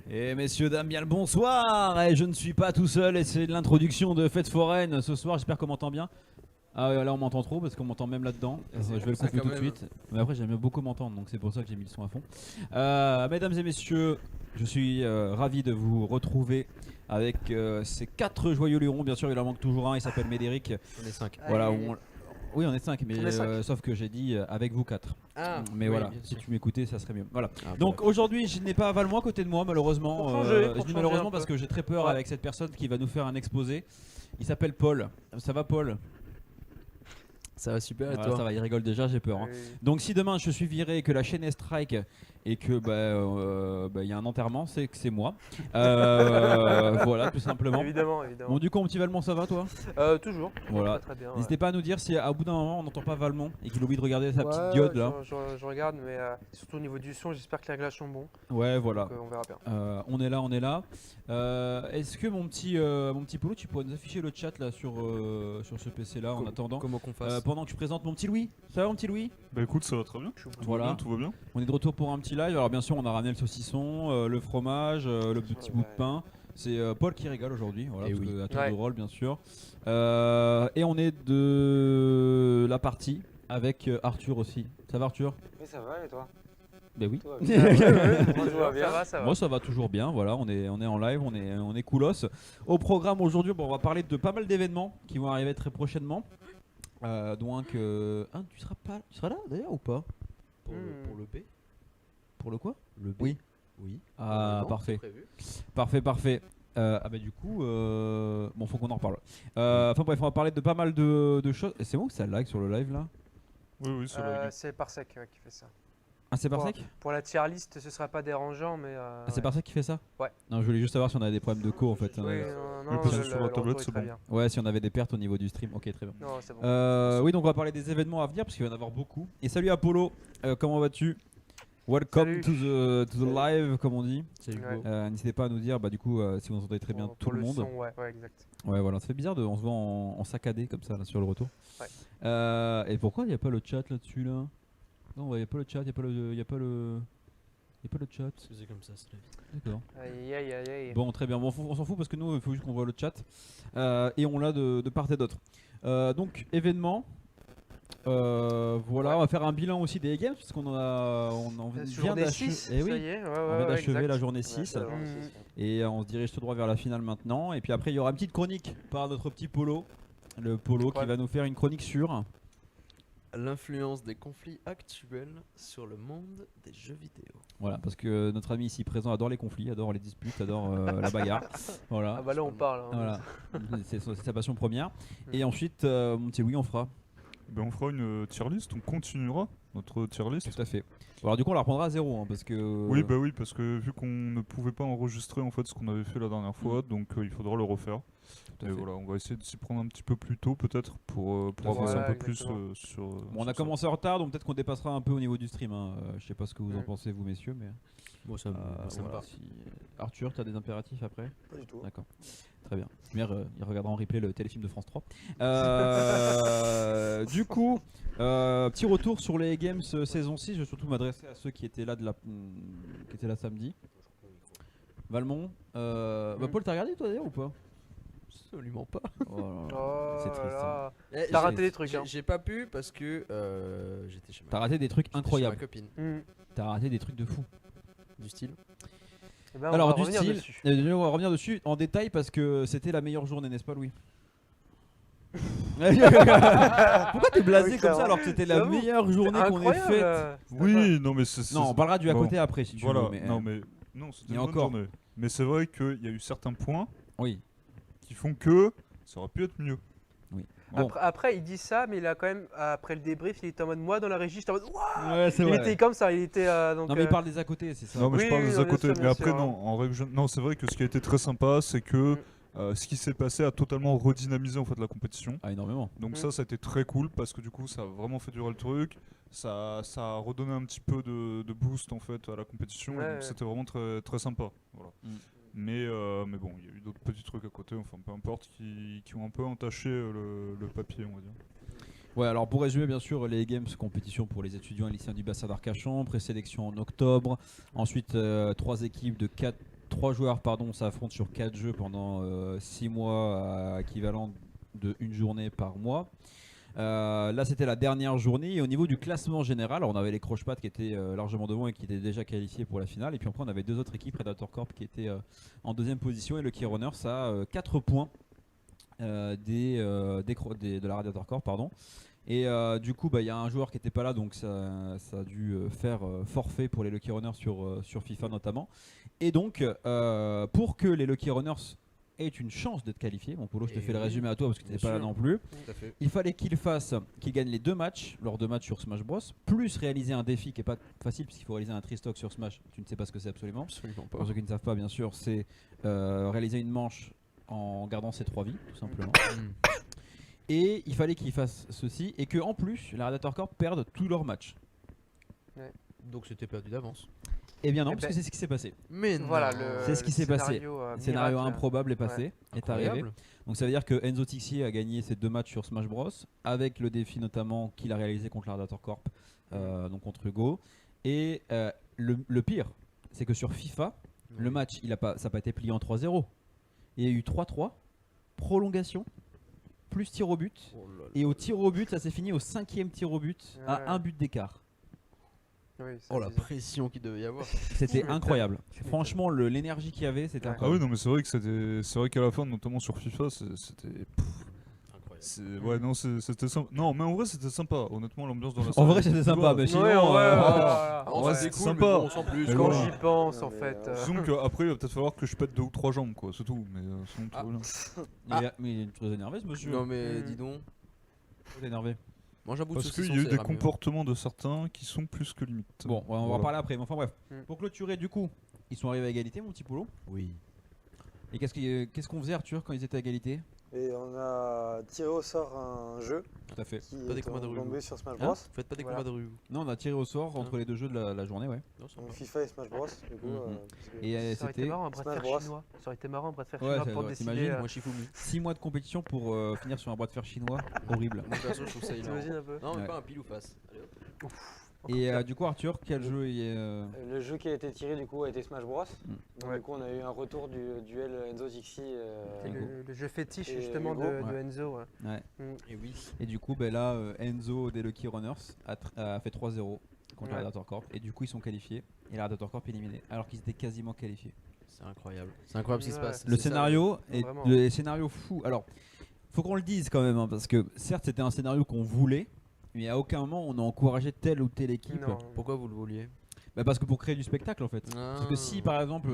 Et messieurs, dames, bien le bonsoir. Et je ne suis pas tout seul et c'est l'introduction de Fête Foraine ce soir, j'espère qu'on m'entend bien. Ah ouais, là on m'entend trop parce qu'on m'entend même là-dedans. Je vais le couper tout de suite. Mais après j'aime beaucoup m'entendre donc c'est pour ça que j'ai mis le son à fond. Mesdames et messieurs, je suis ravi de vous retrouver avec ces 4 joyeux lurons. Bien sûr il en manque toujours un, il s'appelle Médéric. On est 5. Voilà, oui on est 5 mais On est 5. sauf que j'ai dit avec vous 4. Ah, Mais oui, voilà, bien si sûr. tu m'écoutais ça serait mieux. Voilà. Ah, Donc voilà. aujourd'hui je n'ai pas Valmont à côté de moi malheureusement. Pour changer, Je pour dis changer malheureusement un parce peu. que j'ai très peur Ouais. avec cette personne qui va nous faire un exposé. Il s'appelle Paul. Ça va Paul? Ça va super et Voilà, toi? ça va, il rigole déjà, j'ai peur. Hein. Oui. Donc si demain je suis viré et que la chaîne est strike et que il y a un enterrement, c'est que c'est moi. Voilà, tout simplement. Évidemment, évidemment. Bon du coup mon petit Valmont ça va toi? Toujours. Voilà. Très, très bien. N'hésitez pas à nous dire si à bout d'un moment on n'entend pas Valmont et qu'il oublie de regarder sa Ouais, petite diode là. Je regarde, mais surtout au niveau du son, j'espère que les réglages sont bons. Ouais voilà. Donc, on verra bien. On est là, on est là. Est-ce que mon petit Polo, tu pourrais nous afficher le chat là sur ce PC là en attendant Comment qu'on fasse? pendant que je présente mon petit Louis. Ça va mon petit Louis? Bah écoute, ça va très bien. Voilà. Tout va bien. On est de retour pour un petit live. Alors bien sûr on a ramené le saucisson, le fromage, le petit bout de pain. C'est Paul qui régale aujourd'hui, voilà, Et parce oui. que à tour Ouais. de rôle bien sûr. Et on est de la partie avec Arthur aussi. Ça va Arthur? Oui, ça va et toi? Ben oui. Tout va bien. Moi, tout va bien. Ça va. Moi ça va toujours bien, voilà, on est en live, on est coolos. Au programme aujourd'hui, bon, on va parler de pas mal d'événements qui vont arriver très prochainement. Donc tu seras là d'ailleurs ou pas? Pour le B? Pour le quoi? Le B? Oui. Oui. Ah Non, parfait. c'est prévu. Parfait. Du coup, bon faut qu'on en reparle. Enfin bref, on va parler de pas mal de choses. Et c'est bon que ça lag sur le live là? Oui, ça va. C'est Parsec qui fait ça. Ah c'est Parsec? Pour la tier list, ce sera pas dérangeant, mais. Ah c'est ouais. Parsec qui fait ça? Ouais. Non, je voulais juste savoir si on avait des problèmes de co en fait. Oui, non, parce que le- sur la le retour tablette, est c'est très bon. bien. Ouais, si on avait des pertes au niveau du stream. Ok, très bien. Non, c'est bon. Oui, donc on va parler des événements à venir parce qu'il va y en avoir beaucoup. Et salut Apollo, comment vas-tu? Welcome Salut. to the live, comme on dit. C'est Hugo. Ouais. N'hésitez pas à nous dire, du coup, si vous entendez très bien Pour tout le monde. son, ouais, exact. Ouais, voilà, ça fait bizarre on se voit en saccadé comme ça là, sur le retour. Ouais. Et pourquoi il n'y a pas le chat là-dessus là? Non, il n'y a pas le chat, il n'y a pas le chat. Parce que c'est comme ça, c'est la vie. D'accord. Aïe, aïe, aïe, aïe. Bon, très bien. Bon, on s'en fout parce que nous, il faut juste qu'on voit le chat. Et on l'a de part et d'autre. Donc, événement. Voilà, on va faire un bilan aussi des games parce qu'on vient Journée 6, Eh ça oui, y est, on vient d'achever la journée 6. c'est la journée Mm. 6, ouais. Et on se dirige tout droit vers la finale maintenant. Et puis après, il y aura une petite chronique par notre petit Polo. Le Polo qui va nous faire une chronique sur. L'influence des conflits actuels sur le monde des jeux vidéo. Voilà, parce que notre ami ici présent adore les conflits, adore les disputes, adore la bagarre. Voilà. Ah bah là on parle. Hein. Voilà. C'est sa passion première. Et ensuite, mon petit Louis, on fera. Ben on fera une tier list, on continuera notre tier list. Tout à fait. Bon, alors du coup, on la reprendra à zéro, hein, parce que. Oui, bah oui, parce que vu qu'on ne pouvait pas enregistrer en fait ce qu'on avait fait la dernière fois, donc il faudra le refaire. Tout à Et fait. voilà, on va essayer de s'y prendre un petit peu plus tôt peut-être pour Tout à fait. avancer un peu Ouais, plus exactement. sur. Bon, on sur a ça. commencé en retard, donc peut-être qu'on dépassera un peu au niveau du stream. Hein. Je sais pas ce que vous en Mm. pensez, vous messieurs, mais. Bon, ça, ça me voilà, va. si- Arthur, t'as des impératifs après? Pas du tout. D'accord, très bien. Mais il regardera en replay le téléfilm de France 3. Du coup, petit retour sur les Games saison 6. Je vais surtout m'adresser à ceux qui étaient là, qui étaient là samedi. Valmont, Paul, t'as regardé toi d'ailleurs ou pas? Absolument pas. Oh là là, Oh c'est triste. là hein. là. T'as raté des trucs. Hein. J'ai pas pu parce que j'étais chez ma T'as raté des trucs j'étais chez incroyables. ma copine. Mm. T'as raté des trucs de fou. Du style. Eh ben, on Alors va du revenir style, dessus. on va revenir dessus en détail parce que c'était la meilleure journée, n'est-ce pas Louis? Pourquoi t'es blasé Oui, comme ça clairement. alors que c'était la J'avoue, meilleure journée qu'on ait Incroyable. faite? Oui, non mais c'est. Non, on parlera du à bon. côté après si tu Voilà, veux. Mais, non mais non, c'était et une bonne encore. journée. Mais c'est vrai qu'il y a eu certains points Oui. qui font que ça aurait pu être mieux. Bon. Après, il dit ça, mais il a quand même, après le débrief, il était en mode moi dans la régie, j'étais en mode Wouah Ouais, c'est il était comme ça, il était. Donc, Non mais il parle des à côté, c'est ça. Non mais Oui, je parle oui, des non, à bien côté. sûr, Mais bien après sûr, non, en règle non, c'est vrai que ce qui a été très sympa, c'est que ce qui s'est passé a totalement redynamisé en fait la compétition. Ah énormément. Donc Mm. ça a été très cool parce que du coup ça a vraiment fait durer le truc. Ça a redonné un petit peu de boost en fait à la compétition. Et Ouais, donc ouais. c'était vraiment très très sympa. Voilà. Mm. Mais bon, il y a eu d'autres petits trucs à côté, enfin peu importe, qui ont un peu entaché le papier, on va dire. Ouais, alors pour résumer, bien sûr, les Games, compétition pour les étudiants et lycéens du bassin d'Arcachon, présélection en octobre. Ensuite, 3 équipes de 3 joueurs s'affrontent sur 4 jeux pendant 6 mois, équivalent de une journée par mois. Là c'était la dernière journée et au niveau du classement général, alors on avait les Croche-Pattes qui étaient largement devant et qui étaient déjà qualifiés pour la finale, et puis après on avait 2 autres équipes, Predator Corp qui étaient en deuxième position et Lucky Runners à 4 points de la Radiator Corp, pardon. Et du coup il y a un joueur qui n'était pas là, donc ça a dû faire forfait pour les Lucky Runners sur FIFA notamment, et donc pour que les Lucky Runners aient une chance d'être qualifiés, bon Polo je te fais le résumé à toi parce que tu n'étais pas là non plus, Tout à fait. il fallait qu'ils gagnent les 2 matchs, leurs 2 matchs sur Smash Bros, plus réaliser un défi qui est pas facile puisqu'il faut réaliser un tristock sur Smash, tu ne sais pas ce que c'est absolument. Absolument pas. Pour ceux qui ne savent pas, bien sûr, c'est réaliser une manche en gardant ses 3 vies, tout simplement. Et il fallait qu'ils fassent ceci et que en plus, la Radiator Corp perdent tous leurs matchs. Donc c'était perdu d'avance. Eh bien non, Eh parce ben- que c'est ce qui s'est passé. Mais Voilà, non. C'est ce qui s'est passé. Scénario miracle. improbable est passé, est arrivé. Incroyable. Donc ça veut dire que Enzo Tixier a gagné ses 2 matchs sur Smash Bros, avec le défi notamment qu'il a réalisé contre la Radiator Corp, donc contre Hugo. Et le pire, c'est que sur FIFA, le match, ça n'a pas été plié en 3-0. Il y a eu 3-3, prolongation, plus tir au but. Oh là là. Et au tir au but, ça s'est fini au 5e tir au but, Ouais. à 1 but d'écart. Oui, ça Oh la disait. pression qu'il devait y avoir. C'était incroyable. Franchement, l'énergie qu'il y avait, c'était Ouais. Ah incroyable. oui, non, mais c'est vrai qu'à la fin, notamment sur FIFA, c'était. Incroyable. Ouais, non, c'était sympa. Non, mais en vrai, c'était sympa. Honnêtement, l'ambiance dans la En salle. vrai, c'était sympa, mais sinon. Ouais, en vrai, euh, En ouais, vrai, c'est c'est cool, sympa. mais bon, sans plus. Mais Quand bon. j'y pense, en Non, mais, fait. Disons qu'après, il va peut-être falloir que je pète 2 ou 3 jambes, quoi, c'est tout. Mais sinon, tout Ah. va bien. Mais il est très énervé ce monsieur. Non mais Mm. dis donc. Très énervé. Mange un bout de Parce qu'il saucisson, y a eu ça des ira mieux. comportements de certains qui sont plus que limites. Bon, on va en Voilà. parler après. Mais enfin bref, Mm. pour clôturer, du coup, ils sont arrivés à égalité, mon petit Polo. Oui. Et qu'est-ce qu'on faisait, Arthur, quand ils étaient à égalité? Et on a tiré au sort un jeu Tout à fait. qui Pas des est combats de rue, tombé vous. sur Smash Hein Bros. Faites pas des Voilà. combats de rue. Non, on a tiré au sort entre les 2 jeux de la journée, ouais. Non, c'est Donc pas. FIFA et Smash Bros. Du coup, Mhm. parce que- Et Ça aurait été c'était marrant un bras de Smash fer Bros. chinois. Ça aurait été marrant un bras de fer Ouais, chinois ça pour doit- décider. t'imagines, Moi Shifumi. 6 mois de compétition pour finir sur un bras de fer chinois. Horrible. Mon perso, je trouve ça hilarant. T'imagines un peu Non, mais Ouais. pas un pile ou face. Allez hop. Et du coup, Arthur, quel jeu y est Le jeu qui a été tiré du coup a été Smash Bros. Donc Ouais. du coup on a eu un retour du duel Enzo Dixie. C'est Hugo. le jeu fétiche Et justement Hugo. de Ouais. Enzo. Ouais. Ouais. Et oui. Et du coup, là, Enzo des Lucky Runners a fait 3-0 contre la Ouais. Radiator Corp. Et du coup, ils sont qualifiés. Et la Radiator Corp est éliminée. Alors qu'ils étaient quasiment qualifiés. C'est incroyable. C'est incroyable ce qui se Ouais. passe. Le C'est ça, scénario est Vraiment. le scénario fou. Alors, faut qu'on le dise quand même, hein, parce que certes, c'était un scénario qu'on voulait. Mais à aucun moment on a encouragé telle ou telle équipe. Non. Pourquoi vous le vouliez? Parce que pour créer du spectacle en fait. Parce que Ah. si par exemple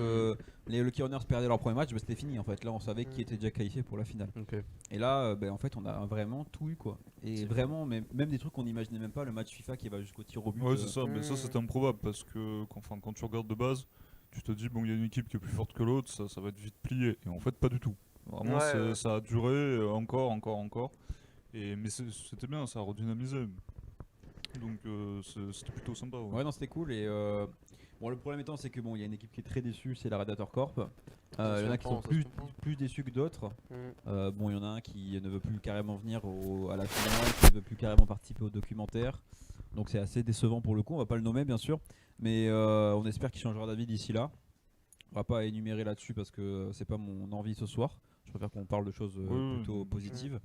les Lucky Runners perdaient leur premier match, c'était fini en fait. Là on savait qui était déjà qualifié pour la finale. Ok. Et là en fait on a vraiment tout eu quoi. Et vraiment même des trucs qu'on n'imaginait même pas, le match FIFA qui va jusqu'au tir au but. Ouais, c'est ça, mais ça Mm. c'était improbable parce que quand tu regardes de base, tu te dis, bon, il y a une équipe qui est plus forte que l'autre, ça va être vite plié. Et en fait, pas du tout. Vraiment, Ouais, ouais. ça a duré encore. Mais c'était bien, ça a redynamisé. Donc c'était plutôt sympa. Ouais. Ouais non c'était cool et bon le problème étant c'est que bon il y a une équipe qui est très déçue, c'est la Radiator Corp. Il y en a qui sont comprend, ça se comprend. plus déçus que d'autres. Mm. Bon, il y en a un qui ne veut plus carrément venir à la finale, qui ne veut plus carrément participer au documentaire. Donc c'est assez décevant pour le coup, on va pas le nommer bien sûr. Mais on espère qu'il changera d'avis d'ici là. On va pas énumérer là-dessus parce que c'est pas mon envie ce soir. Je préfère qu'on parle de choses plutôt positives.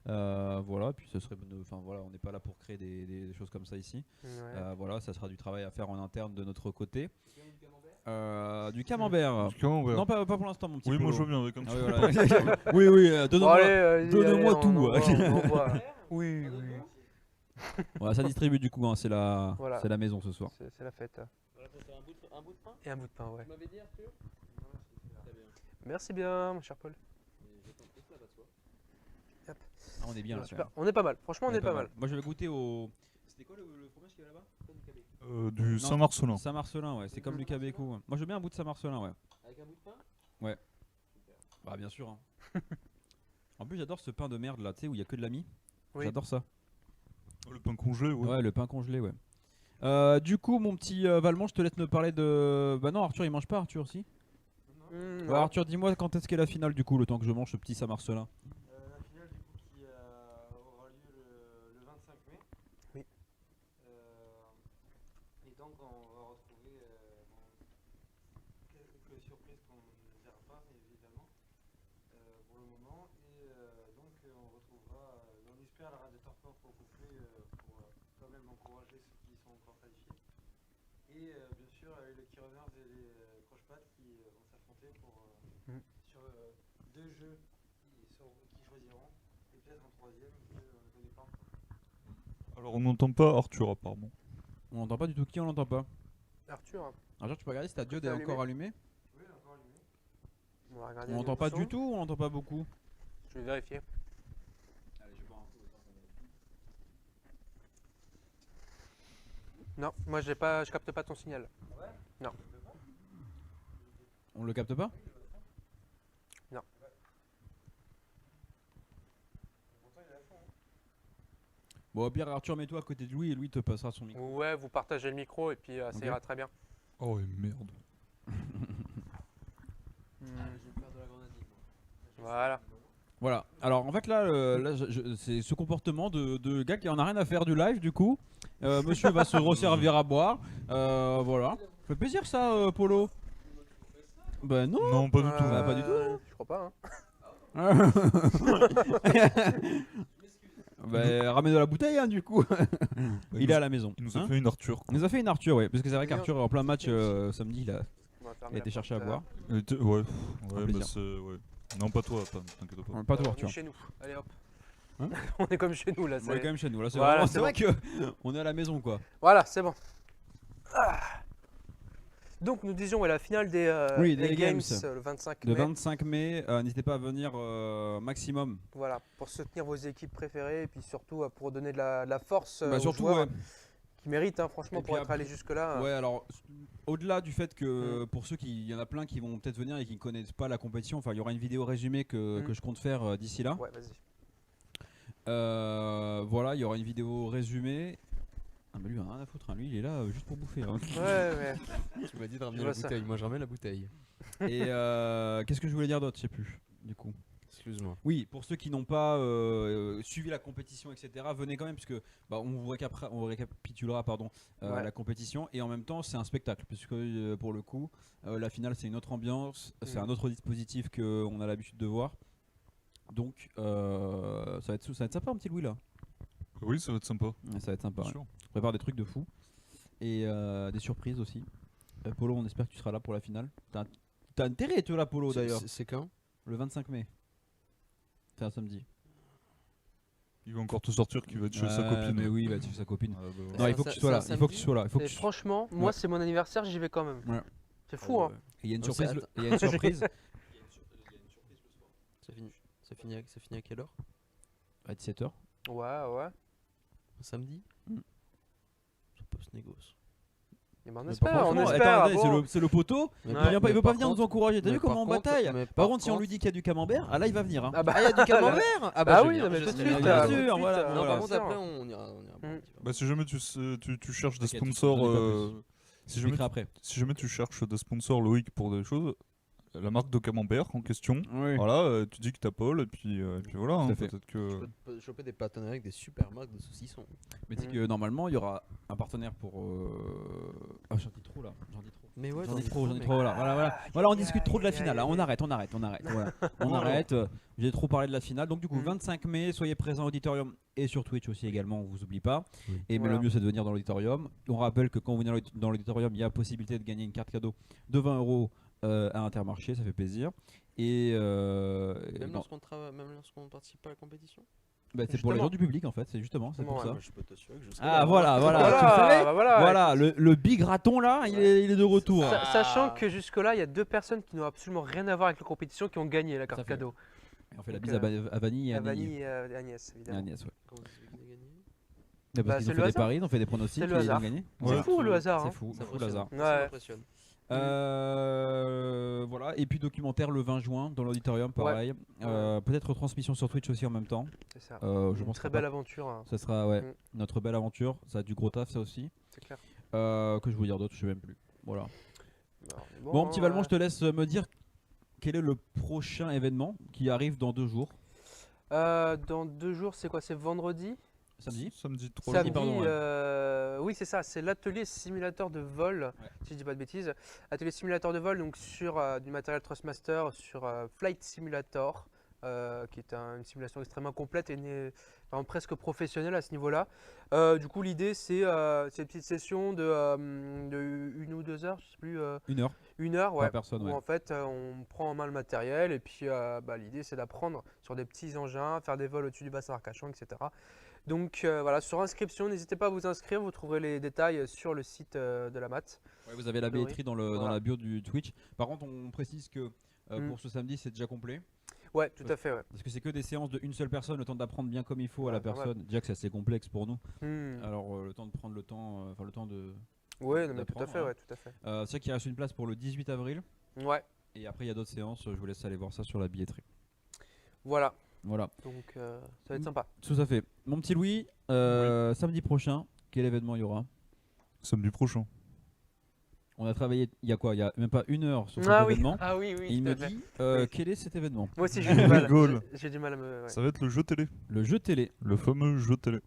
Voilà, puis ce serait, enfin voilà, on n'est pas là pour créer des choses comme ça ici. Ouais. Voilà, ça sera du travail à faire en interne de notre côté. Du camembert. Du camembert. Non, pas pour l'instant, mon petit Oui, moi Polo. je veux bien avec un Ah petit oui, peu. voilà. oui, oui, Bon, donne-moi. allez, allez, donnez-moi on tout. envoie, on envoie. Oui, oui. Voilà, ça distribue du coup, hein, c'est la Voilà. maison ce soir. C'est la fête. Un bout de pain. Et un bout de pain, ouais. m'avais dit Arthur? Merci bien, mon cher Paul. Ah, on est bien là. Super. On est pas mal. Franchement, on est pas mal. Moi je vais goûter au. C'était quoi le fromage qu'il y a là-bas? Du Non, Saint-Marcelin. Saint-Marcelin, ouais, c'est comme du Cabéco. Ouais. Moi je veux bien un bout de Saint-Marcelin, ouais. Avec un bout de pain? Bah bien sûr. Hein. En plus j'adore ce pain de merde là, tu sais, où il y a que de la mie. Oui. J'adore ça. Le pain congelé, ouais. Ouais, le pain congelé, ouais. Du coup, mon petit Valmont, je te laisse me parler de. Bah non, Arthur il mange pas, Arthur aussi. Mm, Ouais, Arthur, dis-moi quand est-ce qu'est la finale du coup, le temps que je mange ce petit Saint-Marcelin. La finale du coup qui aura lieu le 25 mai. Oui. Et donc on va retrouver quelques surprises pas, évidemment, pour le moment. Et donc, on retrouvera, on espère, la Radiator Sport pour couper, pour quand même encourager ceux qui sont encore qualifiés. Et bien sûr, les Key Runners et les Croche-Pattes qui vont s'affronter sur 2 jeux qui choisiront, et peut-être un troisième que on ne connaît pas encore. Alors on n'entend pas Arthur apparemment. On n'entend pas du tout qui, on l'entend pas. Arthur, hein. Arthur, tu peux regarder si ta diode C'est est encore allumée. Oui, encore allumé. On va regarder On les n'entend pas sons. du tout ou on n'entend pas beaucoup? Je vais vérifier. Non, moi je capte pas ton signal. On le capte pas? Bon, au pire, Arthur, mets-toi à côté de Louis et Louis te passera son micro. Ouais, vous partagez le micro et puis ça Ok. ira très bien. Oh et merde. Je vais faire de la grenadine. Voilà. Voilà. Alors, en fait, là, c'est ce comportement de gars qui en a rien à faire du live, du coup. Monsieur va se resservir à boire. Voilà. Ça fait plaisir, ça, Polo. Ben non. Non, pas du tout. Bah, pas du tout. Je crois pas. Hein. Bah, ramène de la bouteille, hein, du coup. Il est à la maison. Il nous a Hein fait une Arthur. Il nous a fait une Arthur, ouais. Parce que c'est vrai qu'Arthur, en plein match samedi, il a On va fermer été la chercher à porte, boire. Ouais, plaisir. bah c'est. Ouais. Non, pas toi, t'inquiète pas. Pas toi, On est Arthur. chez nous. Allez hop. Hein On est comme chez nous là. On est quand même chez nous. Là, c'est Voilà, vraiment- c'est c'est vrai que on est à la maison, quoi. Voilà, c'est bon. Ah. Donc nous disions la finale des, Oui, des des Games, Games. le 25 Le mai. 25 mai, n'hésitez pas à venir maximum. Voilà, pour soutenir vos équipes préférées et puis surtout pour donner de la force Bah, aux surtout, joueurs ouais. qui méritent hein, franchement Et pour puis être allés après- jusque-là. Ouais, alors au-delà du fait que pour ceux qui, il y en a plein qui vont peut-être venir et qui ne connaissent pas la compétition, enfin il y aura une vidéo résumée que je compte faire d'ici là. Ouais, vas-y. Voilà, il y aura une vidéo résumée. Ah bah lui, il en a rien à foutre, hein. Lui il est là juste pour bouffer. Hein. Ouais. Tu m'as dit de Je ramener vois la ça. bouteille, moi je ramène la bouteille. Et qu'est-ce que je voulais dire d'autre, je sais plus. Du coup. Excuse-moi. Oui, pour ceux qui n'ont pas suivi la compétition, etc., venez quand même, puisque bah, on vous récapitulera pardon, Ouais. la compétition, et en même temps c'est un spectacle, puisque pour le coup, la finale c'est une autre ambiance, c'est un autre dispositif qu'on a l'habitude de voir. Donc ça va être sympa un petit Louis là. Oui, ça va être sympa. Ouais, ça va être sympa. Bien Ouais. sûr. On prépare des trucs de fou. Et des surprises aussi. Polo, on espère que tu seras là pour la finale. T'as intérêt, toi, là, Polo, d'ailleurs. C'est quand? Le 25 mai. C'est un samedi. Il va encore te sortir qu'il va être chez sa copine. Mais oui, il va être chez sa copine. Ah, bah, voilà. Non, il faut que tu sois là. c'est un Il faut que tu samedi sois là. Il faut que Et tu... franchement, moi Ouais. c'est mon anniversaire, j'y vais quand même. Ouais. C'est fou hein. Et il y a une Non, surprise. c'est- Il y a une surprise Ça finit à quelle heure? à 17h. Ouais. Un samedi? Mm. Ça peut se négocier. Et ben, on Mais espère, on franchement, espère. attends, bon. c'est le poteau. Mais Ouais. Il veut pas venir nous encourager. T'as mais vu comment on par contre- bataille? mais Par contre, si on lui dit qu'il y a du camembert, ah là, il va venir. Hein. Ah bah, Ah, il y a du camembert? Ah Bah je oui, viens, non, mais je tout de viens. suite, bien tout de sûr, suite, voilà, Non, voilà. par contre, bien sûr. après, on ira boire un petit peu. Bah, si jamais tu cherches des T'inquiète, sponsors. j'en ai pas plus. Si Je jamais, m'écris après. si jamais tu cherches des sponsors, Loïc, pour des choses, la marque de camembert en question. Oui. Voilà, tu dis que t'as Paul, et puis voilà. Tout à Hein, fait. peut-être que. Tu peux choper des partenariats avec des super marques de saucissons. Mais tu sais que normalement, il y aura un partenaire pour. Ah, j'en dis trop là. J'en dis trop. Mais ouais, J'en dis trop, mec. là. Voilà, on discute trop de la finale. Là. On arrête. Voilà. On Bon, arrête. J'ai trop parlé de la finale. Donc du coup, Mm. 25 mai, soyez présents au auditorium et sur Twitch aussi également. On vous oublie pas. Oui. Et mais Voilà. le mieux c'est de venir dans l'auditorium. On rappelle que quand vous venez dans l'auditorium, il y a possibilité de gagner une carte cadeau de 20 € à Intermarché. Ça fait plaisir. Et Même non, lorsqu'on participe pas à la compétition. bah, c'est pour les Justement. gens du public en fait. C'est justement, c'est pour Ouais, ça. Moi, je peux t'assurer que je serai Ah là. voilà. Tu le Voilà, savais. bah voilà. Voilà, le big raton là, il est de retour. Sachant que jusque-là, il y a 2 personnes qui n'ont absolument rien à voir avec la compétition qui ont gagné la Tout à carte fait. cadeau. Et on fait la Donc, bise à Vanille et à Vanille Nini. et Agnès, Et évidemment. Agnès, ouais. Comment tu sais qu'ils ont gagné? Parce Bah, qu'ils c'est ont le fait des hasard. paris, ils ont fait des pronostics C'est le et ils ont hasard. gagné. C'est Ouais. fou le hasard. C'est hein. fou, Ça fou le hasard. m'impressionne. Ouais. Ça m'impressionne. Voilà, et puis documentaire le 20 juin dans l'auditorium, pareil. Peut-être retransmission sur Twitch aussi en même temps. C'est ça. Je Une pense très que belle aventure, hein, ça sera ouais, Mm. notre belle aventure. Ça a du gros taf, ça aussi. c'est clair. Que je veux dire d'autre, je sais même plus. Voilà. Alors, Bon, petit Valmont, euh, je te laisse me dire quel est le prochain événement qui arrive dans 2 jours. Dans 2 jours, c'est quoi? C'est vendredi? Samedi. Samedi 3 Samedi, pardon, oui c'est ça, c'est l'atelier simulateur de vol, si je dis pas de bêtises. Atelier simulateur de vol donc sur du matériel Thrustmaster, sur Flight Simulator, qui est une simulation extrêmement complète et vraiment presque professionnelle à ce niveau-là. Du coup l'idée c'est une petite session de 1 ou 2 heures, je sais plus, 1 heure 1 heure, ouais, par personne. où Ouais. en fait on prend en main le matériel et puis l'idée c'est d'apprendre sur des petits engins, faire des vols au-dessus du bassin d'Arcachon, etc. Donc voilà, sur inscription, n'hésitez pas à vous inscrire, vous trouverez les détails sur le site de la MAT. Ouais, vous avez la billetterie dans Voilà. la bio du Twitch. Par contre, on précise que Mm. pour ce samedi, c'est déjà complet. Ouais, tout à fait, ouais. Parce que c'est que des séances d'une seule personne, le temps d'apprendre bien comme il faut à la Ouais, normal. personne. Déjà que c'est assez complexe pour nous. Hmm. Alors le temps de prendre le temps, le temps de. Ouais, non, mais tout à d'apprendre, fait, hein. ouais, tout à fait. C'est vrai qu'il reste une place pour le 18 avril. Ouais, Et après, il y a d'autres séances. Je vous laisse aller voir ça sur la billetterie. voilà. Voilà. Donc ça va être sympa. Tout à fait. Mon petit Louis, samedi prochain, quel événement il y aura? Samedi prochain. On a travaillé il y a quoi? Il y a même pas 1 heure sur cet Ah oui, événement. ah oui, Et oui, il tout me à fait. dit Oui. quel est cet événement? Moi aussi j'ai du mal. rigole. J'ai du mal à me. Ouais. Ça va être le jeu télé. Le jeu télé. Le fameux jeu télé.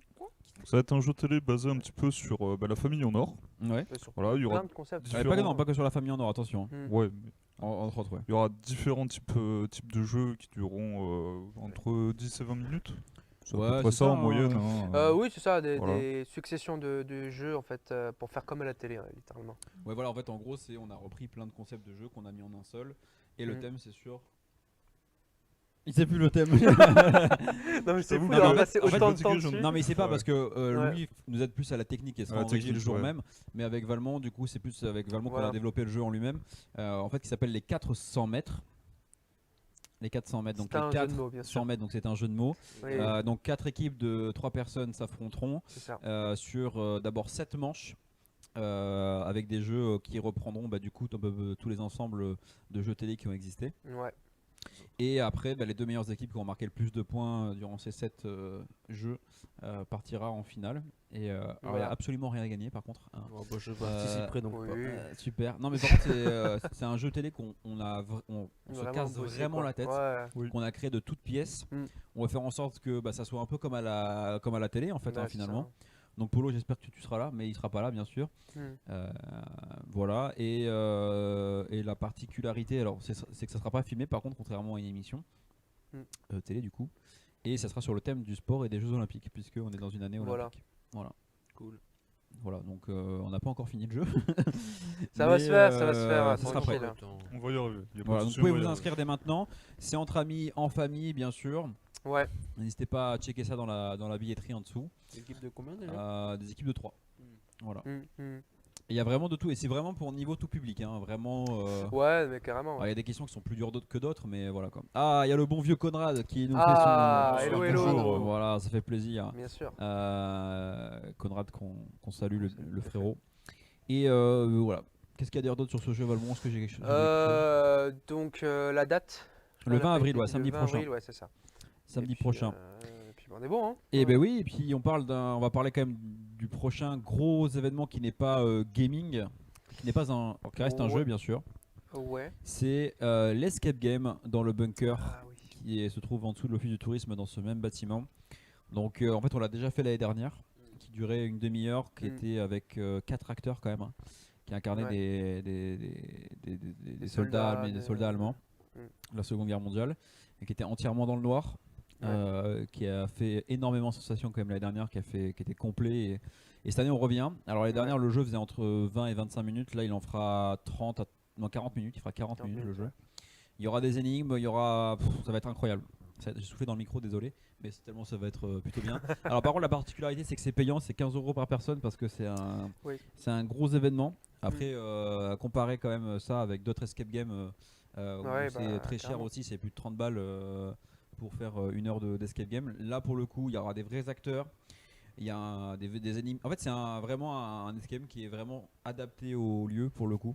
Ça va être un jeu télé basé un petit peu sur la famille en or. Ouais. Sur Voilà, il y aura plein de concepts. différents- Pas, non, pas que sur la famille en or, attention. Hmm. Ouais, mais Entre autres, ouais. il y aura différents types de jeux qui dureront entre 10 et 20 minutes. C'est à Ouais, peu près c'est ça ça, en hein. moyenne. Oui, c'est ça, des Voilà. successions de jeux en fait pour faire comme à la télé, littéralement. Ouais, voilà, en fait, en gros, on a repris plein de concepts de jeux qu'on a mis en un seul. Et le Mm. thème, c'est sur. Il sait plus le thème. Non, mais c'est J'avoue fou que d'avoir en fait- passé en fait, autant de fatigué, temps je- dessus. Non, mais il sait pas Ouais. parce que Ouais. lui nous aide plus à la technique et sera À la en régie le technique, jour ouais. même. Mais avec Valmont, du coup, c'est plus avec Valmont qu'on Voilà. a développé le jeu en lui-même. En fait, qui s'appelle les 400 mètres. Les 400 mètres. Donc C'est un les jeu de 400 mots, bien sûr. mètres, donc c'est un jeu de mots. Oui, Donc 4 équipes de 3 personnes s'affronteront c'est ça. sur d'abord 7 manches. Avec des jeux qui reprendront du coup tous les ensembles de jeux télé qui ont existé. Ouais. Et après, les 2 meilleures équipes qui ont marqué le plus de points durant ces 7 jeux partira en finale. Et alors, il n'y Voilà. a absolument rien à gagner par contre, hein. Oh, bah, je participerai donc oui. pas. Super. Non mais par contre c'est un jeu télé qu'on on se Vraiment casse bossé, vraiment quoi. la tête. Ouais. Oui. Qu'on a créé de toutes pièces. Mm. On va faire en sorte que ça soit un peu comme à la télé en fait, Ouais, hein, c'est finalement. Donc Polo, j'espère que tu seras là, mais il sera pas là bien sûr. ça. Hmm. Voilà, et la particularité, alors c'est que ça sera pas filmé par contre, contrairement à une émission télé du coup, et ça sera sur le thème du sport et des Jeux Olympiques, puisqu'on est dans une année Voilà. olympique. Voilà. Cool. Voilà, donc on n'a pas encore fini le jeu. Ça va Mais, se faire, ça va se faire. ça sera tranquille, prêt. hein. On va y arriver. Y a pas Voilà, de donc vous souci, pouvez on va vous y inscrire dès maintenant. C'est entre amis, en famille, bien sûr. Ouais. N'hésitez pas à checker ça dans la billetterie en dessous. Équipe de combien déjà Des équipes de 3. Voilà. Hmm, hmm. Et il y a vraiment de tout, et c'est vraiment pour niveau tout public, hein, vraiment. Ouais, mais carrément. Il y a des questions qui sont plus dures que d'autres, mais voilà quoi. Ah, il y a le bon vieux Conrad qui nous Ah, fait son. hello, son hello. bonjour. Voilà, ça fait plaisir. Bien sûr. Conrad qu'on salue, le frérot. Et voilà. Qu'est-ce qu'il y a d'ailleurs d'autre sur ce jeu, Valmont? Est-ce que j'ai quelque chose Donc la date. Le 20 avril, Le ouais, samedi 20 prochain. avril, ouais, c'est ça. Samedi Et puis, prochain. Et puis on est bon, hein. Et ben oui, et puis on va parler quand même du prochain gros événement qui n'est pas gaming, qui n'est pas qui reste un Ouais. jeu bien sûr. Ouais. C'est l'Escape Game dans le bunker. Ah oui. Qui se trouve en dessous de l'office du tourisme dans ce même bâtiment. Donc en fait on l'a déjà fait l'année dernière, qui durait une demi-heure, qui était avec 4 acteurs quand même, hein, qui incarnaient Ouais. des soldats, des soldats allemands, la Seconde Guerre mondiale, et qui était entièrement dans le noir, qui a fait énormément sensation quand même l'année dernière, qui était complet. Et cette année on revient. Alors l'année dernière le jeu faisait entre 20 et 25 minutes, là il en fera 40 minutes, il fera 40 minutes le jeu. Il y aura des énigmes, il y aura. Ça va être incroyable. J'ai soufflé dans le micro, désolé, mais tellement ça va être plutôt bien. Alors par contre la particularité c'est que c'est payant, c'est 15 € par personne parce que c'est un gros événement. Après à comparer quand même ça avec d'autres escape games où c'est très cher aussi, c'est plus de 30 balles pour faire 1 heure d'escape game. Là pour le coup il y aura des vrais acteurs, il y a des énigmes. En fait c'est vraiment un escape game qui est vraiment adapté au lieu pour le coup.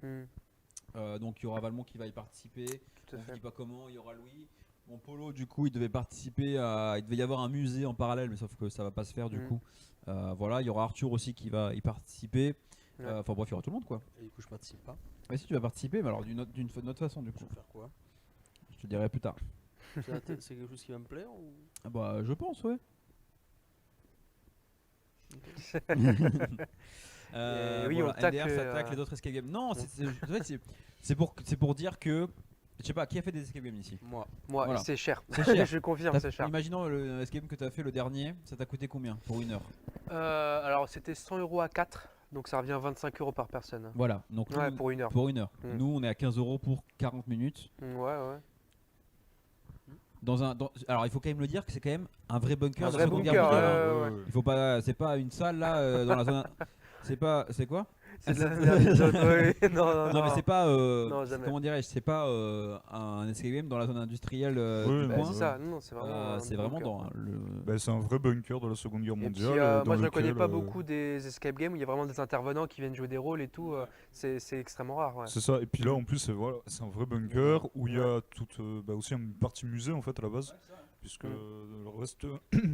Donc il y aura Valmont qui va y participer, on ne dit pas comment, il y aura Louis. Mon Polo du coup il devait participer il devait y avoir un musée en parallèle mais sauf que ça va pas se faire du coup. Voilà, il y aura Arthur aussi qui va y participer. Enfin bref, il y aura tout le monde quoi. Et du coup je participe pas. Mais si tu vas participer, mais alors d'une autre façon du coup. Je vais faire quoi? Je te dirai plus tard. C'est quelque chose qui va me plaire ou... Ah bah je pense ouais. oui, on voilà, tacle, NDR s'attaque les autres escape games. Non, en fait, c'est pour dire que. Je sais pas, qui a fait des escape games ici? Moi. Moi, Voilà. c'est cher. C'est cher. Je confirme, c'est cher. Imaginons le escape game que tu as fait le dernier, ça t'a coûté combien pour une heure? Alors, c'était 100 € à 4, donc ça revient à 25 € par personne. Voilà, donc Ouais, nous, pour une heure. pour une heure. Mm. Nous, on est à 15 € pour 40 minutes. Ouais. Alors, il faut quand même le dire que c'est quand même un vrai bunker. Un de vrai la Seconde bunker, Guerre mondiale, ouais. hein. Il faut pas, c'est pas une salle là dans la zone. C'est quoi? C'est de la zone. Ouais, non, Non, mais c'est pas. Non, jamais. Comment dirais-je? C'est pas un escape game dans la zone industrielle Oui, du Bah, coin. c'est ça, non, c'est vraiment. C'est vraiment dans le. Bah, c'est un vrai bunker de la Seconde Guerre Et puis, mondiale. moi, je ne dans connais lequel, pas beaucoup des escape games où il y a vraiment des intervenants qui viennent jouer des rôles et tout. C'est extrêmement rare. Ouais. C'est ça, et puis là en plus c'est un vrai bunker où il y a aussi une partie musée en fait à la base, puisque le reste,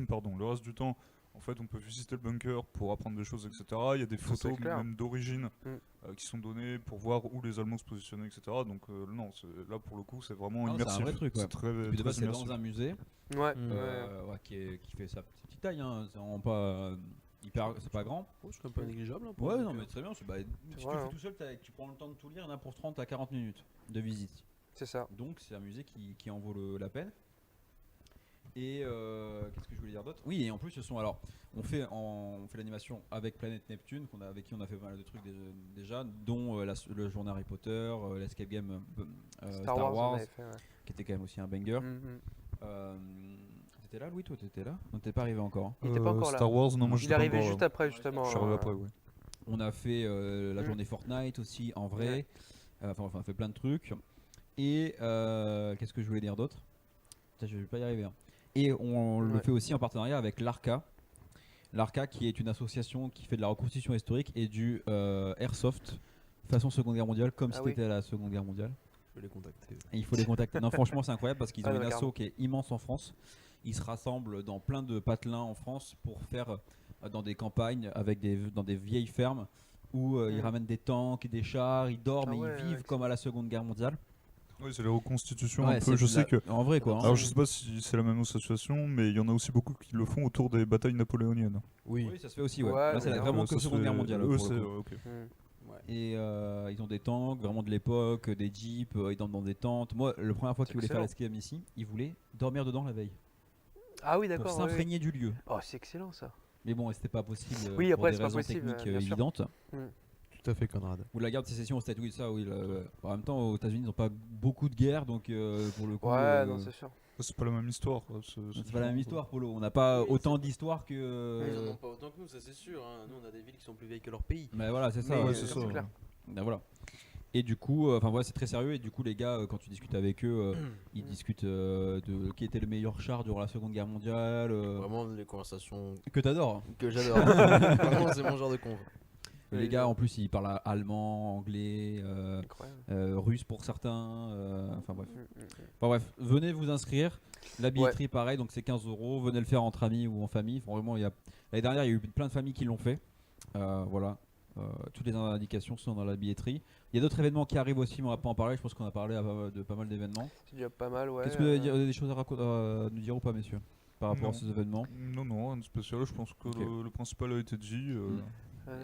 pardon, le reste du temps en fait on peut visiter le bunker pour apprendre des choses, etc. Il y a des photos clair. même d'origine Mm. qui sont données pour voir où les Allemands se positionnaient, etc. Donc non, là pour le coup c'est vraiment Ah, c'est un immersif. vrai truc, ouais. C'est très, Puis de très base, c'est immersif. dans un musée Ouais. qui fait sa petite taille. Hein. C'est vraiment pas hyper, c'est pas grand. Oh, c'est quand même pas négligeable. Hein, pour Ouais, un non, bunker. mais très bien. Si vrai, tu le hein. fais tout seul, tu prends le temps de tout lire, il y en a pour 30 à 40 minutes de visite. C'est ça. Donc c'est un musée qui en vaut la peine. Et qu'est-ce que je voulais dire d'autre? Oui, et en plus ce sont alors on fait l'animation avec Planète Neptune avec qui on a fait pas mal de trucs déjà, dont le journal Harry Potter, l'escape game Star Wars, on avait fait, ouais. qui était quand même aussi un banger. T'étais là, Louis? Toi t'étais là? Non, t'es pas arrivé encore, hein. Il était pas encore là. Star Wars, non, moi Il j'étais est pas arrivé encore juste là. après, justement. Je suis arrivé après, ouais. On a fait la journée Fortnite aussi en vrai. Enfin, on a fait plein de trucs. Et qu'est-ce que je voulais dire d'autre? Putain, je vais pas y arriver, hein. Et on le fait aussi en partenariat avec l'ARCA. L'ARCA qui est une association qui fait de la reconstitution historique et du airsoft façon Seconde Guerre mondiale, comme si oui. t'étais à la Seconde Guerre mondiale. Je vais les contacter. Et il faut les contacter. Non, franchement, c'est incroyable parce qu'ils ont une asso carrément. qui est immense en France. Ils se rassemblent dans plein de patelins en France pour faire dans des campagnes dans des vieilles fermes où ils ramènent des tanks, des chars, ils dorment et ils vivent comme à la Seconde Guerre mondiale. Oui, c'est la reconstitution Ouais, un peu. c'est Je sais que. en vrai quoi. Hein. Alors je sais pas si c'est la même association, mais il y en a aussi beaucoup qui le font autour des batailles napoléoniennes. Oui, ça se fait aussi. Ouais. Ouais, Là, c'est mais vraiment Ça que se Seconde fait- Guerre mondiale. eux, pour le c'est coup. ok. Et ils ont des tanks, vraiment de l'époque, des jeeps, ils dorment dans des tentes. Moi, la première fois qu'ils voulaient faire excellent. l'escape ici, ils voulaient dormir dedans la veille Ah oui, pour d'accord. ouais, s'imprégner du lieu. ouais. Oh, c'est excellent ça. Mais bon, c'était pas possible Oui, pour après, des c'est pas raisons possible, techniques bien sûr. évidentes. Tout à fait, Conrad. Ou la guerre de sécession aux États-Unis, oui, ça, oui. En même temps, aux États-Unis, ils n'ont pas beaucoup de guerres, donc pour le coup, Ouais, non, c'est sûr. C'est pas la même histoire. Quoi. c'est pas la même histoire, Polo. On n'a pas Oui, autant d'histoires que. Ils en ont pas autant que nous, ça c'est sûr. Hein. Nous, on a des villes qui sont plus vieilles que leur pays. Mais voilà, c'est ça. Mais, ouais, c'est ça. clair. Ben voilà. Et du coup, enfin voilà, c'est très sérieux. Et du coup, les gars, quand tu discutes avec eux, ils discutent de qui était le meilleur char durant la Seconde Guerre mondiale. Vraiment, les conversations Que t'adores. que j'adore. Vraiment, c'est mon genre de con. Les Oui, gars, en plus, ils parlent allemand, anglais, Incroyable. russe pour certains. Enfin bref. Mm. Enfin bref, venez vous inscrire. La billetterie, pareil, donc c'est 15 €. Venez le faire entre amis ou en famille. Vraiment, l'année dernière, il y a eu plein de familles qui l'ont fait. Voilà. Toutes les indications sont dans la billetterie. Il y a d'autres événements qui arrivent aussi, mais on va pas en parler. Je pense qu'on a parlé de pas mal d'événements. C'est déjà pas mal, ouais. Qu'est-ce que vous avez des choses à nous dire ou pas, messieurs, par rapport à Non. ces événements? Non, rien de spécial. Je pense que Ok. le principal a été dit.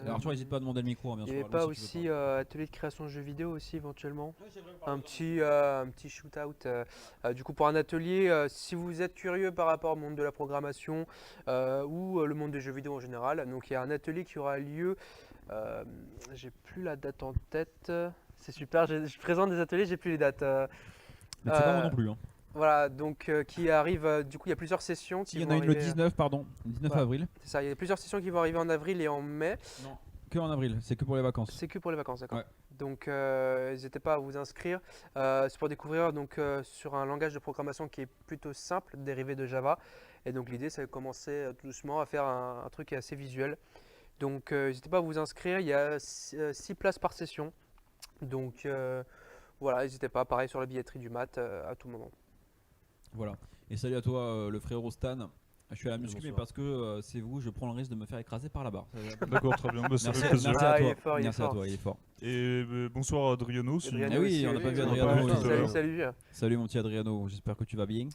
Arthur, n'hésite pas à demander le micro, hein, bien Il sûr. n'y avait Lui pas aussi, tu aussi veux atelier de création de jeux vidéo aussi éventuellement parler. un petit shoot-out. Du coup, pour un atelier, si vous êtes curieux par rapport au monde de la programmation ou le monde des jeux vidéo en général, donc il y a un atelier qui aura lieu. J'ai plus la date en tête. C'est super. Je présente des ateliers, j'ai plus les dates. Mais c'est pas moi non plus. Hein. Voilà, donc qui arrive. Du coup, il y a plusieurs sessions. Si, qui il y en vont a une le arriver- 19, pardon. Le 19 Voilà. avril. C'est ça. Il y a plusieurs sessions qui vont arriver en avril et en mai. Non, que en avril. C'est que pour les vacances. C'est que pour les vacances, d'accord. Ouais. Donc n'hésitez pas à vous inscrire. C'est pour découvrir donc sur un langage de programmation qui est plutôt simple, dérivé de Java. Et donc l'idée c'est de commencer tout doucement à faire un truc qui est assez visuel. Donc n'hésitez pas à vous inscrire. Il y a 6 places par session. Donc voilà, n'hésitez pas. Pareil sur la billetterie du mat à tout moment. Voilà. Et salut à toi, le frérot Stan. Je suis à la muscu, mais Bonsoir. parce que c'est vous, je prends le risque de me faire écraser par la barre. D'accord, très bien. Bah, ça Merci, fait plaisir. merci à Ah, toi. il est fort, il est Merci à fort. toi, il est fort. Et bonsoir à Adriano. si- Adriano Ah oui, aussi, on n'a pas vu on Adriano, pas vu. tout à Salut, l'heure. salut. Salut mon petit Adriano, j'espère que tu vas bien.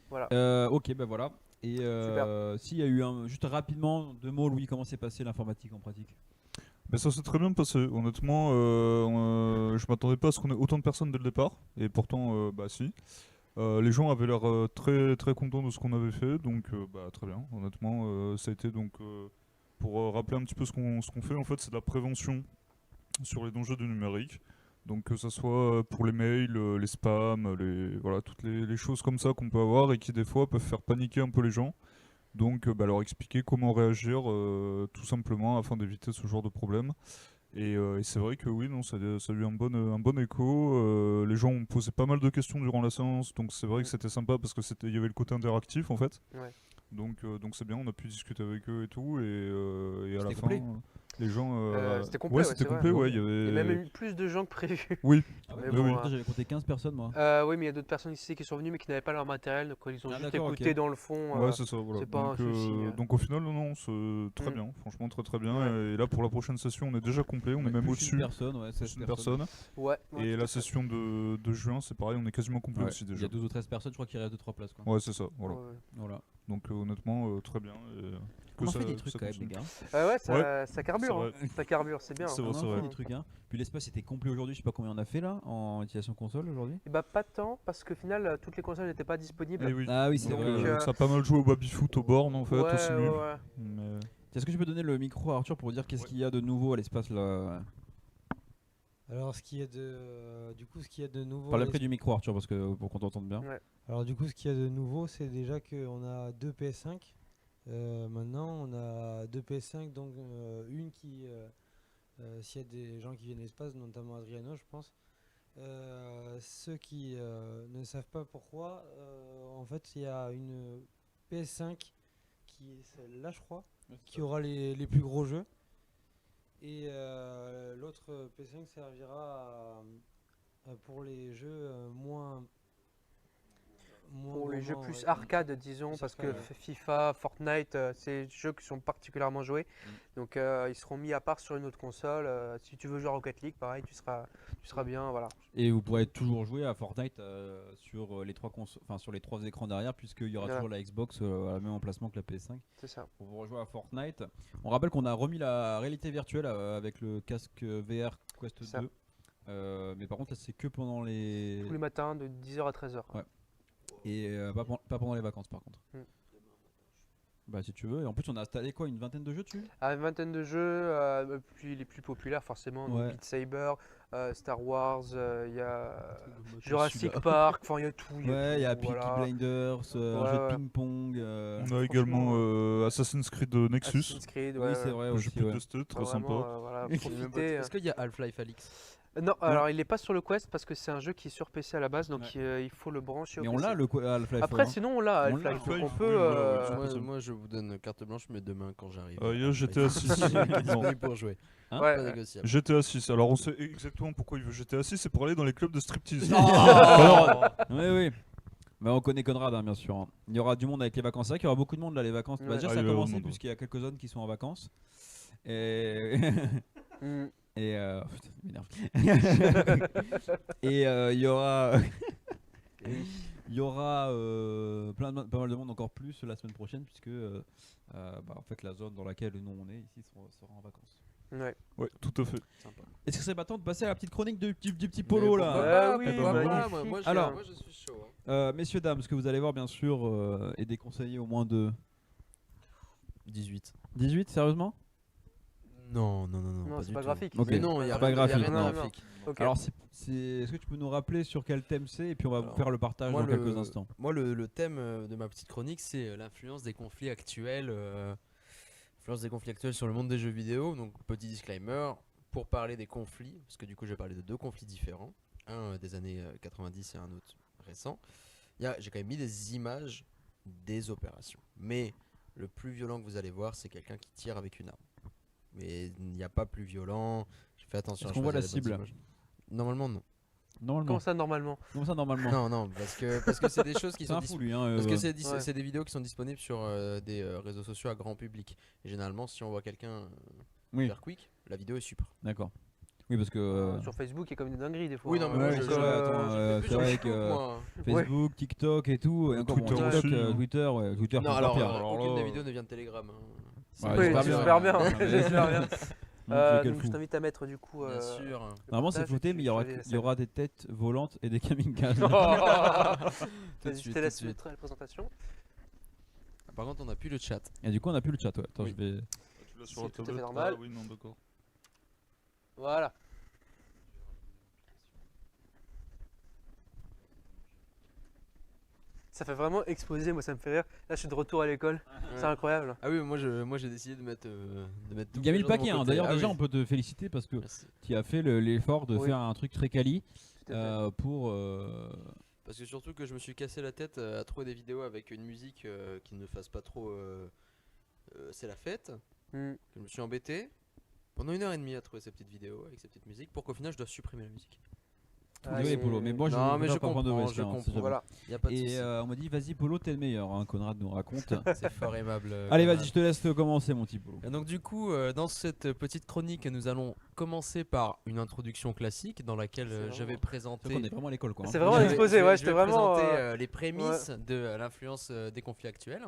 Voilà. Ok, ben voilà. Et Super. s'il y a eu juste rapidement 2 mots, Louis, comment s'est passé l'informatique en pratique? Ben, ça s'est très bien passé. Honnêtement, je m'attendais pas à ce qu'on ait autant de personnes dès le départ. Et pourtant, bah si. Les gens avaient l'air très très contents de ce qu'on avait fait, donc bah, très bien. Honnêtement, ça a été donc pour rappeler un petit peu ce qu'on fait. En fait, c'est de la prévention sur les dangers du numérique. Donc que ce soit pour les mails, les spams, voilà, toutes les choses comme ça qu'on peut avoir et qui des fois peuvent faire paniquer un peu les gens. Donc bah, leur expliquer comment réagir tout simplement afin d'éviter ce genre de problème. Et c'est vrai que oui, non, ça a eu un bon écho. Les gens ont posé pas mal de questions durant la séance, donc c'est vrai que c'était sympa parce que il y avait le côté interactif en fait. Ouais. Donc c'est bien, on a pu discuter avec eux et tout, et à la C'était fin, complet les gens. C'était complet, ouais, ouais, c'était c'est complet, vrai. ouais, il y Il y a avait. même eu plus de gens que prévu. Oui, Ah Mais oui, bon, oui. Putain, j'avais compté 15 personnes moi. Oui, mais il y a d'autres personnes ici qui sont venues mais qui n'avaient pas leur matériel, donc ils ont Ah, juste d'accord, écouté ok. dans le fond. Ouais, c'est ça, voilà. c'est pas un souci, Donc au final, non, c'est très Mm. bien, franchement très très bien. Ouais. Et là pour la prochaine session, on est déjà complet, on est même Plus au-dessus, une personne, ouais, 16 plus une personnes. personne. Ouais. Et la session de juin, c'est pareil, on est quasiment complet Ouais, aussi il y déjà. a 12 ou 13 personnes, je crois qu'il reste 2-3 places quoi. Ouais, c'est ça, voilà. Voilà. Donc honnêtement, très bien. Et On que en fait ça- des trucs ça quand même les continue. gars. Ouais, ça carbure. C'est Ça carbure, c'est bien. C'est On vrai, en c'est fait vrai. des trucs hein. Puis l'espace était complet aujourd'hui, je sais pas combien on a fait là en utilisation console aujourd'hui. Et bah pas tant, parce que au final, toutes les consoles n'étaient pas disponibles. Eh oui. Ah oui, c'est Donc, vrai. Ouais. ça a pas mal joué au baby-foot, au bornes en fait, au ouais, simu. ouais. Mais- Est-ce que tu peux donner le micro à Arthur pour dire qu'est-ce qu'il y a de nouveau à l'espace là? Alors, ce qu'il y a de, du coup, ce qu'il y a de nouveau. Parle près du micro Arthur parce que pour qu'on t'entende bien. Ouais. Alors, du coup, ce qu'il y a de nouveau, c'est déjà qu'on a 2 PS5. Maintenant, on a 2 PS5, donc une qui, s'il y a des gens qui viennent de l'espace, notamment Adriano, je pense. Ceux qui ne savent pas pourquoi, en fait, il y a une PS5 qui est celle-là, je crois, qui aura les plus gros jeux. Et l'autre PS5 servira pour les jeux moins Pour les jeux gourmands, plus ouais. arcade, disons, Plus parce que arcade, ouais. FIFA, Fortnite, c'est des jeux qui sont particulièrement joués. Donc ils seront mis à part sur une autre console. Si tu veux jouer à Rocket League, pareil, tu seras bien, voilà. Et vous pourrez toujours jouer à Fortnite sur les 3 sur les 3 écrans derrière puisqu'il y aura Voilà. toujours la Xbox à la même emplacement que la PS5 C'est ça. pour vous rejouer à Fortnite. On rappelle qu'on a remis la réalité virtuelle avec le casque VR Quest Ça. 2. Mais par contre là c'est que pendant les Tous les matins de 10h à 13h. Ouais. Et pas pendant les vacances par contre. Bah si tu veux. Et en plus on a installé quoi, une vingtaine de jeux dessus? Une vingtaine de jeux, puis les plus populaires forcément, donc Ouais. Beat Saber, Star Wars, il y a celui-là. Jurassic Park, enfin il y a tout. Ouais, il y a tout, Peaky voilà. Blinders, un Ouais, jeu de ouais. ping-pong. On a également Assassin's Creed Nexus, Assassin's Creed, Oui ouais, c'est vrai que j'ai aussi. pu Ouais. tester, très Vraiment, sympa. voilà, Et profitez. Est-ce qu'il y a Half-Life Alix? Non, alors il n'est pas sur le Quest parce que c'est un jeu qui est sur PC à la base, donc Ouais. il faut le brancher Mais au on PC. l'a le Half-Life. Après, hein. sinon on l'a On l'a, Half-Life, donc Half-Life, on peut. oui, voilà, ouais, Moi, ça. moi, je vous donne carte blanche, mais demain quand j'arrive. Il y a GTA 6. Qui est Non. disponible pour jouer. Hein Ouais, Pas ouais. négociable. GTA 6. Alors on sait exactement pourquoi il veut GTA 6, c'est pour aller dans les clubs de striptease. Oui, oui. Mais on connaît Conrad, hein, bien sûr. Hein. Il y aura du monde avec les vacances. C'est vrai qu'il y aura beaucoup de monde là, les vacances. Bah, Ouais. déjà, Ah, ça a il y aura commencé du monde, puisqu'il y a quelques zones qui sont en vacances. Et. Mm. Et. Putain, il m'énerve. Et il y aura. Il y aura pas mal de monde encore plus la semaine prochaine puisque en fait la zone dans laquelle nous on est ici sera en vacances. Ouais. Ouais, tout à fait. Sympa. Est-ce que c'est pas temps de passer à la petite chronique du petit polo Mais là? pourquoi Ah pas, oui, pourquoi pas, magnifique. moi, Alors. moi, je suis chaud. Hein. Messieurs, dames, ce que vous allez voir bien sûr est déconseillé au moins de 18. 18, sérieusement? Non, Non, pas c'est du pas tout. graphique. Ok. Mais non, il y a C'est pas rien- y a graphique, rien de non. graphique. Ok. Alors, est-ce que tu peux nous rappeler sur quel thème c'est et puis on va vous Alors, faire le partage moi, dans quelques instants. Moi, le thème de ma petite chronique, c'est l'influence des conflits actuels. Influence des conflits actuels sur le monde des jeux vidéo. Donc, petit disclaimer, pour parler des conflits, parce que du coup, je vais parler de 2 conflits différents. Un des années 90 et un autre récent. J'ai quand même mis des images des opérations. Mais le plus violent que vous allez voir, c'est quelqu'un qui tire avec une arme. Mais il n'y a pas plus violent. Je fais attention Est-ce à qu'on voit choisir la les bonnes cible images. Normalement, non. Normalement. Comment ça normalement? Comment ça, normalement? Non, parce que c'est des choses qui C'est sont un fou lui. Hein, parce que Ouais. c'est des vidéos qui sont disponibles sur des réseaux sociaux à grand public. Et généralement, si on voit quelqu'un Oui, faire quick, la vidéo est super. d'accord. Oui, parce que. Sur Facebook, il y a comme des dingueries des fois. Oui, non, mais Ouais, moi, c'est je- vrai, je- attends, je fais plus c'est sur vrai Facebook, que moi. Facebook, TikTok et tout. Et encore, bon, Twitter TikTok, aussi, hein. Twitter, ouais. Twitter, Non, c'est alors, pas pire. alors aucune là, des vidéos ne vient de Telegram. Hein. Ouais, Oui, j'espère j'espère bien. bien. J'espère bien. Lequel Donc je fou. t'invite à mettre du coup. Bien sûr. Normalement, c'est montage, flotté, tu- mais tu choisis la il y aura des têtes volantes et des kamikazes. Tout de Vas-y, je suite, te laisse tout de suite. montrer la présentation. Par contre, on n'a plus le chat. Et du coup, on a plus le chat. Ouais. Attends, Oui. je vais. Tu l'as C'est sur la tout à fait tablette. normal. Ah oui, non, d'accord. Voilà. Ça fait vraiment exploser, moi ça me fait rire. Là je suis de retour à l'école, c'est incroyable. Ah oui, moi j'ai décidé de mettre tout. Il y a mis le paquet. Hein. D'ailleurs, déjà, on peut te féliciter parce que Merci. tu as fait l'effort de Oui. faire un truc très quali Tout à fait. pour. Parce que surtout que je me suis cassé la tête à trouver des vidéos avec une musique qui ne fasse pas trop. C'est la fête. Hmm. Je me suis embêté pendant 1h30 à trouver ces petites vidéos avec ces petites musiques pour qu'au final je dois supprimer la musique. Désolé, Polo, mais moi je Non, veux mais pas je prendre de comprends, risque, je hein, on sait comprends. jamais. Voilà. Y a pas de Et souci. on m'a dit, vas-y, Polo, t'es le meilleur. Hein, Conrad nous raconte. C'est fort aimable. Allez, Conrad. vas-y, je te laisse commencer, mon petit Polo. Et donc du coup, dans cette petite chronique, nous allons commencer par une introduction classique dans laquelle C'est je vais vraiment- présenter. On est vraiment à l'école, quoi. hein. C'est vraiment Je vais- l'exposé, je vais- ouais, je c'était vais vraiment. présenter les prémices de l'influence des conflits actuels.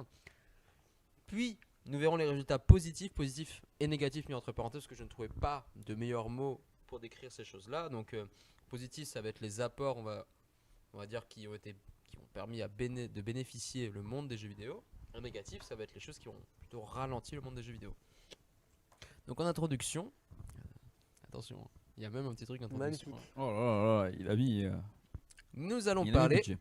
Puis nous verrons les résultats positifs et négatifs mis entre parenthèses, parce que je ne trouvais pas de meilleurs mots pour décrire ces choses-là. Donc positif, ça va être les apports, on va dire, qui ont permis de bénéficier le monde des jeux vidéo. Et négatif, ça va être les choses qui ont plutôt ralenti le monde des jeux vidéo. Donc en introduction, attention, il y a même un petit truc en introduction. Magnifique. Oh là là là, il a mis. Nous allons il a mis le parler budget.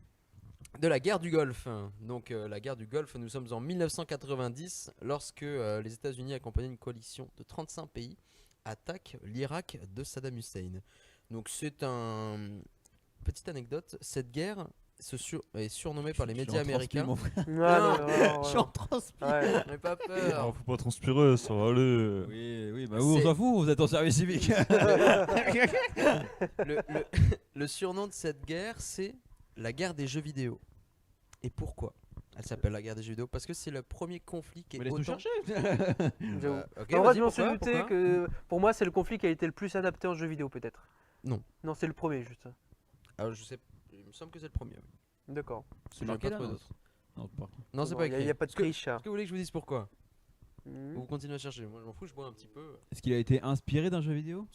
de la guerre du Golfe. Donc la guerre du Golfe, nous sommes en 1990 lorsque les États-Unis, accompagnés d'une coalition de 35 pays, attaquent l'Irak de Saddam Hussein. Donc c'est petite anecdote, cette guerre est surnommée par les Je suis médias en transpire, américains. mon frère. Je suis en transpire. Ouais. N'aie pas Alors, peur. faut pas transpirer, ça va aller. Oui, bah vous, on C'est- s'en fout, vous êtes en service civique. Le surnom de cette guerre, c'est la guerre des jeux vidéo. Et pourquoi elle s'appelle la guerre des jeux vidéo? Parce que c'est le premier conflit qui est Mais laisse-nous autant... chercher. J'avoue. Ok, En vrai, vas-y, je m'en suis pourquoi, douté pourquoi que pour moi c'est le conflit qui a été le plus adapté en jeu vidéo peut-être. Non. Non, c'est le premier juste. Alors je sais, il me semble que c'est le premier. Oui. D'accord. J'en ai marqué pas là, trouvé non d'autres. Non, c'est pas. Non, c'est Bon, pas Il écrit. n'y a pas de Est-ce que- triche. Est-ce que vous voulez que je vous dise pourquoi? Hmm. Ou vous continuez à chercher? Moi je m'en fous, je bois un petit peu. Est-ce qu'il a été inspiré d'un jeu vidéo?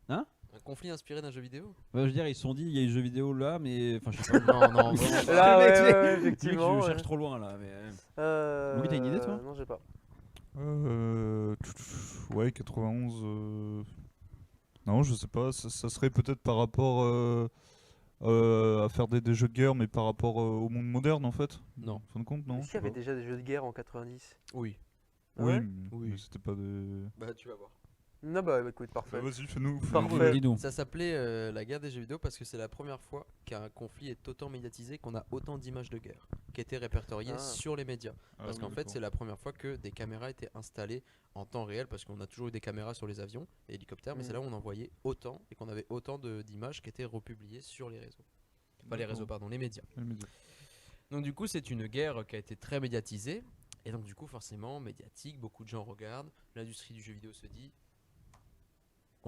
Un conflit inspiré d'un jeu vidéo? Bah, je veux dire, ils se sont dit, il y a eu jeu vidéo là, mais. Enfin, je sais pas. Non, non, vraiment pas. Là, Le mec, ouais, c'est- ouais, Le mec, effectivement. je ouais. cherche trop loin là. Mais... Euh, t'as une idée, toi Non, j'ai pas. Ouais, 91. Non, je sais pas. Ça serait peut-être par rapport à faire des jeux de guerre, mais par rapport au monde moderne en fait. Non. En fin de compte, non. Est-ce qu'il y avait déjà des jeux de guerre en 90? Oui. Ah Oui, ouais mais c'était pas des. Bah tu vas voir. Non, bah écoute, parfait. Vas-y, fais-nous. Parfait. Dis-nous. Ça s'appelait la guerre des jeux vidéo parce que c'est la première fois qu'un conflit est autant médiatisé, qu'on a autant d'images de guerre qui étaient répertoriées Ah. sur les médias. Ah Parce qu'en fait, c'est la première fois que des caméras étaient installées en temps réel, parce qu'on a toujours eu des caméras sur les avions et hélicoptères, mais c'est là où on en voyait autant et qu'on avait autant d'images qui étaient republiées sur les réseaux. Pas les D'accord. réseaux, pardon, les médias. Les médias. Donc du coup, c'est une guerre qui a été très médiatisée. Et donc du coup, forcément, médiatique, beaucoup de gens regardent. L'industrie du jeu vidéo se dit,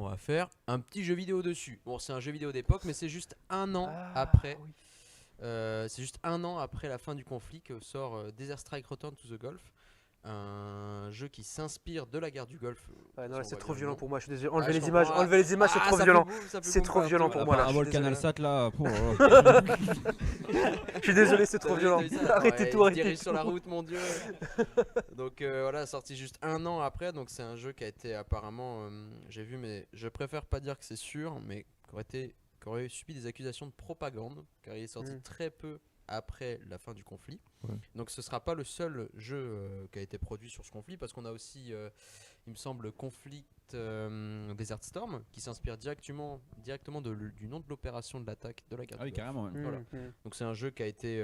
on va faire un petit jeu vidéo dessus. Bon, c'est un jeu vidéo d'époque, mais c'est juste un an Ah, après. oui. C'est juste un an après la fin du conflit que sort Desert Strike Return to the Gulf. Un jeu qui s'inspire de la guerre du Golfe. Ouais, non, Ça, là, on c'est va trop dire violent non. pour moi, je suis désolé. Ah, Enlevez je les images, comprends. enlevez les images, c'est Ah, trop ça violent. fait boum, ça fait C'est boum trop partout. violent pour À moi, là, part je avoir suis le canal désolé. sat là. Pour, Je suis désolé, c'est trop T'as violent. vu ça? Arrêtez Ouais, tout, il se arrêtez dirige sur la tout. route, mon dieu. Donc voilà, sorti juste un an après. Donc c'est un jeu qui a été apparemment, j'ai vu, mais je préfère pas dire que c'est sûr, mais qui aurait subi des accusations de propagande, car il est sorti Mm. très peu après la fin du conflit. Ouais. Donc ce sera pas le seul jeu qui a été produit sur ce conflit, parce qu'on a aussi, il me semble, Conflict Desert Storm, qui s'inspire directement du nom de l'opération de l'attaque de la guerre Ah oui, du Golfe. carrément. ouais. Voilà. Hmm. Donc c'est un jeu qui a été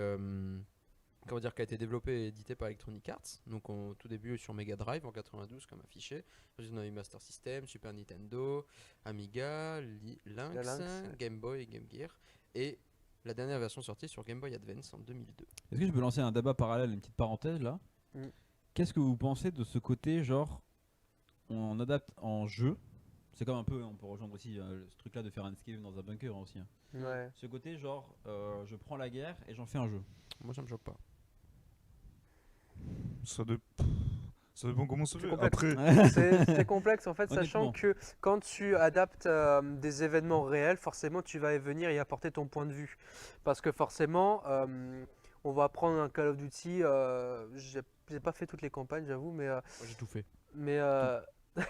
qui a été développé et édité par Electronic Arts. Donc au tout début sur Mega Drive en 92 comme affiché. Ensuite on a eu Master System, Super Nintendo, Amiga, Lynx, Lynx. Game Boy et Game Gear, et la dernière version sortie sur Game Boy Advance en 2002. Est-ce que je peux lancer un débat parallèle, une petite parenthèse là? Mm. Qu'est-ce que vous pensez de ce côté, genre, on adapte en jeu C'est comme un peu, on peut rejoindre aussi ce truc-là de faire un escape dans un bunker aussi. Hein. Ouais. Ce côté, genre, je prends la guerre et j'en fais un jeu. Moi, ça me choque pas. Ça, dé- ça dépend comment ça C'est fait. complexe. Après, C'est complexe en fait, sachant Honnêtement. que quand tu adaptes des événements réels, forcément tu vas venir y apporter ton point de vue. Parce que forcément, on va prendre un Call of Duty, j'ai pas fait toutes les campagnes, j'avoue, Moi, j'ai tout fait. mais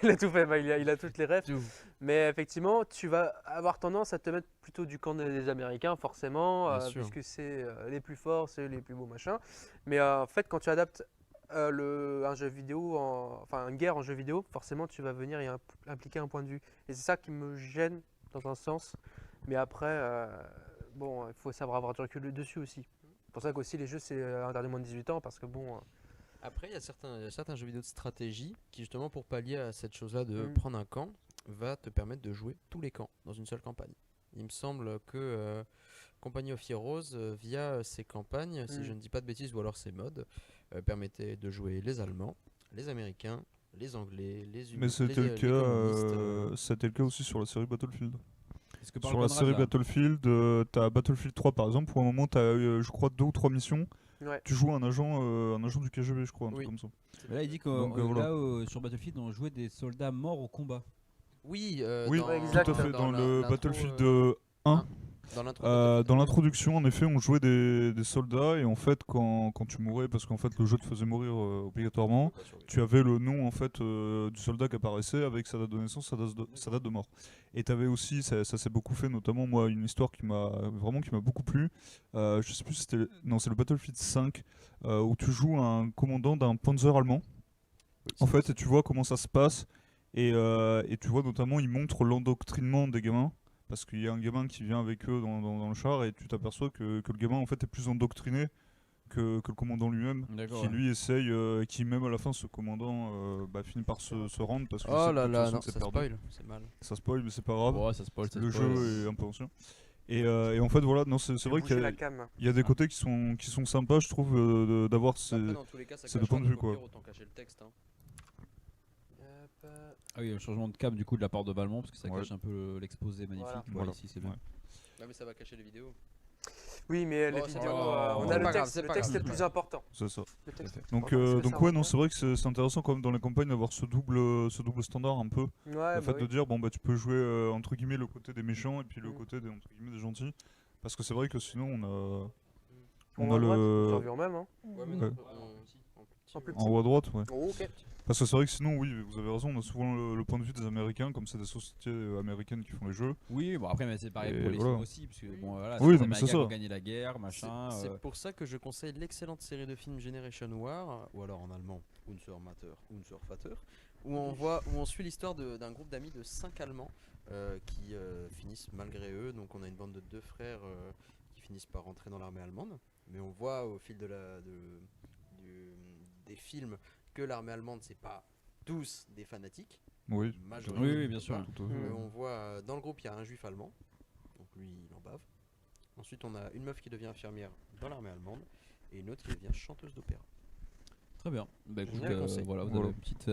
il a tout fait, bah, il a toutes les rêves. Tout. Mais effectivement, tu vas avoir tendance à te mettre plutôt du camp des Américains, forcément, Bien sûr. puisque c'est les plus forts, c'est les plus beaux machins. Mais en fait, quand tu adaptes un jeu vidéo, enfin une guerre en jeu vidéo, forcément, tu vas venir y impliquer un point de vue. Et c'est ça qui me gêne dans un sens. Mais après, bon, il faut savoir avoir du recul dessus aussi. C'est pour ça qu'aussi les jeux, c'est interdit moins de 18 ans, parce que bon. Après, il y a certains jeux vidéo de stratégie qui, justement, pour pallier à cette chose-là de Mm. prendre un camp, va te permettre de jouer tous les camps dans une seule campagne. Il me semble que Company of Heroes, via ses campagnes, si Mm. je ne dis pas de bêtises, ou alors ses modes, permettait de jouer les Allemands, les Américains, les Anglais, mais c'était le les cas, communistes. c'était le cas aussi sur la série Battlefield. Est-ce que par Sur le la Conrad, série là, Battlefield, t'as Battlefield 3 par exemple, où à un moment t'as eu, je crois, 2 ou 3 missions. Ouais. Tu joues un agent du KGB, je crois, un Oui. truc comme ça. mais là, il dit que Donc, voilà. là, sur Battlefield, on jouait des soldats morts au combat. Oui, Oui, dans, Ouais, exact. tout à fait. Dans le l'intro, Battlefield 1, dans l'intro dans l'introduction, en effet, on jouait des soldats et en fait, quand tu mourais, parce qu'en fait le jeu te faisait mourir obligatoirement, tu avais le nom en fait du soldat qui apparaissait avec sa date de naissance, sa date de mort. Et tu avais aussi, ça s'est beaucoup fait, notamment moi, une histoire qui m'a beaucoup plu. Je sais plus si c'était, non, c'est le Battlefield 5 où tu joues un commandant d'un Panzer allemand. En fait, et tu vois comment ça se passe et tu vois notamment, ils montrent l'endoctrinement des gamins. Parce qu'il y a un gamin qui vient avec eux dans le char et tu t'aperçois que le gamin en fait est plus endoctriné que le commandant lui-même, D'accord, qui ouais. lui essaye, qui même à la fin ce commandant finit par se rendre parce que Oh sait là que de toute là, façon, non, c'est ça perdu. spoil, c'est mal. Ça spoil mais c'est pas grave, Ouais, ça spoil, ça le spoil. jeu est un peu ancien. Et en fait voilà, non, c'est vrai qu'il la cam. y a des côtés qui sont sympas je trouve d'avoir ces... Après, dans tous les cas, ça c'est cache de point pas de vue, au pire, quoi. autant cacher le texte. Hein. Ah oui, un changement de cap du coup de la part de Balmont parce que ça Ouais. cache un peu l'exposé magnifique. Voilà. Voilà, ici c'est bien. Ouais. Non, mais ça va cacher les vidéos. Oui, mais Bon, les c'est vidéos, pas grave. on C'est a pas le grave, texte. c'est Le pas texte est grave. le plus important. C'est ça. Le texte est plus Donc, important, parce que donc ça ouais, rentre non, bien. c'est vrai que c'est intéressant quand même dans les campagnes d'avoir ce double standard un peu. Ouais, Le bah fait de oui. dire, bon, bah tu peux jouer entre guillemets le côté des méchants et puis le Mm. côté des, entre guillemets, des gentils. Parce que c'est vrai que sinon on a, En on haut a à droite, le. survie en même. Hein. Ouais, mais Ouais. En plus En haut à droite, ouais. Oh, ok. Parce que c'est vrai que sinon, oui, vous avez raison, on a souvent le point de vue des Américains, comme c'est des sociétés américaines qui font les jeux. Oui, bon après mais c'est pareil Et pour les voilà. films aussi parce que bon voilà, Oui, les non, mais c'est Américains ça. ont gagné la guerre, machin. C'est pour ça que je conseille l'excellente série de films Generation War, ou alors en allemand, Unser Matter, Unser Vater, où on suit l'histoire d'un groupe d'amis de 5 Allemands qui finissent malgré eux. Donc on a une bande de 2 frères qui finissent par rentrer dans l'armée allemande, mais on voit au fil des films que l'armée allemande c'est pas tous des fanatiques. Oui. Majoritairement Oui, oui, bien sûr. pas. Tout à fait. Mm. On voit dans le groupe il y a un juif allemand, donc lui il en bave. Ensuite on a une meuf qui devient infirmière dans l'armée allemande et une autre qui devient chanteuse d'opéra. Très bien. Bah écoute, Je le conseille. voilà, vous Voilà. avez une petite.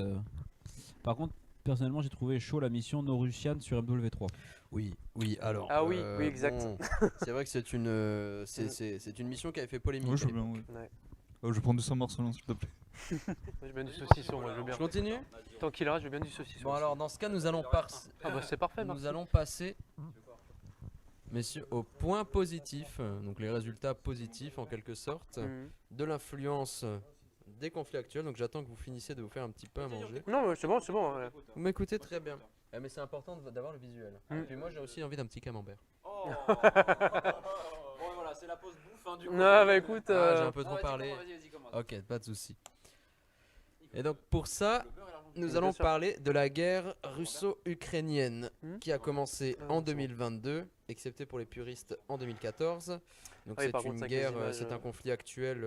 Par contre, personnellement, j'ai trouvé chaud la mission No Russian sur MW3. Oui, alors. Ah oui, oui, exact. bon, c'est vrai que c'est une mission qui avait fait polémique. Oui, je à veux bien, l'époque. oui. Ouais. Je vais prendre du Saint-Marcelin, s'il te plaît. Moi, je veux bien du saucisson, moi, je veux bien. Je continue. Tant qu'il reste, je veux bien du saucisson. Bon alors dans ce cas nous allons Ah bah c'est parfait, merci. nous allons passer, messieurs, au point positif, donc les résultats positifs en quelque sorte Mhm. de l'influence des conflits actuels. Donc j'attends que vous finissiez de vous faire un petit peu à manger. Non, mais c'est bon, c'est bon. Ouais. Vous m'écoutez très bien. Mais c'est important d'avoir le visuel. Mm. Et puis moi j'ai aussi envie d'un petit camembert. Oh Bon voilà, c'est la pause bouffe hein, du Non, bah écoute. Ah, j'ai un peu trop parlé. Ok, pas de souci. Et donc pour ça, nous Bien allons sûr. parler de la guerre russo-ukrainienne Hmm. qui a commencé Ah, en c'est bon. 2022, excepté pour les puristes en 2014. Donc Ah oui, c'est par contre, une c'est avec les guerre, images, c'est un conflit actuel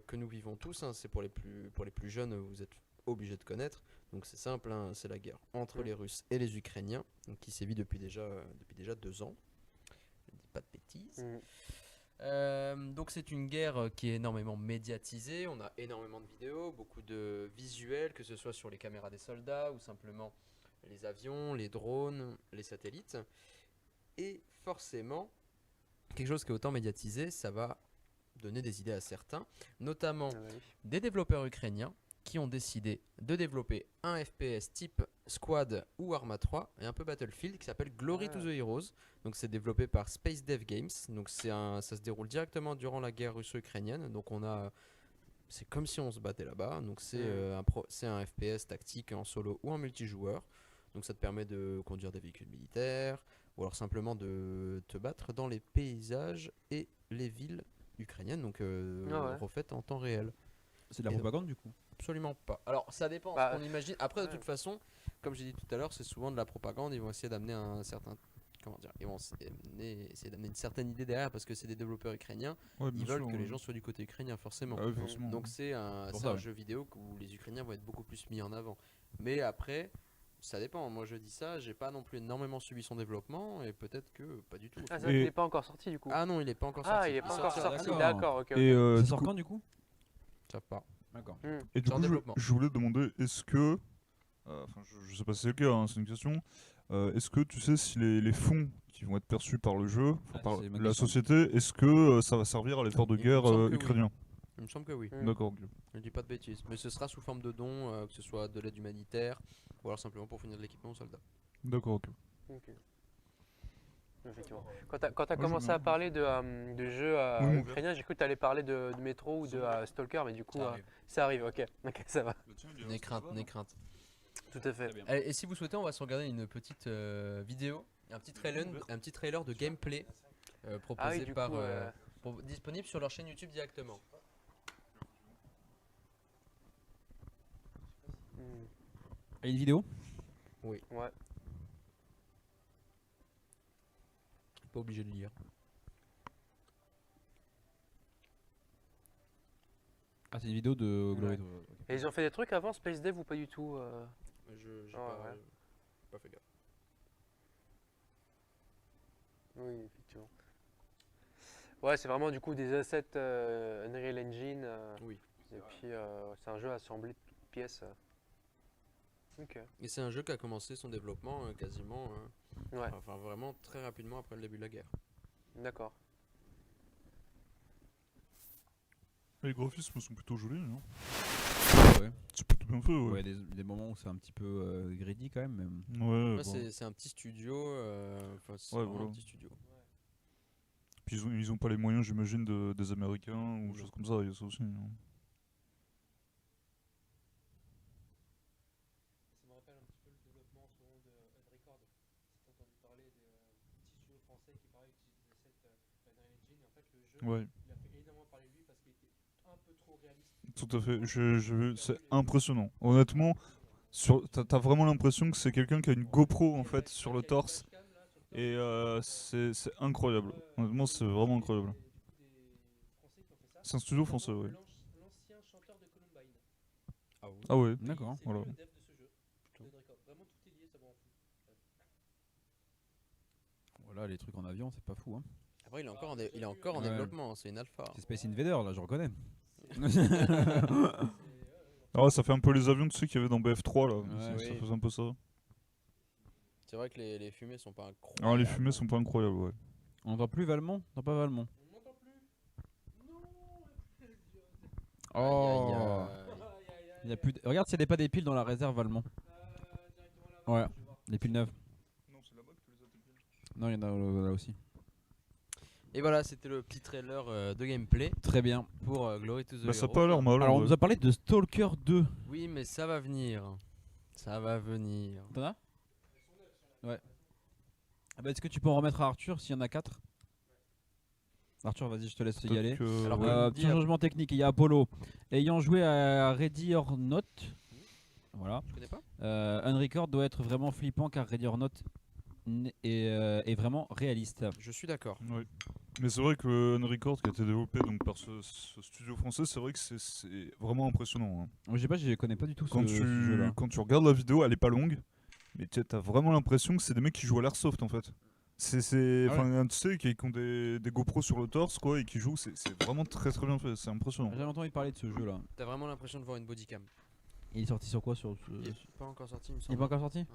que nous vivons tous. Hein. C'est pour les plus jeunes, vous êtes obligés de connaître. Donc c'est simple, hein, c'est la guerre entre Hmm. les Russes et les Ukrainiens, donc qui sévit depuis déjà 2 ans. Je ne dis pas de bêtises. Mhm. Donc c'est une guerre qui est énormément médiatisée, on a énormément de vidéos, beaucoup de visuels, que ce soit sur les caméras des soldats ou simplement les avions, les drones, les satellites. Et forcément, quelque chose qui est autant médiatisé, ça va donner des idées à certains, notamment Ah bah oui. des développeurs ukrainiens qui ont décidé de développer un FPS type Squad ou Arma 3 et un peu Battlefield qui s'appelle Glory to the Heroes. Donc c'est développé par Space Dev Games. Donc ça se déroule directement durant la guerre russo-ukrainienne. Donc c'est comme si on se battait là-bas. Donc c'est un FPS tactique en solo ou en multijoueur. Donc ça te permet de conduire des véhicules militaires ou alors simplement de te battre dans les paysages et les villes ukrainiennes. Donc refaites en temps réel. C'est de la Et donc- propagande du coup. Absolument pas. Alors ça dépend Bah, ce qu'on imagine. Après de ouais. toute façon, comme j'ai dit tout à l'heure, c'est souvent de la propagande. Ils vont essayer d'amener un certain, comment dire, ils vont essayer d'amener une certaine idée derrière parce que c'est des développeurs ukrainiens. Ouais, Ils bien veulent sûr, que les ouais. gens soient du côté ukrainien forcément. Ah oui, forcément. Donc c'est Pour c'est ça, un ouais. jeu vidéo où les Ukrainiens vont être beaucoup plus mis en avant. Mais après, ça dépend. Moi je dis ça, j'ai pas non plus énormément suivi son développement et peut-être que pas du tout. Ah, c'est Et- vrai qu'il n'est pas encore sorti du coup. Ah non, il est pas encore Ah, sorti. il est pas encore sortira sorti, d'accord. d'accord, ok. Et, ok. Ça du sort coup- quand du coup? Ils savent pas. D'accord. Et du C'est en coup, développement. je voulais te demander, est-ce que, enfin, je sais pas si c'est le cas, hein, c'est une question, est-ce que tu sais si les fonds qui vont être perçus par le jeu, enfin, Ah, par c'est ma la question. société, est-ce que ça va servir à l'effort de Il me guerre semble que oui. ukrainien? Il me semble que oui. Mm. D'accord, ok. Je dis pas de bêtises, mais ce sera sous forme de dons, que ce soit de l'aide humanitaire ou alors simplement pour fournir de l'équipement aux soldats. D'accord, ok. Ok. Effectivement. Quand tu as je commencé veux à bien. parler de jeux Oui, mon ukrainiens, j'ai cru que tu allais parler de Metro ou de Stalker, mais du coup, ça arrive, ok. Ok, ça va. N'aie crainte, n'aie crainte. Tout à fait. Et si vous souhaitez, on va se regarder une petite vidéo, un petit trailer de gameplay proposé Ah oui, du par, coup, disponible sur leur chaîne YouTube directement. hmm, Et une vidéo? ouais. Pas obligé de lire. Ah, c'est une vidéo de Glory. Ouais. Et ils ont fait des trucs avant Space Dev ou pas du tout J'ai Ah, ouais. pas fait gaffe. Oui, effectivement. Ouais, c'est vraiment du coup des assets Unreal Engine. Oui. Et puis c'est un jeu assemblé de toutes pièces. Ok. Et c'est un jeu qui a commencé son développement quasiment, Ouais, enfin vraiment très rapidement après le début de la guerre. d'accord. Les graphismes sont plutôt jolis, hein. Ouais. C'est plutôt bien fait, ouais. Ouais, des moments où c'est un petit peu greedy quand même. Mais... Ouais, Ouais, bon. c'est un petit studio, enfin c'est Ouais, vraiment voilà. un petit studio. Puis ils ont pas les moyens, j'imagine, des Américains ou choses comme ça, il y a ça aussi, hein. Ça me rappelle un petit peu le développement en ce moment de Unrecord. Si t'as entendu parler des petits studios français qui pareil utilisent des assets Unreal Engine. Et en fait, le jeu, Ouais, il a fait énormément parler de lui parce qu'il était un peu trop réaliste. tout à fait. C'est impressionnant. Honnêtement, t'as vraiment l'impression que c'est quelqu'un qui a une GoPro en fait sur le torse. Et c'est incroyable. Honnêtement, c'est vraiment incroyable. Des Français qui ont fait ça. C'est un studio français, ouais. L'ancien chanteur de Columbine. Ah oui. Ah ouais. D'accord. C'est Voilà. lui le dev de ce jeu. Unrecord. Vraiment tout est lié, ça va en fou. Voilà, les trucs en avion, c'est pas fou. Hein. Après il est encore il est encore en Ouais. développement, c'est une alpha. C'est Space Invader, là, je reconnais. Ah, ça fait un peu les avions, tu sais, qu'il y avait dans BF3 là. Ouais, Ça oui. faisait un peu ça. C'est vrai que les fumées sont pas incroyables. Alors, les fumées sont pas incroyables, ouais. On n'entend plus Valmont? Non, pas Valmont. On m'entend plus. Non. Aïe, Oh, aïe, aïe. Aïe, aïe, aïe. il y a plus de... Regarde s'il n'y a pas des piles dans la réserve Valmont. Directement là-bas. Ouais, Je vais voir. des piles neuves. Non, c'est là-bas que tu les as dépiles. Non, il y en a là aussi. Et voilà, c'était le petit trailer de gameplay Très bien. pour Glory to the Bah, ça a Heroes. pas l'air mal. Alors, en on vrai. nous a parlé de Stalker 2. Oui, mais ça va venir. Ça va venir. T'en as? Ouais. Ah bah, est-ce que tu peux en remettre à Arthur s'il y en a 4? Arthur, vas-y, je te laisse y Peut-être aller. que- Alors, ouais. Petit changement technique, il y a Apollo. Ayant joué à Ready or Not, voilà. Je connais pas. Unrecord doit être vraiment flippant car Ready or Not est vraiment réaliste. Je suis d'accord. Ouais. Mais c'est vrai que le Unrecord qui a été développé donc, par ce studio français, c'est vrai que c'est vraiment impressionnant, hein. Je sais pas, je connais pas du tout Quand ce jeu-là. quand tu regardes la vidéo, elle est pas longue, mais t'as vraiment l'impression que c'est des mecs qui jouent à l'airsoft en fait. Ah Enfin, tu sais, qui ont des GoPro sur le torse quoi, et qui jouent, c'est vraiment très très bien fait, c'est impressionnant. J'ai entendu parler de ce jeu-là. T'as vraiment l'impression de voir une bodycam. Il est sorti sur quoi sur ce... Il est pas encore sorti, il me Il est semble. pas encore sorti?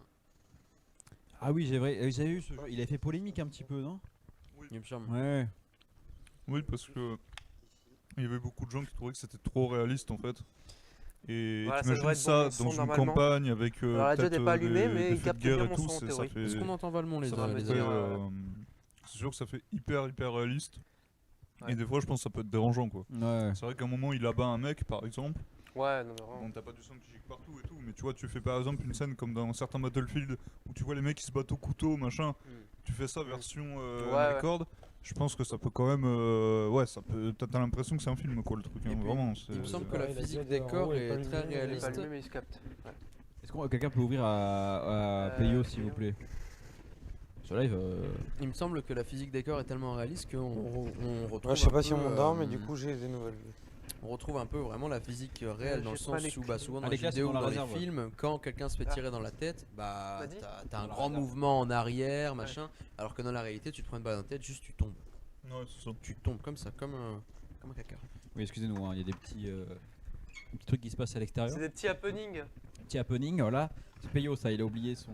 Ah oui, j'avais eu ce jeu. Il avait fait polémique un petit peu, non? Il me semble. Ouais. Oui, parce que il y avait beaucoup de gens qui trouvaient que c'était trop réaliste en fait. Et Voilà, ça devrait t'imagines être ça bon son, dans une normalement. campagne avec Alors, la diode peut-être est pas allumée, mais des il faits de capte guerre bien et mon tout, son en théorie. fait. Est-ce qu'on entend Valmont les Ça uns va les me autres dire, c'est sûr que ça fait hyper réaliste. Ouais. Et des fois, je pense que ça peut être dérangeant quoi. Ouais. C'est vrai qu'à un moment, il abat un mec par exemple. Ouais, non, mais vraiment. Bon, t'as pas du son qui gicle partout et tout, mais tu vois, tu fais par exemple une scène comme dans certains Battlefield où tu vois les mecs qui se battent au couteau, machin. Tu fais ça version Ouais. record. Je pense que ça peut quand même. Ouais, ça peut. T'as l'impression que c'est un film quoi, le truc. Et Hein, puis, vraiment. Il me semble que Ouais, la la physique diode, des en corps haut, elle est pas est très allumée, Il est pas réaliste. allumé, mais il se capte. Ouais. Est-ce que quelqu'un peut ouvrir à Payo s'il vous Payo. plaît? Sur live. Il me semble que la physique des corps est tellement réaliste qu'on retrouve. Moi, je sais un pas si peu, on m'endort, mais du coup, j'ai des nouvelles. on retrouve un peu vraiment la physique réelle dans le j'ai pas sens les où clés. souvent Ah, dans les les clés, c'est vidéos ou dans la dans les réserve, ouais. films, quand quelqu'un se fait tirer dans la tête, bah Vas-y. t'as un Dans la grand réserve. mouvement en arrière, machin, alors que dans la réalité tu te prends une balle dans la tête, juste tu tombes. Ouais, c'est ça. Tu tombes comme ça, comme un caca. Oui, excusez-nous, hein, il y a des petits trucs qui se passent à l'extérieur. C'est des petits happenings. Petit happening, voilà. C'est Payo, ça, il a oublié son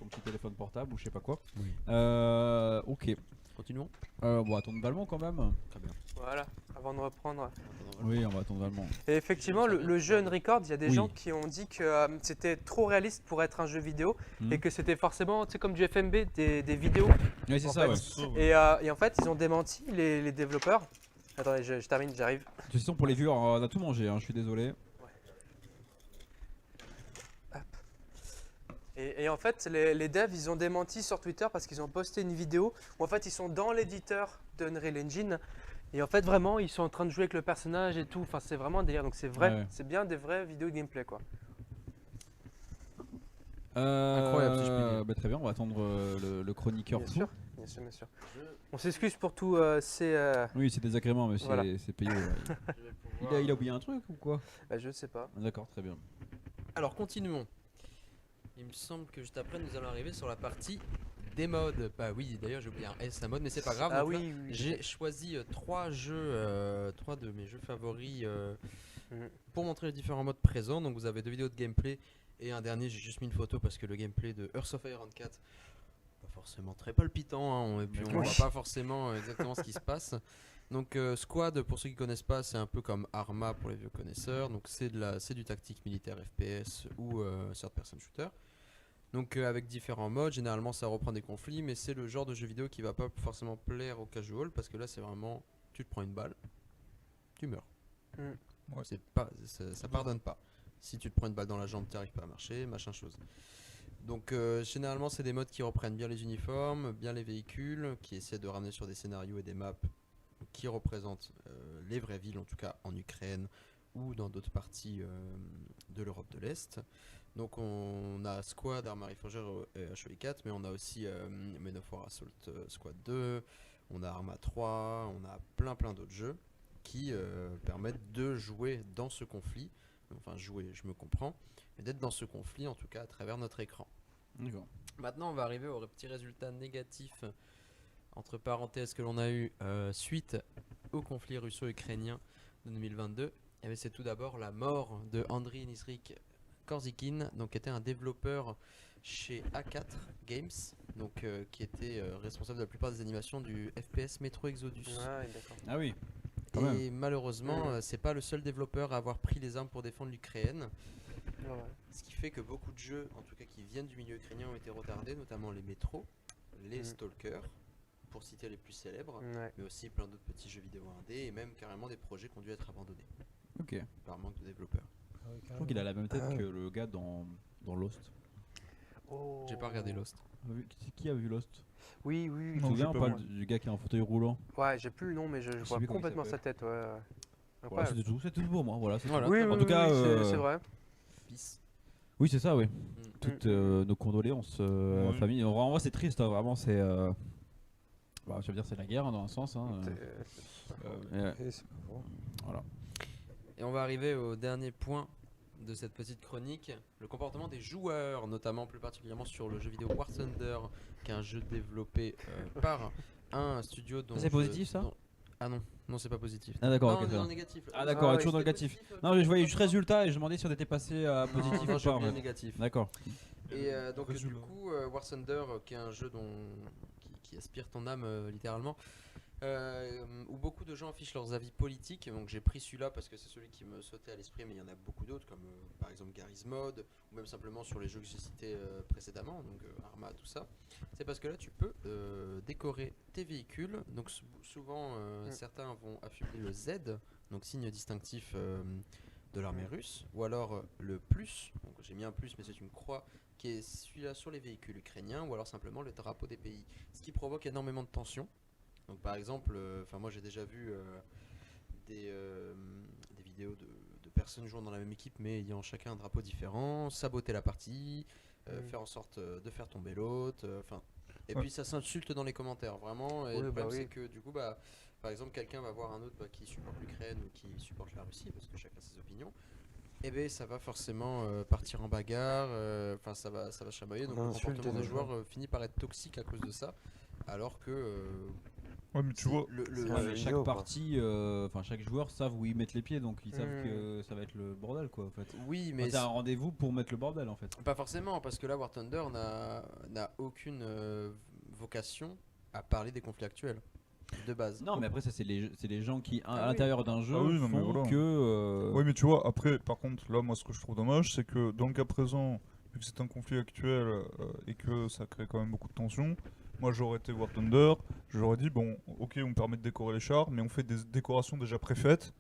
petit téléphone portable ou je sais pas quoi. Oui. Ok. Continuons. On va attendre Valmont quand même. Très bien. Voilà, avant de reprendre. Oui, on va attendre Valmont. Et effectivement, le jeu Unrecord, il y a des Oui. gens qui ont dit que c'était trop réaliste pour être un jeu vidéo Hmm. et que c'était forcément, tu sais, comme du FMB, des vidéos. Oui, c'est En ça, fait, ouais. C'est ça, ouais. Et en fait, ils ont démenti les développeurs. Attendez, je termine, j'arrive. De toute façon, pour les viewers, on a tout mangé, hein, je suis désolé. Et en fait, les devs, ils ont démenti sur Twitter parce qu'ils ont posté une vidéo où en fait, ils sont dans l'éditeur d'Unreal Engine. Et en fait, vraiment, ils sont en train de jouer avec le personnage et tout. Enfin, c'est vraiment un délire. Donc, c'est vrai, Ouais. c'est bien des vraies vidéos de gameplay, quoi. Incroyable, si je puis dire. Bah, très bien, on va attendre le chroniqueur Bien fou. sûr, bien sûr, bien sûr. On s'excuse pour tout ces. Oui, c'est des agréments, mais Voilà. c'est payé. Ouais. Il a oublié un truc ou quoi? Je ne sais pas. D'accord, très bien. Alors continuons. Il me semble que juste après nous allons arriver sur la partie des modes. Bah oui, d'ailleurs j'ai oublié un S, un mode, mais c'est pas grave. Ah Donc là, oui, oui. j'ai choisi trois de mes jeux favoris pour montrer les différents modes présents. Donc vous avez 2 vidéos de gameplay et un dernier, j'ai juste mis une photo parce que le gameplay de Earth of Iron 4 pas forcément très palpitant et puis on voit pas forcément exactement ce qui se passe. Donc Squad, pour ceux qui connaissent pas, c'est un peu comme Arma pour les vieux connaisseurs. Donc c'est du tactique militaire FPS ou third person shooter. Donc avec différents modes, généralement ça reprend des conflits, mais c'est le genre de jeu vidéo qui va pas forcément plaire aux casual parce que là c'est vraiment tu te prends une balle, tu meurs. Ouais. C'est pas, ça pardonne pas. Si tu te prends une balle dans la jambe, tu n'arrives pas à marcher, machin chose. Donc généralement c'est des modes qui reprennent bien les uniformes, bien les véhicules, qui essaient de ramener sur des scénarios et des maps qui représentent les vraies villes, en tout cas en Ukraine ou dans d'autres parties de l'Europe de l'Est. Donc on a Squad, Arma Reforger et HOI4, mais on a aussi Men of War Assault Squad 2, on a Arma 3, on a plein d'autres jeux qui permettent de jouer dans ce conflit. Enfin jouer, je me comprends, mais d'être dans ce conflit en tout cas à travers notre écran. D'accord. Maintenant on va arriver au petit résultat négatif entre parenthèses que l'on a eu suite au conflit russo-ukrainien de 2022. Et c'est tout d'abord la mort de Andriy Nisrik Korzikin, donc qui était un développeur chez A4 Games, donc qui était responsable de la plupart des animations du FPS Metro Exodus. Ouais, d'accord. Ah oui. Quand Et malheureusement, c'est pas le seul développeur à avoir pris les armes pour défendre l'Ukraine. Ouais. Ce qui fait que beaucoup de jeux, en tout cas qui viennent du milieu ukrainien, ont été retardés, notamment les Metro, les Stalker, pour citer les plus célèbres, Ouais. mais aussi plein d'autres petits jeux vidéo indés et même carrément des projets qui ont dû être abandonnés Ok. par manque de développeurs. Je crois qu'il a la même tête que le gars dans Lost. Oh. J'ai pas regardé Lost. Qui a vu Lost? Oui, oui, oui. Tu te Non, souviens j'ai pas pas vu. du gars qui est en fauteuil roulant? Ouais, j'ai plus le nom, mais je sais vois plus comment il complètement sa s'appelle. tête. Ouais. Voilà, Incroyable. c'est tout pour moi. Voilà, c'est Voilà. tout. Oui, En oui, tout cas, oui, c'est vrai. Peace. Oui, c'est ça, oui. Mm. Toutes nos condoléances à la Oui. famille. En vrai, c'est triste, hein, vraiment. C'est. Bah, je veux dire, c'est la guerre hein, dans un sens. Hein, ouais. Et c'est pas bon. Voilà. Et on va arriver au dernier point de cette petite chronique, le comportement des joueurs, notamment plus particulièrement sur le jeu vidéo War Thunder, qui est un jeu développé par un studio dont... Ça, c'est positif, ça Ah non, non c'est pas positif. Ah, d'accord, Non, ok, on est très dans bien. le négatif. Ah, d'accord, Ah, toujours dans le c'était négatif. positif, Non, je voyais juste résultat et je demandais si on était passé à positif non, ou j'ai pas. oublié mais- négatif. D'accord. Et donc du Résultat. coup, War Thunder, qui est un jeu qui aspire ton âme littéralement, où beaucoup de gens affichent leurs avis politiques. Donc j'ai pris celui-là parce que c'est celui qui me sautait à l'esprit, mais il y en a beaucoup d'autres, comme par exemple Garry's Mod, ou même simplement sur les jeux que j'ai cités précédemment, donc Arma, tout ça. C'est parce que là tu peux décorer tes véhicules. Donc souvent certains vont affubler le Z, donc signe distinctif de l'armée russe, ou alors le plus, donc j'ai mis un plus mais c'est une croix, qui est celui-là sur les véhicules ukrainiens, ou alors simplement le drapeau des pays, ce qui provoque énormément de tension. Donc par exemple, moi j'ai déjà vu des vidéos de personnes jouant dans la même équipe mais ayant chacun un drapeau différent, saboter la partie, faire en sorte de faire tomber l'autre, et puis ça s'insulte dans les commentaires vraiment, et le problème c'est que du coup par exemple quelqu'un va voir un autre qui supporte l'Ukraine ou qui supporte la Russie, parce que chacun a ses opinions, et bien ça va forcément partir en bagarre, ça va chamailler, donc le comportement des joueurs finit par être toxique à cause de ça, alors que Ouais, mais tu vois, chaque partie, chaque joueur savent où ils mettent les pieds, donc ils savent que ça va être le bordel, quoi, en fait. oui, mais c'est un rendez-vous pour mettre le bordel, en fait. pas forcément, parce que là War Thunder n'a aucune vocation à parler des conflits actuels de base. Non, mais après, ça, c'est les gens qui, à l'intérieur d'un jeu, oui, non, mais font voilà. que. Oui, mais tu vois, après, par contre, là, moi, ce que je trouve dommage, c'est que dans le cas présent, vu que c'est un conflit actuel et que ça crée quand même beaucoup de tensions, moi, j'aurais été War Thunder, j'aurais dit, bon, ok, on permet de décorer les chars, mais on fait des décorations déjà préfaites,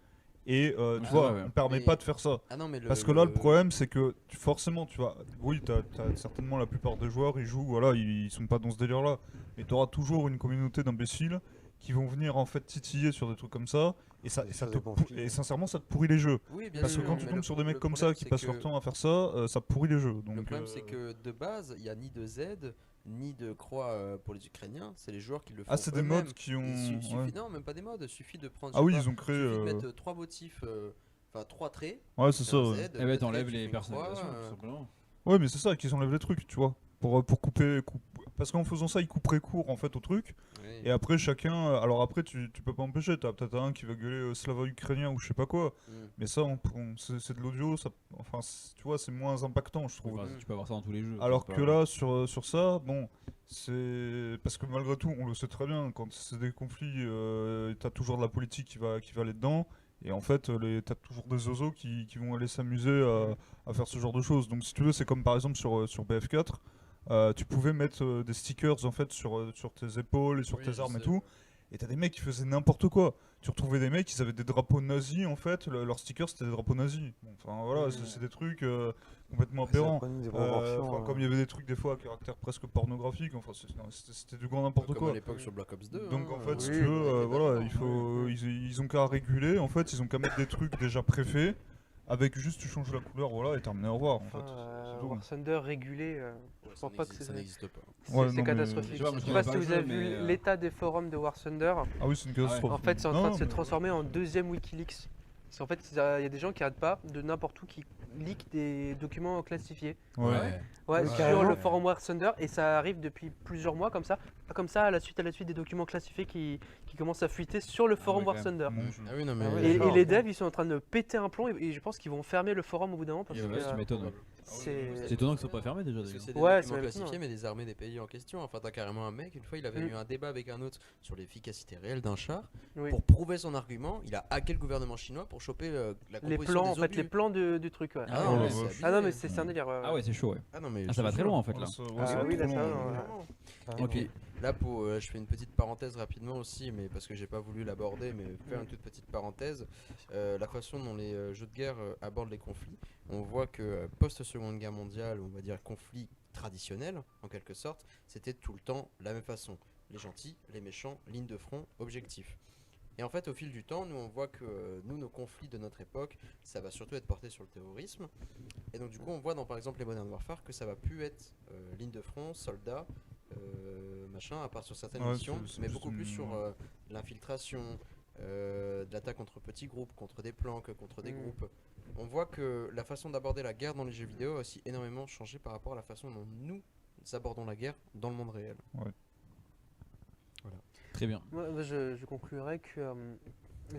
et tu vois, on permet pas de faire ça. Ah non, mais Parce que là, le problème, c'est que forcément, tu vois, oui, t'as certainement la plupart des joueurs, ils jouent, voilà, ils sont pas dans ce délire-là, mais t'auras toujours une communauté d'imbéciles qui vont venir en fait titiller sur des trucs comme ça, et sincèrement, ça te pourrit les jeux. Oui, bien Parce que sûr, quand tu mais tombes sur des mecs comme problème, ça qui c'est passent que leur temps à faire ça, ça pourrit les jeux. Donc, le problème, c'est que de base, il n'y a ni de Z, ni de croix pour les Ukrainiens, c'est les joueurs qui le font. Ah, c'est des eux-mêmes. mods qui ont. Non, même pas des mods, il suffit de prendre. Ah oui, ils ont créé. Il suffit de mettre 3 motifs, 3 traits. Ouais, c'est ça. un ouais. Z, Eh ben, t'enlèves tu fais les une personnalisations, croix, tout simplement. Ouais, mais c'est ça, qu'ils enlèvent les trucs, tu vois. Pour couper. Parce qu'en faisant ça, ils couperaient court en fait au truc. oui. Et après, chacun. Alors après, tu peux pas empêcher. T'as peut-être un qui va gueuler slavo-ukrainien ou je sais pas quoi. Mais ça, c'est de l'audio. Tu vois, c'est moins impactant, je trouve. Enfin, tu peux avoir ça dans tous les jeux. Alors c'est que pas- là, sur ça, bon, c'est. Parce que malgré tout, on le sait très bien, quand c'est des conflits, t'as toujours de la politique qui va aller dedans. Et en fait, t'as toujours des oiseaux qui vont aller s'amuser à faire ce genre de choses. Donc si tu veux, c'est comme par exemple sur BF4, tu pouvais mettre des stickers en fait sur tes épaules et sur Oui, tes je armes et sais. tout. Et t'as des mecs qui faisaient n'importe quoi. Tu retrouvais des mecs, ils avaient des drapeaux nazis en fait, leurs stickers c'était des drapeaux nazis. Bon, enfin voilà, c'est des trucs complètement aberrants. Comme il y avait des trucs des fois à caractère presque pornographique, enfin c'était du grand n'importe Comme quoi. à l'époque sur Black Ops 2. Donc en fait, si oui, tu veux, ouais, voilà, totalement. ils ont qu'à réguler, en fait, ils ont qu'à mettre des trucs déjà préfaits, avec juste tu changes la couleur, voilà, et terminé, au revoir, en fait. C'est tout. War Thunder régulé, Ouais, je pense pas que ça n'existe pas. c'est Ouais, non, mais- catastrophique. Je sais pas, moi, Je je sais pas connais si pas vous le avez jeu, vu mais, l'état des forums de War Thunder. Ah oui, c'est une catastrophe. En fait, c'est en Non, train de se mais- transformer en deuxième Wikileaks. Parce qu'en fait, il y a des gens qui arrêtent pas de n'importe où qui leak des documents classifiés. Ouais. Ouais. Ouais, Ouais, sur carrément. le forum War Thunder, et ça arrive depuis plusieurs mois comme ça. Pas comme ça, à la suite des documents classifiés qui commencent à fuiter sur le forum ouais, War quand même. Thunder. Mon Dieu. Ah oui, non, mais. Ah ouais, Et d'accord. les devs, ils sont en train de péter un plomb, et je pense qu'ils vont fermer le forum au bout d'un moment parce Ouais, que tu m'étonnes. Ouais. c'est. C'est étonnant qu'ils soient pas fermés déjà. Parce que d'ailleurs. c'est des Ouais, documents c'est classifiés, maintenant. mais des armées des pays en question. Enfin, t'as carrément un mec, une fois, il avait eu un débat avec un autre sur l'efficacité réelle d'un char. Oui. Pour prouver son argument, il a hacké le gouvernement chinois pour choper la Les composition plans, des en fait, obus. les plans du truc. Ouais. Ah Oh, non, la mais c'est vache. abusé. Ah non, mais c'est un délire. Ah ouais, c'est chaud, ouais. Ah non, mais Ah, ça va très loin en fait là. Ah oui, là, ça va, ouais. Vraiment. Et Ok. puis, là, je fais une petite parenthèse rapidement aussi, mais parce que j'ai pas voulu l'aborder, mais faire une toute petite parenthèse. La façon dont les jeux de guerre abordent les conflits, on voit que post-Seconde Guerre mondiale, on va dire conflit traditionnel en quelque sorte, c'était tout le temps la même façon. Les gentils, les méchants, ligne de front, objectif. Et en fait, au fil du temps, nous on voit que nos conflits de notre époque, ça va surtout être porté sur le terrorisme. Et donc du coup, on voit dans par exemple les Modern Warfare que ça va plus être ligne de front, soldats, machin, à part sur certaines Ouais, missions, c'est mais juste beaucoup plus une- sur l'infiltration, de l'attaque contre petits groupes, contre des planques, contre des groupes. On voit que la façon d'aborder la guerre dans les jeux vidéo a aussi énormément changé par rapport à la façon dont nous abordons la guerre dans le monde réel. Très bien. Moi, je conclurai que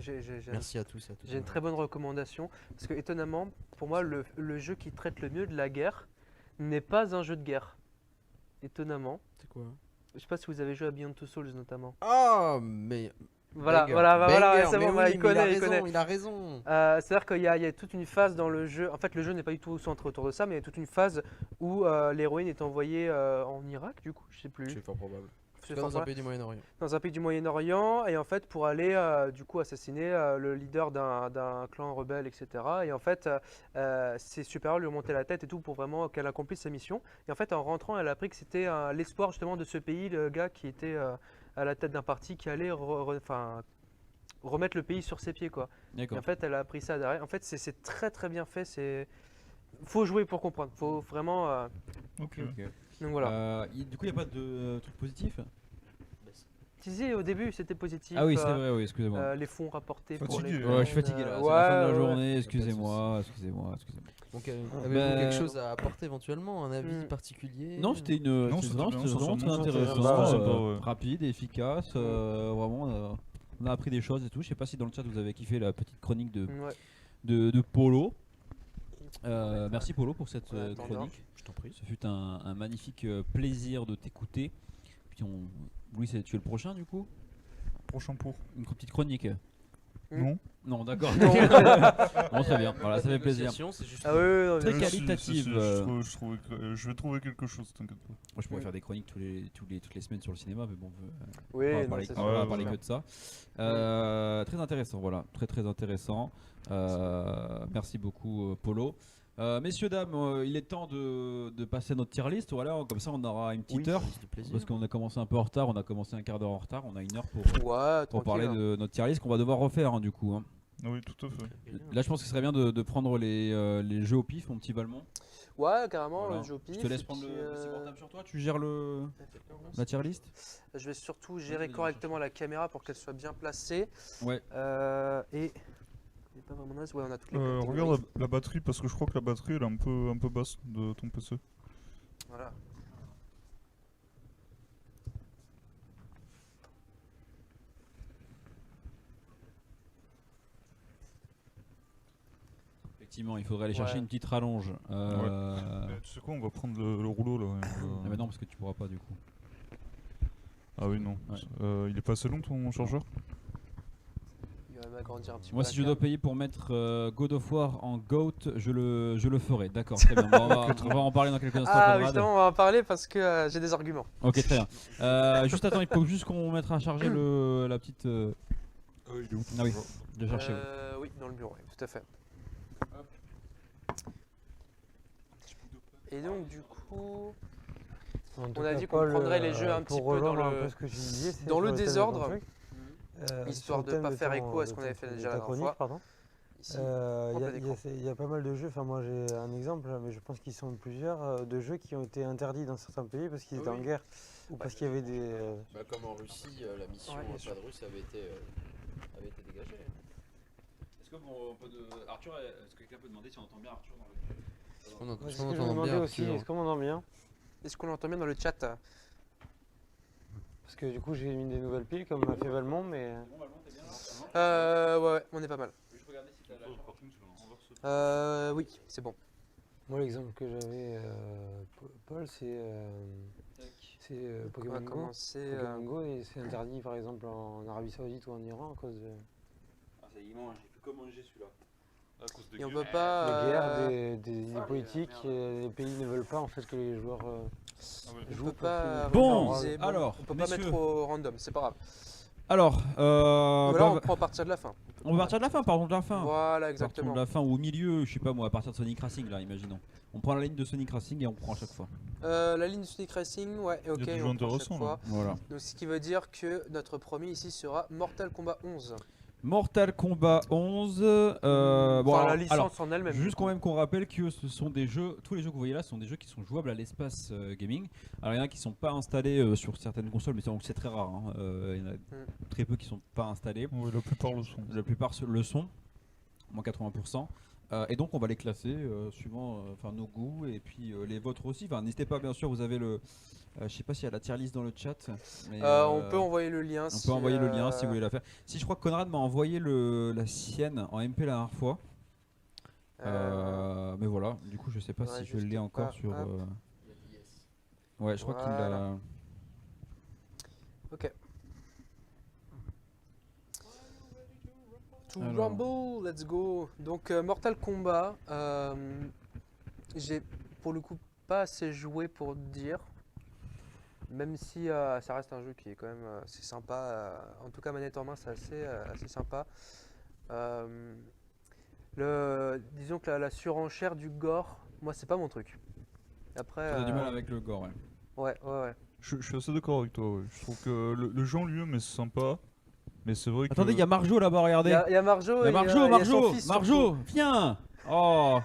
j'ai Merci à tous et à toutes. j'ai une très bonne recommandation. Parce que, étonnamment, pour moi, le jeu qui traite le mieux de la guerre n'est pas un jeu de guerre. Étonnamment. C'est quoi? Je sais pas si vous avez joué à Beyond Two Souls notamment. Ah, mais. Voilà, Banger. voilà, voilà, Banger, c'est mais bon, oui, voilà, mais il connaît, il raison, connaît. il a raison. C'est-à-dire qu'il y a toute une phase dans le jeu. En fait, le jeu n'est pas du tout centré autour de ça, mais il y a toute une phase où l'héroïne est envoyée en Irak, du coup, je sais plus. C'est fort probable. C'est Dans fort un probable. pays du Moyen-Orient. Dans un pays du Moyen-Orient, et en fait, pour aller du coup assassiner le leader d'un clan rebelle, etc. Et en fait, ses supérieurs lui ont monté la tête et tout pour vraiment qu'elle accomplisse sa mission. Et en fait, en rentrant, elle a appris que c'était l'espoir justement de ce pays, le gars qui était à la tête d'un parti qui allait remettre le pays sur ses pieds, quoi. Et D'accord. en fait, elle a appris ça derrière. En fait, c'est très très bien fait. Faut jouer pour comprendre. Faut vraiment. Ok. Donc voilà. Du coup, il n'y a pas de truc positif? Tu disais au début, c'était positif. Ah oui, c'est vrai, oui, excusez-moi. Les fonds rapportés pour Fatigué, les. hein. Ouais, je suis fatigué là, c'est ouais, la fin de la ouais. journée, de excusez-moi, excusez-moi. Donc, avez-vous Bah, quelque chose à apporter éventuellement? Un avis Hmm. particulier? Non, c'était Non, c'était c'était vraiment, bien, c'était vraiment très sincèrement, intéressant, c'était sympa, ouais. rapide, efficace, vraiment, on a appris des choses et tout. Je sais pas si dans le chat vous avez kiffé la petite chronique Ouais. de Polo. Merci Polo pour cette Ouais, attends, chronique. Je t'en prie. Ce fut un magnifique plaisir de t'écouter. Puis Louis, tu es le prochain du coup? Prochain pour. Une petite chronique? Non. Non, d'accord. Non. Bon, très bien, voilà, ça fait plaisir. C'est juste. Ah oui, oui, non, Très mais- qualitative. Je vais trouver quelque chose, t'inquiète pas. Moi, je pourrais faire des chroniques toutes les semaines sur le cinéma, mais bon, Oui, on va non, parler, c'est on va sûr. parler que de ça. Très intéressant, voilà, très très intéressant. Merci beaucoup, Polo. Messieurs, dames, il est temps de passer à notre tier list. Voilà, comme ça, on aura une petite heure. Du plaisir. Parce qu'on a commencé un peu en retard, on a commencé un quart d'heure en retard, on a une heure pour Ouais, parler tranquille, de notre tier list qu'on va devoir refaire, hein, du coup. Hein. Ah oui, tout à fait. Là, je pense que ce serait bien de prendre les jeux au pif, mon petit Balmont. Ouais, carrément, Voilà. le jeu au pif. Je te laisse et prendre puis, le PC portable sur toi, tu gères la tier list. Je vais surtout gérer vas-y, correctement la caméra pour qu'elle soit bien placée. Ouais. Et. Il est pas vraiment naze. Ouais, on a toutes les catégories. Regarde la batterie, parce que je crois que la batterie elle est un peu basse de ton PC. Voilà. Effectivement, il faudrait aller chercher Ouais. une petite rallonge. Tu sais quoi, on va prendre le rouleau là. Ah bah non, parce que tu pourras pas du coup. Ah oui, non. Ouais. Il est pas assez long ton chargeur? Il va m'agrandir un petit peu. Moi, la si je dois cam. payer pour mettre God of War en GOAT, je le ferai. D'accord, très bien. Bon, on va en parler dans quelques instants. Ah, Conrad. oui, justement, on va en parler parce que j'ai des arguments. Ok, très bien. Juste attends, il faut juste qu'on mette à charger la petite. Il est où? Ah oui, de chercher. Oui, dans le bureau, oui, tout à fait. Et donc, du coup. En tout On a cas, dit qu'on Paul, prendrait les jeux un pour petit peu rejoindre dans un le- peu ce que tu disais, c'est dans le sur thème de ton désordre, truc. histoire Sur de le thème pas faire ton- écho à ce de qu'on avait ton- fait de déjà ta la dernière chronique, fois. pardon. Ici. Il y a pas mal de jeux, enfin moi j'ai un exemple, mais je pense qu'ils sont plusieurs, de jeux qui ont été interdits dans certains pays parce qu'ils étaient en guerre ou parce qu'il y avait des... Bah, comme en Russie, la mission Ouais, bien sûr. pas de russe avait été dégagée. Est-ce que Arthur, est-ce que quelqu'un peut demander si on entend bien Arthur dans le. On entend- C'est ce on que je me entend demandais bien, aussi, Arthur. est-ce qu'on m'entend bien? Est-ce qu'on l'entend bien dans le chat? Parce que du coup j'ai mis des nouvelles piles comme m'a fait Valmont, mais... Ouais, on est pas mal. Oui, c'est bon. Moi l'exemple que j'avais, Paul, c'est On Pokémon va Go. commencer. Pokémon Go et c'est interdit par exemple en Arabie Saoudite ou en Iran à cause de... Ah, ça y est, j'ai pu comment manger celui-là. Et on peut pas. Des guerres, des idées politiques, les pays ne veulent pas en fait que les joueurs On jouent peut pour pas. qu'ils- Bon, réutiliser- alors, on peut pas messieurs. mettre au random, c'est pas grave. Alors, Voilà, on prend à partir de la fin. on va partir de la fin, partons de la fin. Voilà, Partons exactement. de la fin ou au milieu, je sais pas moi, à partir de Sonic Racing là, imaginons. On prend la ligne de Sonic Racing et on prend à chaque fois. La ligne de Sonic Racing, ouais, ok, des jeux on prend à chaque intéressants, fois. là. Voilà. Donc, ce qui veut dire que notre premier ici sera Mortal Kombat 11. Mortal Kombat 11. Bon, Enfin, la alors, licence en elle-même. juste quand même qu'on rappelle que ce sont des jeux, tous les jeux que vous voyez là sont des jeux qui sont jouables à l'espace gaming. Alors il y en a qui sont pas installés sur certaines consoles, mais c'est très rare. Hein. Il y en a très peu qui sont pas installés. Oui, la plupart le sont. La plupart le sont, moins 80%. Et donc on va les classer suivant nos goûts et puis les vôtres aussi. Enfin, n'hésitez pas, bien sûr, vous avez le. Je sais pas s'il y a la tier list dans le chat. Mais, On peut envoyer le lien. on peut envoyer le lien si vous voulez la faire. Si je crois que Conrad m'a envoyé la sienne en MP la dernière fois. Mais voilà, du coup je sais pas ouais, si je juste l'ai encore pas, sur... hop. Ouais, je crois qu'il Voilà. l'a... Ok. To Alors. Rumble, let's go. Donc Mortal Kombat, j'ai pour le coup pas assez joué pour dire, même si ça reste un jeu qui est quand même assez sympa. En tout cas manette en main c'est assez sympa. Disons que la surenchère du gore, moi c'est pas mon truc. Après, T'as du mal avec le gore, ouais. ouais. Je suis assez d'accord avec toi, ouais. Je trouve que le jeu en lui-même est sympa, mais c'est vrai que... Attendez, il y a Marjo là-bas, Il regardez. y a Marjo, Il y a et, Marjo, il y a son Marjo, fils Marjo, viens. Oh,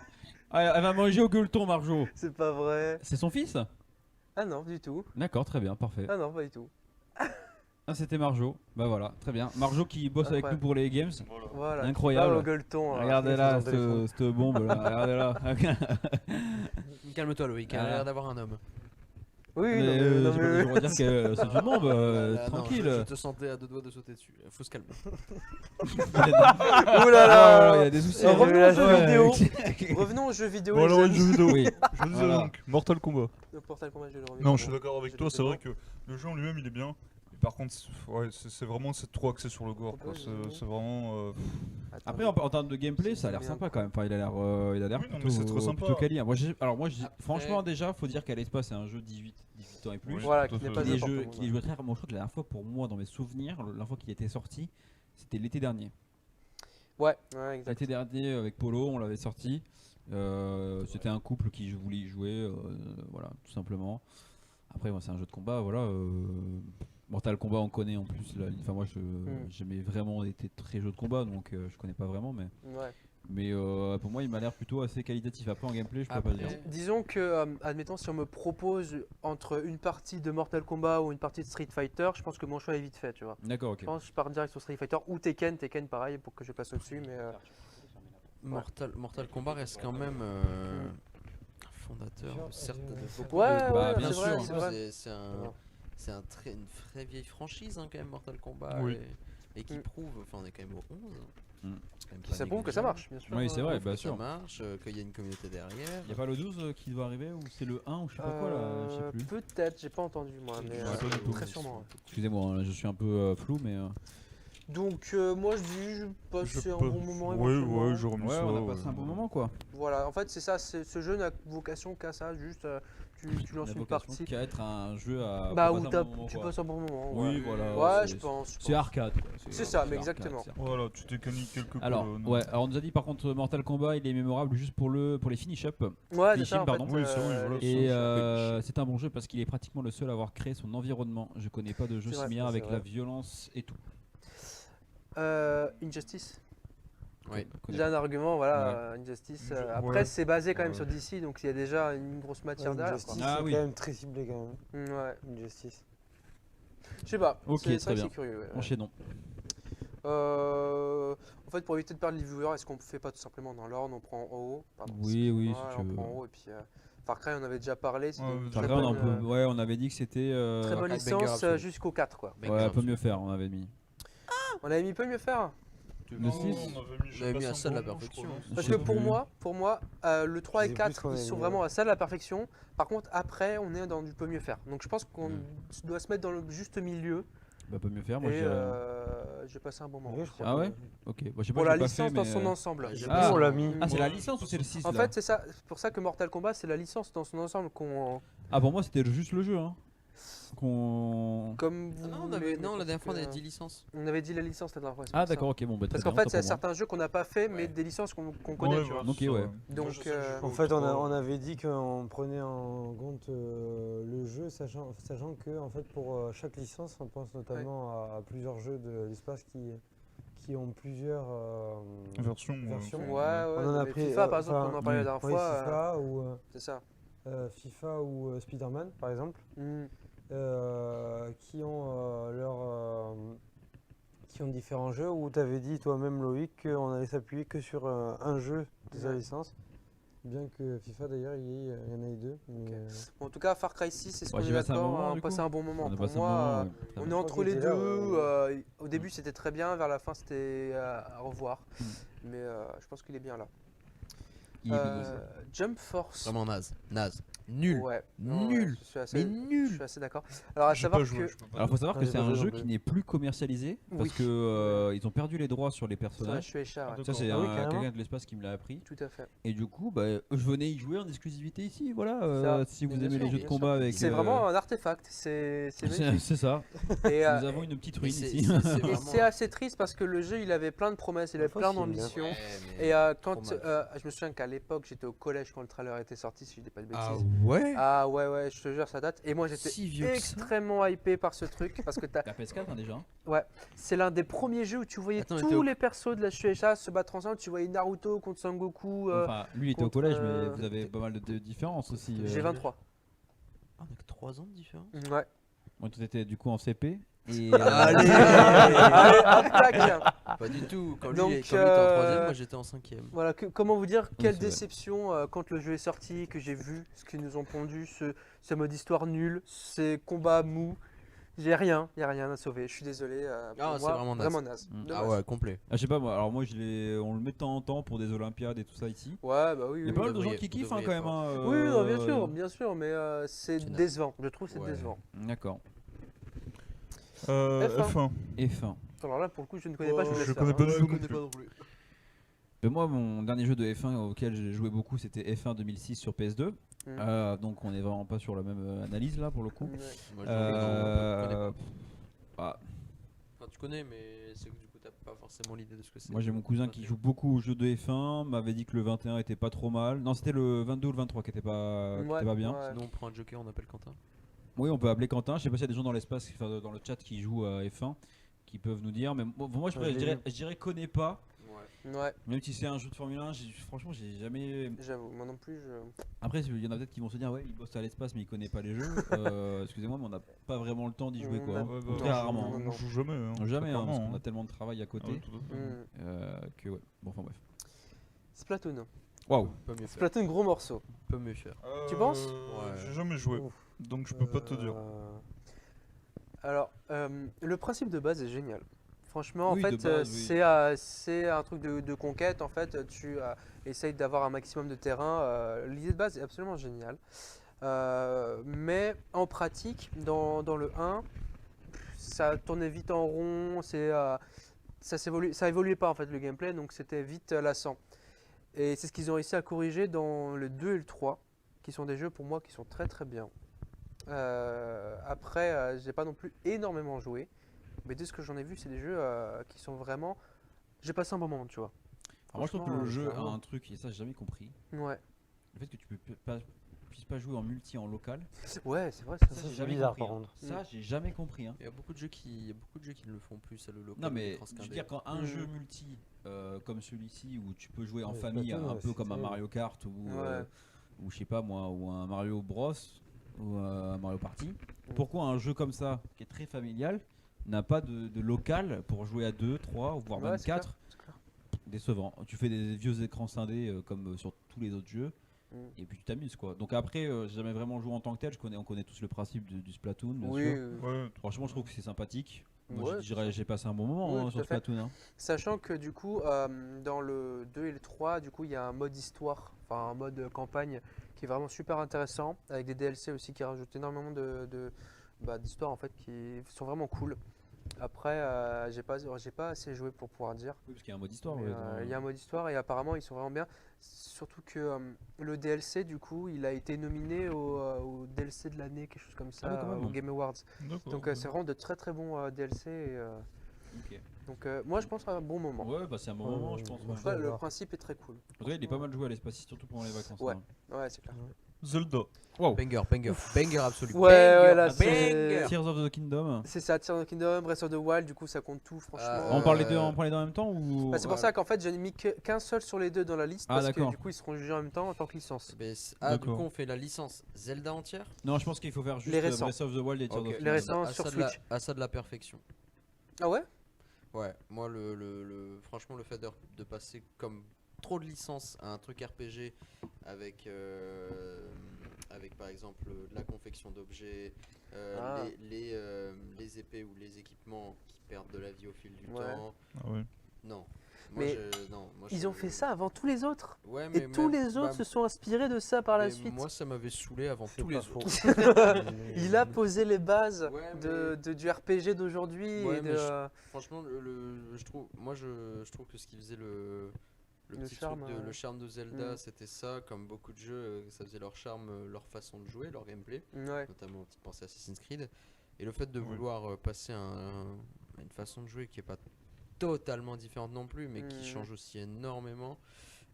elle va manger au gueuleton, Marjo. C'est pas vrai. C'est son fils? Ah non, du tout. D'accord, très bien, parfait. Ah non, pas du tout. Ah, c'était Marjo. Bah voilà, très bien. Marjo qui bosse avec nous Incroyable. pour les games. Voilà. Incroyable. Pas au gueuleton. Regardez c'est là, son téléphone. cette bombe là. Regardez là. Calme-toi Loïc, elle a Ah. l'air d'avoir un homme. Oui, Mais, non, je mais- veux dire que c'est une bombe, Voilà, non, tranquille. je te sentais à deux doigts de sauter dessus. Faut se calmer. Ouh là Ah, il y là. a des soucis. Revenons aux jeux Ouais. vidéo. Revenons aux jeux vidéo. Bon, les alors, les amis. jeux vidéo. Oui. Je disais Voilà. donc, Mortal Kombat. Le Portal Kombat, je le reviens. Non, je suis d'accord avec J'étais toi, c'est dedans. vrai que le jeu en lui-même il est bien. Mais par contre, c'est vraiment c'est trop axé sur le gore. quoi. C'est vraiment. Attends. Après, en termes de gameplay, ça a l'air Merde. sympa quand même. Enfin, il a l'air Oui, non, mais c'est très sympa. plutôt quali. Moi, Après- franchement, déjà, faut dire qu'à l'espace, c'est un jeu 18 ans et plus. Oui, Voilà, tout à qui n'est fait. pas Qu'il est joué par tout joué, le monde, qu'il est joué très rarement. Je crois que la dernière fois, pour moi, dans mes souvenirs, la dernière fois qu'il était sorti, c'était l'été dernier. Ouais, exact. L'été dernier, avec Polo, on l'avait sorti. C'était un couple qui voulait y jouer, voilà, tout simplement. Après, moi, c'est un jeu de combat, voilà. Mortal Kombat, on connaît en plus. Enfin, moi, j'aimais vraiment été très jeu de combat, donc je connais pas vraiment, Ouais. mais pour moi, il m'a l'air plutôt assez qualitatif. Après, en gameplay, je peux pas Après, le dire. Disons que, admettons, si on me propose entre une partie de Mortal Kombat ou une partie de Street Fighter, je pense que mon choix est vite fait, tu vois. D'accord, ok. Je pense que je pars direct sur Street Fighter ou Tekken pareil pour que je passe au-dessus, mais Mortal Kombat reste quand même un fondateur, certes, de beaucoup Ouais, de- Bah, ouais, bien c'est sûr. vrai, c'est vrai. C'est une très vieille franchise hein, quand même Mortal Kombat Oui. et qui Mm. prouve, enfin on est quand même au 11. Mm. C'est quand même Qui pas ça prouve que ça négligeable. marche, bien sûr. Oui, c'est vrai, Prouve bien que sûr. Ça marche, qu'il y a une communauté derrière. Il y a pas le 12 qui doit arriver ou c'est le 1 ou je sais pas quoi là, je sais plus. Peut-être, j'ai pas entendu moi, mais Je sais pas du tout. très sûrement. Excusez-moi, hein, je suis un peu flou, mais. Donc moi je dis, je passais un peux- bon moment Ouais, éventuellement. ouais, j'aurais mis Ouais, ça. on a passé un bon moment quoi. Voilà, en fait c'est ça, ce jeu n'a vocation qu'à ça, juste tu lances La une vocation partie. qu'à être un jeu à. Bah pour où passer un t'as- bon moment, tu quoi. passes un bon moment. Oui, ouais. voilà. Ouais, c'est- je pense. C'est arcade. quoi. C'est ça, mais arcade, exactement. c'est- Voilà, tu t'es canique quelques Alors, colonnes. ouais, alors on nous a dit par contre Mortal Kombat il est mémorable juste pour les finish-up. Ouais, c'est Finishing, ça en pardon. fait. Oui, c'est vrai, voilà, Et c'est un bon jeu parce qu'il est pratiquement le seul à avoir créé son environnement. Je connais pas de jeu C'est vrai, similaire c'est avec vrai. la violence et tout. Injustice. Ouais. Connais J'ai un pas. argument, voilà, Injustice. Après, Ouais. c'est basé quand même Ouais. sur DC, donc il y a déjà une grosse matière derrière. quoi. Injustice, Ah c'est oui. quand même très ciblé quand même. Ouais, Injustice. je sais pas. Ok, c'est très vrai que bien. c'est curieux. ouais. Enchaînons. En fait, pour éviter de perdre les viewers, est-ce qu'on fait pas tout simplement dans l'ordre, on prend en haut pardon, Oui, oui, excuse-moi, si tu on veux. prend en haut et puis Far Cry, on avait déjà parlé. C'est Ouais, une Far très Après, bonne, ouais, on avait dit que c'était. très bonne Banger licence absolu. jusqu'au 4 quoi. Banger Ouais, un peu absolu. mieux faire, on avait mis. On avait mis peu mieux faire. Le 6. On avait mis à ça de la perfection. Parce Je que sais pour moi, le 3 et Je sais plus 4 ce qu'on ils avait sont mis, vraiment ouais. à ça de la perfection. Par contre, après, on est dans du peu mieux faire. Donc je pense qu'on doit se mettre dans le juste milieu. Bah, pas mieux faire, moi Et j'ai. j'ai passé un bon moment. Oui, je crois Ah que- ouais Ok, moi je sais pas, Pour je la l'ai pas licence fait, dans mais, son ensemble. j'ai Ah, on l'a mis. Ah, c'est la licence ou c'est le 6 En là fait, c'est ça. C'est pour ça que Mortal Kombat, c'est la licence dans son ensemble qu'on. Ah, pour moi c'était juste le jeu. Hein. Comme vous Ah non, voulez, mais non, la parce dernière fois on que, avait dit licence. On avait dit la licence la dernière fois. c'est Ah, pour ça. d'accord, ok, bon, bah très Parce qu'en bien, fait, autant c'est pour moi. certains jeux qu'on n'a pas fait, mais Ouais. des licences qu'on connaît, tu vois. Ok, ouais. Donc, En fait, on avait dit qu'on prenait en compte le jeu, sachant que en fait, pour chaque licence, on pense notamment à plusieurs jeux de l'espace qui ont plusieurs Version. versions. Ouais, ouais. On en a mais pris FIFA, par exemple, enfin, on en parlait la dernière oui, fois. FIFA ou Spider-Man, par exemple, c'est ça. qui ont qui ont différents jeux où tu avais dit toi-même Loïc qu'on allait s'appuyer que sur un jeu de sa Ouais. licence. Bien que FIFA d'ailleurs il y en a eu deux. Mais, Bon, en tout cas, Far Cry 6, c'est ce Ouais, qu'on j'ai est passé un d'accord, moment, on du a passé coup. un bon moment. On a Pour passé un moi, moment, ouais, on est crois entre qu'il les était deux. là, Au début, c'était très bien, vers la fin, c'était à revoir. Mm. Mais je pense qu'il est bien là. Jump Force. Vraiment naze. Naze. Nul. Ouais, Nul. je suis assez, Mais nul. je suis assez d'accord. Alors à J'ai savoir pas joué, que je peux pas Alors faut savoir Ah, que j'ai c'est pas un joué jeu non plus. qui n'est plus commercialisé Oui. parce que ils ont perdu les droits sur les ça, je personnages. suis Shueisha, ouais. Ça c'est Ah oui, carrément. quelqu'un de l'espace qui me l'a appris. Tout à fait. Et du coup, bah, je venais y jouer en exclusivité ici. Voilà. Ça, Si vous bien aimez sûr, les jeux de bien combat sûr. avec. C'est vraiment un artefact, c'est magnifique. C'est ça. Et, Nous avons une petite ruine c'est- ici. c'est- c'est et vraiment- c'est assez triste parce que le jeu il avait plein de promesses, il avait plein Facile, hein. d'ambitions. Ouais, mais Et trop quand mal. je me souviens qu'à l'époque j'étais au collège quand le trailer était sorti, si je dis pas de bêtises. Ah ouais. Ah ouais, je te jure, ça date. Et moi j'étais Si vieux que ça. extrêmement hypé par ce truc parce que La PS4 hein, déjà. c'est l'un des premiers jeux où tu voyais Attends, tous t'es au- les persos de la Shueisha se battre ensemble. Tu voyais Naruto contre Sangoku. Enfin, lui il était au contre, collège, mais vous avez pas mal de différences aussi. J'ai 23. Ah, on a que 3 ans de différence. Ouais. Moi, tu étais du coup en CP. Et, Allez. Allez, hop, tac. Pas du tout. Quand lui, Donc, quand il était en 3ème, moi j'étais en 5ème. Voilà, comment vous dire, quelle c'est vrai. déception quand le jeu est sorti, que j'ai vu ce qu'ils nous ont pondu, ce mode histoire nul, ces combats mous. J'ai rien, y a rien à sauver. Je suis désolé. Pour Ah, c'est moi, vraiment naze. Mm. Dommage. Ah ouais, complet. Ah, je sais pas moi, alors moi on le met de temps en temps pour des Olympiades et tout ça ici. Ouais, bah oui. Il y a oui, pas oui. mal de gens devriez- qui vous kiffent hein, quand devriez même. hein, Oui, non, bien sûr, mais c'est Tu n'as- décevant. Je trouve que c'est Ouais. décevant. D'accord. F1. F1. Alors là, pour le coup, je ne connais pas. Je, vous laisse Je faire, connais hein. pas du tout non connais plus. pas non plus. Mais moi, mon dernier jeu de F1 auquel j'ai joué beaucoup, c'était F1 2006 sur PS2. Donc on est vraiment pas sur la même analyse là pour le coup. Ouais. Moi, je connais Euh, pas. Enfin, tu connais, mais c'est que du coup, t'as pas forcément l'idée de ce que c'est. Moi j'ai mon cousin qui joue beaucoup aux jeux de F1, m'avait dit que le 21 était pas trop mal. Non, c'était le 22 ou le 23 qui était pas bien. Ouais. Sinon, on prend un joker, on appelle Quentin. Oui, on peut appeler Quentin. Je sais pas s'il y a des gens dans l'espace, enfin, dans le chat qui jouent à F1 qui peuvent nous dire. Mais moi je dirais connais pas. Ouais, Même si c'est un jeu de Formule 1, franchement j'ai jamais. j'avoue. Moi non plus, je. Après il y en a peut-être qui vont se dire ouais il bosse à l'espace mais il connaît pas les jeux. Excusez-moi mais on n'a pas vraiment le temps d'y jouer quoi. On a- Ouais, bah, Très rarement. non, On joue jamais. hein, Jamais hein, parce clairement, qu'on a hein. tellement de travail à côté Ah ouais, tout à fait. que ouais. Bon enfin bref. Splatoon. Waouh. Peut mieux faire. Splatoon, gros morceau. Peut mieux faire. Tu penses Ouais. J'ai jamais joué, Ouf. donc je peux pas te dire. Alors, le principe de base est génial. Franchement, Oui, en de fait, base, oui. c'est un truc de conquête. En fait, tu essayes d'avoir un maximum de terrain. L'idée de base est absolument géniale. Mais en pratique, dans le 1, ça tournait vite en rond. Ça évoluait pas en fait le gameplay, donc c'était vite lassant. Et c'est ce qu'ils ont réussi à corriger dans le 2 et le 3, qui sont des jeux pour moi qui sont très très bien. Après, j'ai pas non plus énormément joué, mais de ce que j'en ai vu, c'est des jeux qui sont vraiment. J'ai passé un bon moment, tu vois. Alors moi je trouve que le Franchement, jeu a vraiment. un truc et ça j'ai jamais compris. Ouais, Le fait que tu puisses pas jouer en multi en local. ouais, c'est vrai. Ça, Ça, j'ai c'est jamais bizarre, compris, par hein. contre. Ça j'ai jamais compris. Hein. Il y a beaucoup de jeux qui ne le font plus, ça le local. Non mais l'écran je veux scindé. dire quand un Mm. jeu multi comme celui-ci où tu peux jouer en Ouais, famille Splatoon, un ouais, peu c'est comme un terrible. Mario Kart Ouais. ou je sais pas moi ou un Mario Bros ou un Mario Party. Pourquoi un jeu comme ça qui est très familial n'a pas de local pour jouer à 2, 3 voire Ouais, même c'est clair, 4? c'est clair. Décevant. Tu fais des vieux écrans scindés comme sur tous les autres jeux Mm. et puis tu t'amuses quoi. Donc après j'ai jamais vraiment joué en tant que tel, on connaît tous le principe du Splatoon bien Oui, sûr. Ouais, Franchement je trouve que c'est sympathique. Moi Ouais, je dirais j'ai passé un bon moment Oui, hein, tout sur à fait. Splatoon. Hein. sachant que du coup, dans le 2 et le 3, du coup, il y a un mode histoire, enfin un mode campagne qui est vraiment super intéressant, avec des DLC aussi qui rajoutent énormément d'histoires en fait qui sont vraiment cool. Après, j'ai pas assez joué pour pouvoir dire. Oui parce qu'il y a un mode histoire. Mais, ouais, il y a un mode histoire et apparemment ils sont vraiment bien. Surtout que le DLC du coup il a été nominé au DLC de l'année, quelque chose comme ça, Ah oui, quand même. au Game Awards. d'accord. Donc c'est vraiment de très très bons DLC. Ok. Donc moi je pense à un bon moment. Ouais bah c'est un bon moment je pense. ouais. ouais. En tout cas, le D'accord. principe est très cool. En tout cas il est pas mal joué à l'espace surtout pendant les vacances. Ouais. hein. Ouais, c'est clair. Zelda. Wow. Banger absolu. Ouais, ouais, là, Banger, c'est- banger. Tears of the Kingdom. C'est ça, Tears of the Kingdom, Breath of the Wild, du coup ça compte tout franchement. On parle les deux, Euh, on prend les deux en même temps ou Bah, c'est pour ouais. ça qu'en fait j'en ai mis qu'un seul sur les deux dans la liste Ah, parce que d'accord. du coup ils seront jugés en même temps en tant que licence. Mais ah, du coup, D'accord. on fait la licence Zelda entière. Non, je pense qu'il faut faire juste Les récents. Breath of the Wild et Tears Ok. of the Les Kingdom. récents À sur ça de la- Switch. à ça de la perfection. Ah ouais? Ouais, moi, franchement, le fait de passer comme trop de licences à un truc RPG avec, avec par exemple de la confection d'objets, Ah. les épées ou les équipements qui perdent de la vie au fil du Ouais. temps. Ah ouais. Non. Mais ils ont fait ça avant tous les autres. Ouais, Et tous les autres se sont inspirés de ça par la mais suite. Moi, ça m'avait saoulé avant C'est tous pas les faux. autres. Il a posé les bases Ouais, du RPG d'aujourd'hui. Ouais, et mais de, Franchement, je trouve que ce qui faisait le Le petit charme, truc le charme de Zelda, Mm. c'était ça. Comme beaucoup de jeux, ça faisait leur charme, leur façon de jouer, leur gameplay. ouais. Notamment, petite pensée Assassin's Creed. Et le fait de Oui. vouloir passer à une façon de jouer qui est pas totalement différente non plus, mais qui Mhm. change aussi énormément,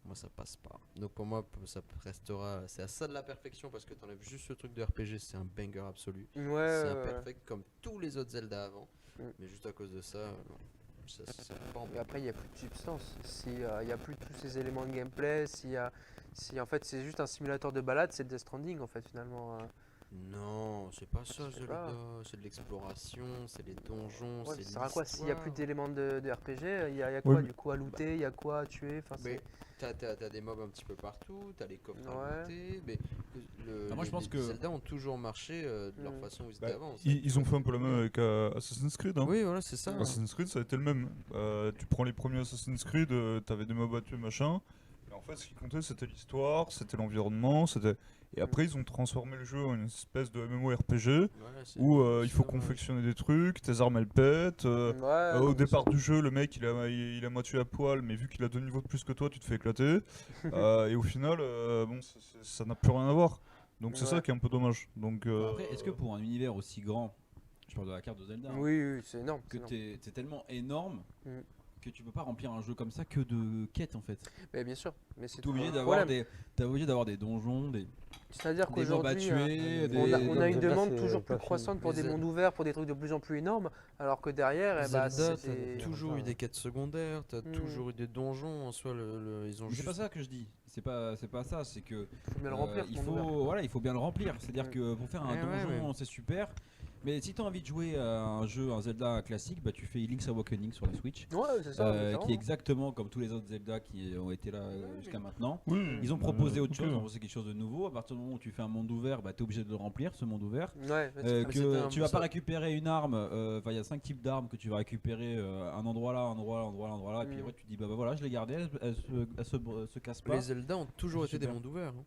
moi ça passe pas. Donc pour moi, ça restera. C'est à ça de la perfection parce que t'enlèves juste ce truc de RPG, c'est un banger absolu. Ouais, C'est ouais, un ouais. perfect comme tous les autres Zelda avant. Mm. Mais juste à cause de ça, non. Ça va pas en Et après, il n'y a plus de substance. Si il n'y a plus tous ces éléments de gameplay, si en fait c'est juste un simulateur de balade, c'est Death Stranding en fait finalement. Non, c'est pas ça, Je sais Zelda. pas. C'est de l'exploration, c'est les donjons, Ouais, c'est ça sert à quoi s'il n'y a plus l'histoire. d'éléments de RPG? Il y a quoi Ouais, du coup à looter? Il y a quoi à tuer? Enfin, Mais t'as des mobs un petit peu partout, t'as les coffres Ouais. à monter, mais moi, je pense les que- Zelda ont toujours marché de leur Mm. façon où ils étaient Bah, avant. ils ont fait un peu la même avec Assassin's Creed. Hein. Oui, voilà, c'est ça. Assassin's Creed, ça a été le même. Tu prends les premiers Assassin's Creed, t'avais des mobs à tuer, machin. Et en fait, ce qui comptait, c'était l'histoire, c'était l'environnement, c'était. Et après, ils ont transformé le jeu en une espèce de MMORPG où il faut confectionner des trucs, tes armes elles pètent. ouais, Au non, mais départ du jeu, le mec il a moitié à poil, mais vu qu'il a 2 niveaux de plus que toi, tu te fais éclater. Et au final, bon, ça n'a plus rien à voir. Donc c'est Ouais. ça qui est un peu dommage. Donc, Après, est-ce que pour un univers aussi grand, je parle de la carte de Zelda, hein, Oui, oui, c'est énorme. que c'est énorme. c'est tellement énorme Mm. que tu peux pas remplir un jeu comme ça que de quêtes en fait. Mais bien sûr, mais c'est T'es obligé toujours le d'avoir problème. t'es obligé d'avoir des donjons, C'est-à-dire des mobs à qu'aujourd'hui, tuer, des- on a Zelda, une demande c'est toujours pas plus croissante pour Les des Zelda- mondes ouverts, pour des trucs de plus en plus énormes, alors que derrière, eh bah, Zelda, c'est t'as des- toujours eu des quêtes secondaires, t'as Mm. toujours eu des donjons. En soi, ils ont Mais c'est juste. pas ça que je dis. C'est pas ça. C'est que faut bien le remplir. il ce monde ouvert. faut il faut bien le remplir. C'est-à-dire Mm. que pour faire un Ouais, ouais, donjon, c'est super. Mais si tu as envie de jouer à un jeu, un Zelda classique, bah tu fais Link's Awakening sur la Switch, Ouais, c'est ça. qui est exactement comme tous les autres Zelda qui ont été là jusqu'à maintenant. oui, Ils ont proposé autre ok. chose, ils ont proposé quelque chose de nouveau. À partir du moment où tu fais un monde ouvert, bah, tu es obligé de le remplir, ce monde ouvert. Ouais, mais Euh, c'est- c'était un que tu bon vas pas ça. récupérer une arme, enfin il y a 5 types d'armes que tu vas récupérer, un endroit là, un endroit là, un endroit là, un endroit là, et puis Mm. après tu te dis bah voilà, je l'ai gardée, elle se casse pas. Les Zelda ont toujours C'est été des super. mondes ouverts. Hein.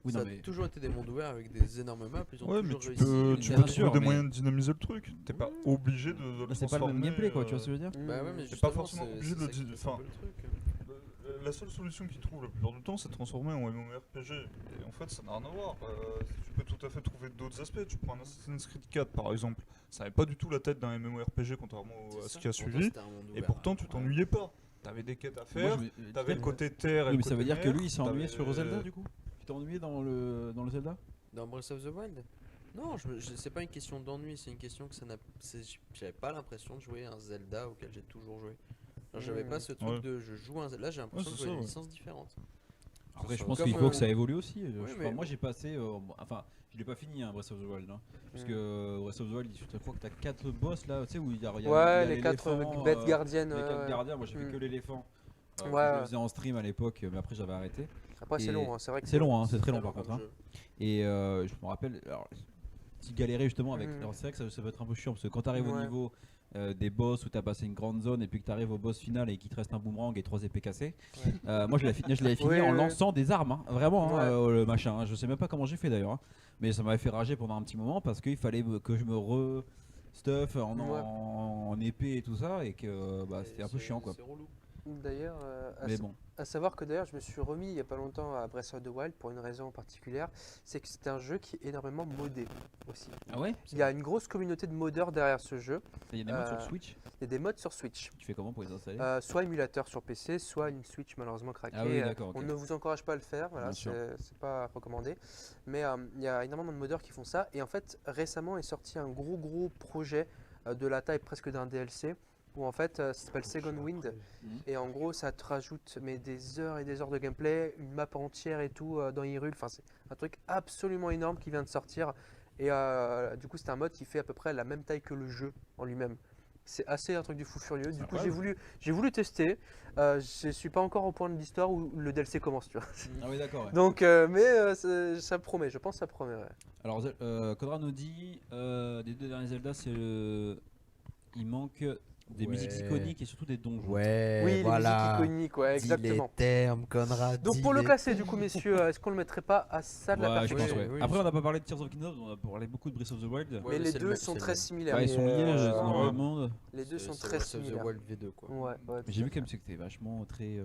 Oui, Ça non, a mais toujours été des mondes ouverts avec des énormes maps. Ils ont Ouais, mais toujours tu réussi. peux, bien tu peux sûr, trouver des mais- moyens de dynamiser le truc. T'es pas obligé de le Là, c'est pas le même transformer, gameplay quoi, tu vois ce que je veux dire? Bah ouais, mais T'es justement, pas forcément c'est- obligé de c'est le ça qui dire. fait un peu le truc. La seule solution qu'ils trouvent la plupart du temps, c'est de transformer en MMORPG. Et en fait, ça n'a rien à voir. Tu peux tout à fait trouver d'autres aspects. Tu prends un Assassin's Creed 4 par exemple. Ça n'avait pas du tout la tête d'un MMORPG contrairement C'est à ça. ce qui a Pourtant, suivi. c'était un monde Et ouvert. pourtant, tu t'ennuyais pas. T'avais des quêtes à Moi, faire. je me- T'avais le oui, côté terre et le mais ça côté veut dire que mer, lui il s'est ennuyé t'avais- sur Zelda du coup? Tu t'es ennuyé dans le Zelda? Dans Breath of the Wild. Non, c'est pas une question d'ennui, c'est une question que j'avais pas l'impression de jouer à un Zelda auquel j'ai toujours joué. J'avais pas ce truc Ouais. de je joue à un Zelda, là j'ai l'impression Ouais, de c'est jouer à ça, des ouais. licences différentes. Après, je ça. pense Comme, qu'il faut que ça évolue aussi. oui, Enfin, mais- moi, j'ai passé. Enfin, je l'ai pas fini, hein, Breath of the Wild. Hein, parce que Breath of the Wild, je crois que t'as 4 boss là, tu sais, où il y a. Ouais, les 4 l'éléphant, bêtes gardiennes. Les 4 ouais. gardiens, moi j'ai fait Mm. que l'éléphant. Ouais, Je ouais. le faisais en stream à l'époque, mais après j'avais arrêté. Après, c'est Et long, hein, c'est vrai que C'est long, hein, c'est très long Tellement par contre. comme Hein. jeu. Et je me rappelle, alors, tu galérais justement avec. Mm. Alors c'est vrai que ça peut être un peu chiant parce que quand t'arrives au Ouais. niveau des boss où t'as passé une grande zone et puis que t'arrives au boss final et qu'il te reste un boomerang et 3 épées cassées, moi je l'avais fini Oui, en oui, lançant des armes, hein, vraiment, hein, Ouais. le machin. Hein. Je sais même pas comment j'ai fait d'ailleurs, hein. Mais ça m'avait fait rager pendant un petit moment parce qu'il fallait que je me re-stuff en épée et tout ça et que bah, c'était un peu C'est- chiant quoi. C'est relou. D'ailleurs, Mais bon. à savoir que d'ailleurs, je me suis remis il y a pas longtemps à Breath of the Wild pour une raison particulière, c'est que c'est un jeu qui est énormément modé aussi. Ah ouais? Il y a une grosse communauté de modeurs derrière ce jeu. Il y a des modes sur Euh, Switch? Il y a des mods sur Switch. Tu fais comment pour les installer? Soit émulateur sur PC, soit une Switch malheureusement craquée. Ah oui, d'accord, ok. On ne vous encourage pas à le faire, voilà, Bien sûr. c'est pas recommandé. Mais il y a énormément de modeurs qui font ça. Et en fait, récemment est sorti un gros projet de la taille presque d'un DLC. Où en fait, ça s'appelle Second Wind. Mhm. Et en gros, ça te rajoute mais des heures et des heures de gameplay, une map entière et tout dans Hyrule. Enfin, c'est un truc absolument énorme qui vient de sortir. Et du coup, c'est un mode qui fait à peu près la même taille que le jeu en lui-même. C'est assez un truc du fou furieux. Du coup, j'ai voulu tester. Je suis pas encore au point de l'histoire où le DLC commence, tu vois. Ah oui, d'accord. Ouais. Donc, ça promet. Je pense que ça promet. Ouais. Alors, Kodra nous dit des 2 derniers Zelda, c'est le. Il manque des musiques iconiques et surtout des donjons. Ouais, Oui, voilà. les musiques iconiques, ouais, Dis les exactement. termes, Conrad. Donc dis pour le les classer, du coup, messieurs, est-ce qu'on le mettrait pas à ça de la Ouais, je perfection pense, ouais. Oui, Après, oui. on n'a pas parlé de Tears of the Kingdom, on a parlé beaucoup de Breath of the Wild. Ouais, Mais les c'est le deux même, sont c'est le très même. similaires. Ouais, ils sont liés, Mais, ils sont dans le ouais. monde. Les deux sont C'est très Breath of the similaires. Wild V2 quoi. Ouais, ouais, Mais j'ai tout vu à quand même fait. que c'était vachement très.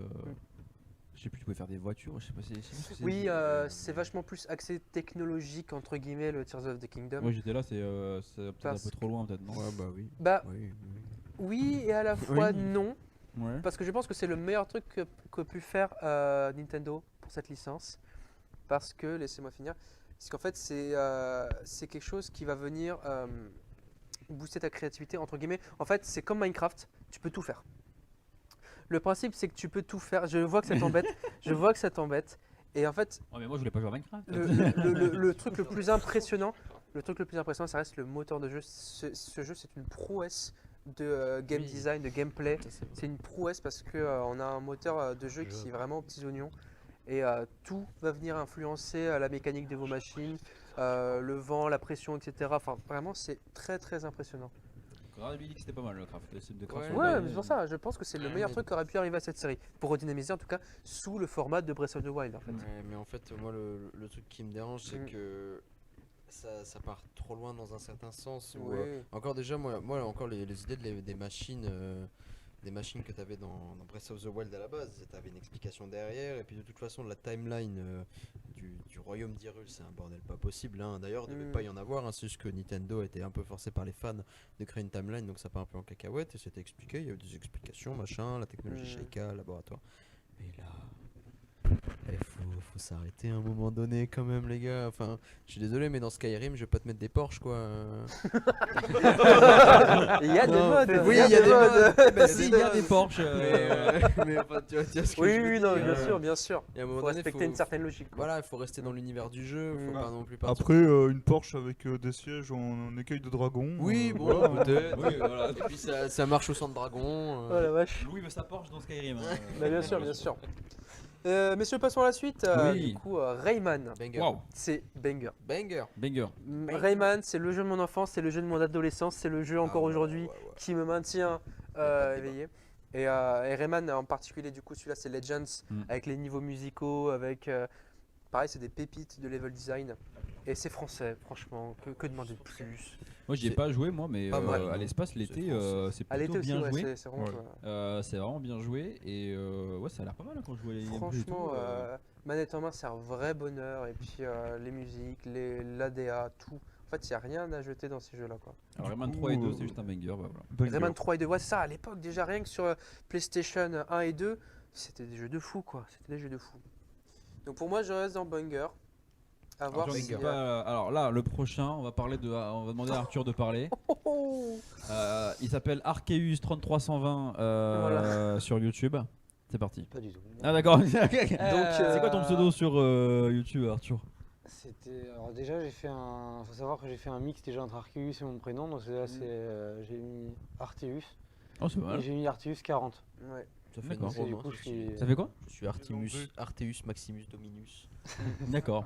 Je sais plus, tu pouvais faire des voitures, je sais pas, je sais pas ce que c'est. Oui, c'est vachement plus axé technologique, entre guillemets, le Tears of the Kingdom. Moi j'étais là, c'est peut-être un Parce peu trop loin, peut-être, non? Ouais, bah oui. Bah, Oui, oui. oui et à la fois Oui. non. Ouais. Parce que je pense que c'est le meilleur truc que pu faire Nintendo pour cette licence. Parce que, laissez-moi finir, parce qu'en fait c'est quelque chose qui va venir booster ta créativité, entre guillemets. En fait c'est comme Minecraft, tu peux tout faire. Le principe c'est que tu peux tout faire, je vois que ça t'embête, je vois que ça t'embête. Et en fait, Ouais, mais moi je voulais pas jouer à Minecraft. le truc le plus impressionnant, ça reste le moteur de jeu. Ce jeu c'est une prouesse de game Oui. design, de gameplay. Ça, c'est vrai. C'est une prouesse parce que on a un moteur de jeu qui est vraiment aux petits oignons et tout va venir influencer la mécanique de vos machines, le vent, la pression, etc. Enfin, vraiment, c'est très très impressionnant. Conrad dit que c'était pas mal le craft, le système de craft. Ouais, Ouais, mais c'est pour ça, je pense que c'est le Ouais, meilleur mais- truc qui aurait pu arriver à cette série, pour redynamiser en tout cas sous le format de Breath of the Wild en fait. Ouais, mais en fait, moi, le truc qui me dérange, c'est Mm. que ça part trop loin dans un certain sens. Où, Oui. encore déjà, moi encore les idées des machines, que tu avais dans Breath of the Wild à la base, tu avais une explication derrière, et puis de toute façon, la timeline du royaume d'Hyrule, c'est un bordel pas possible. Hein. D'ailleurs, il devait Mm. pas y en avoir, hein, c'est juste que Nintendo était un peu forcé par les fans de créer une timeline, donc ça part un peu en cacahuète, et c'était expliqué, il y a eu des explications, machin, la technologie Mm. Sheikah, laboratoire. Mais là. Faut s'arrêter à un moment donné quand même les gars, enfin je suis désolé mais dans Skyrim je vais pas te mettre des Porsche quoi. Il y a des Non, modes. oui, il y a des modes. Bah si, il y a des Porsche. mais enfin, tu vois ce que Oui, je veux oui, non, dire. bien sûr, bien sûr. Et à un moment Faut donné, respecter une certaine logique. quoi. Voilà, il faut rester dans l'univers du jeu, faut Mm. pas non plus partir. Après, une Porsche avec des sièges en écueil de dragon. Oui, bon, voilà. peut-être. Oui, voilà. Et puis ça marche au sang de dragon. Oh la vache. Louis veut sa Porsche dans Skyrim. Bah, bien sûr, bien sûr. Messieurs, passons à la suite. Oui. Du coup, Rayman, Banger. Waouh, c'est banger. Banger. banger. Rayman, c'est le jeu de mon enfance, c'est le jeu de mon adolescence, c'est le jeu encore Ah ouais, aujourd'hui ouais, ouais. qui me maintient pas de débat. éveillé. Et Rayman en particulier, du coup, celui-là, c'est Legends, Mm. avec les niveaux musicaux, avec. Pareil, c'est des pépites de level design. Et c'est français, franchement, que demander de plus. Moi j'y ai C'est pas joué moi, mais pas mal, à non l'espace l'été français. c'est À l'été plutôt aussi, bien ouais, joué. c'est vraiment. Ouais. C'est vraiment bien joué et ouais ça a l'air pas mal hein, quand je vois les gameplays et Franchement, tout, manette en main, c'est un vrai bonheur. Et puis les musiques, l'ADA, tout. En fait, il n'y a rien à jeter dans ces jeux-là. Quoi. Alors Du Rayman coup, 3 et 2 c'est juste un banger. Bah, voilà. Banger. Rayman 3 et 2, ouais, c'est ça, à l'époque, déjà rien que sur PlayStation 1 et 2, c'était des jeux de fou, quoi. C'était des jeux de fou. Donc pour moi, je reste dans banger. À voir Alors, si. j'en ai pas- alors là le prochain on va demander à Arthur de parler. Oh, Il s'appelle Arceus 3320 Voilà. sur YouTube. C'est parti. Pas du tout. Ah d'accord. Donc Euh, c'est quoi ton pseudo sur YouTube Arthur? C'était. Alors déjà, j'ai fait un. Faut savoir que j'ai fait un mix déjà entre Arceus et mon prénom. Donc là, j'ai mis Arteus Oh c'est pas et mal. j'ai mis Arteus 40. ouais. Ça fait D'accord. une Et du Rome, coup, hein, je suis. Ça fait quoi? je suis Arteus Maximus Dominus. D'accord.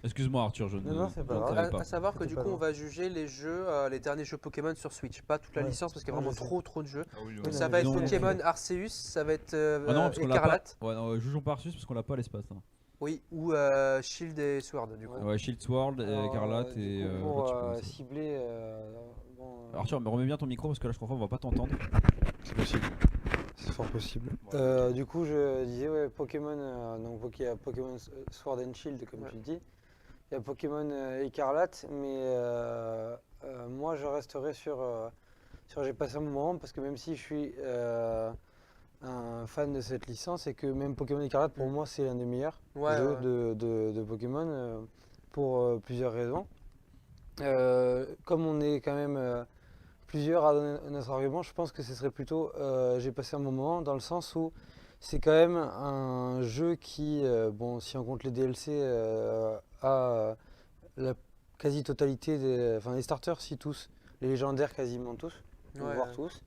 Excuse-moi Arthur, je ne Non, c'est pas je ne grave. savais À pas. savoir que C'était du pas coup, on loin. va juger les jeux, les derniers jeux Pokémon sur Switch, pas toute la Ouais. licence parce qu'il y a Ouais, vraiment je sais. trop de jeux. Ah oui, Donc Ouais, ça mais va être non, Pokémon Arceus, ça va être Ah non parce qu'on l'a pas. Écarlate, Ouais non, jugeons pas Arceus parce qu'on l'a pas à l'espace. Hein. oui, ou Shield et Sword du coup. Ouais, Shield Sword, Alors, Écarlate du et. coup, pour l'autre, je sais pas comment ça cibler. Bon, Arthur, mais remets bien ton micro parce que là je crois qu'on va pas t'entendre. c'est possible. C'est fort possible. Du coup, je disais, ouais, Pokémon. Donc, il y a Pokémon Sword and Shield, comme Ouais. tu le dis. Il y a Pokémon Écarlate, mais moi, je resterai sur J'ai passé un bon moment parce que même si je suis un fan de cette licence et que même Pokémon Écarlate, pour moi, c'est l'un des meilleurs Ouais, jeux ouais. de Pokémon pour plusieurs raisons. Comme on est quand même plusieurs à donner notre argument, je pense que ce serait plutôt j'ai passé un bon moment dans le sens où c'est quand même un jeu qui, bon, si on compte les DLC, a la quasi-totalité enfin les starters, si tous, les légendaires quasiment tous, Ouais, voire ouais. tous.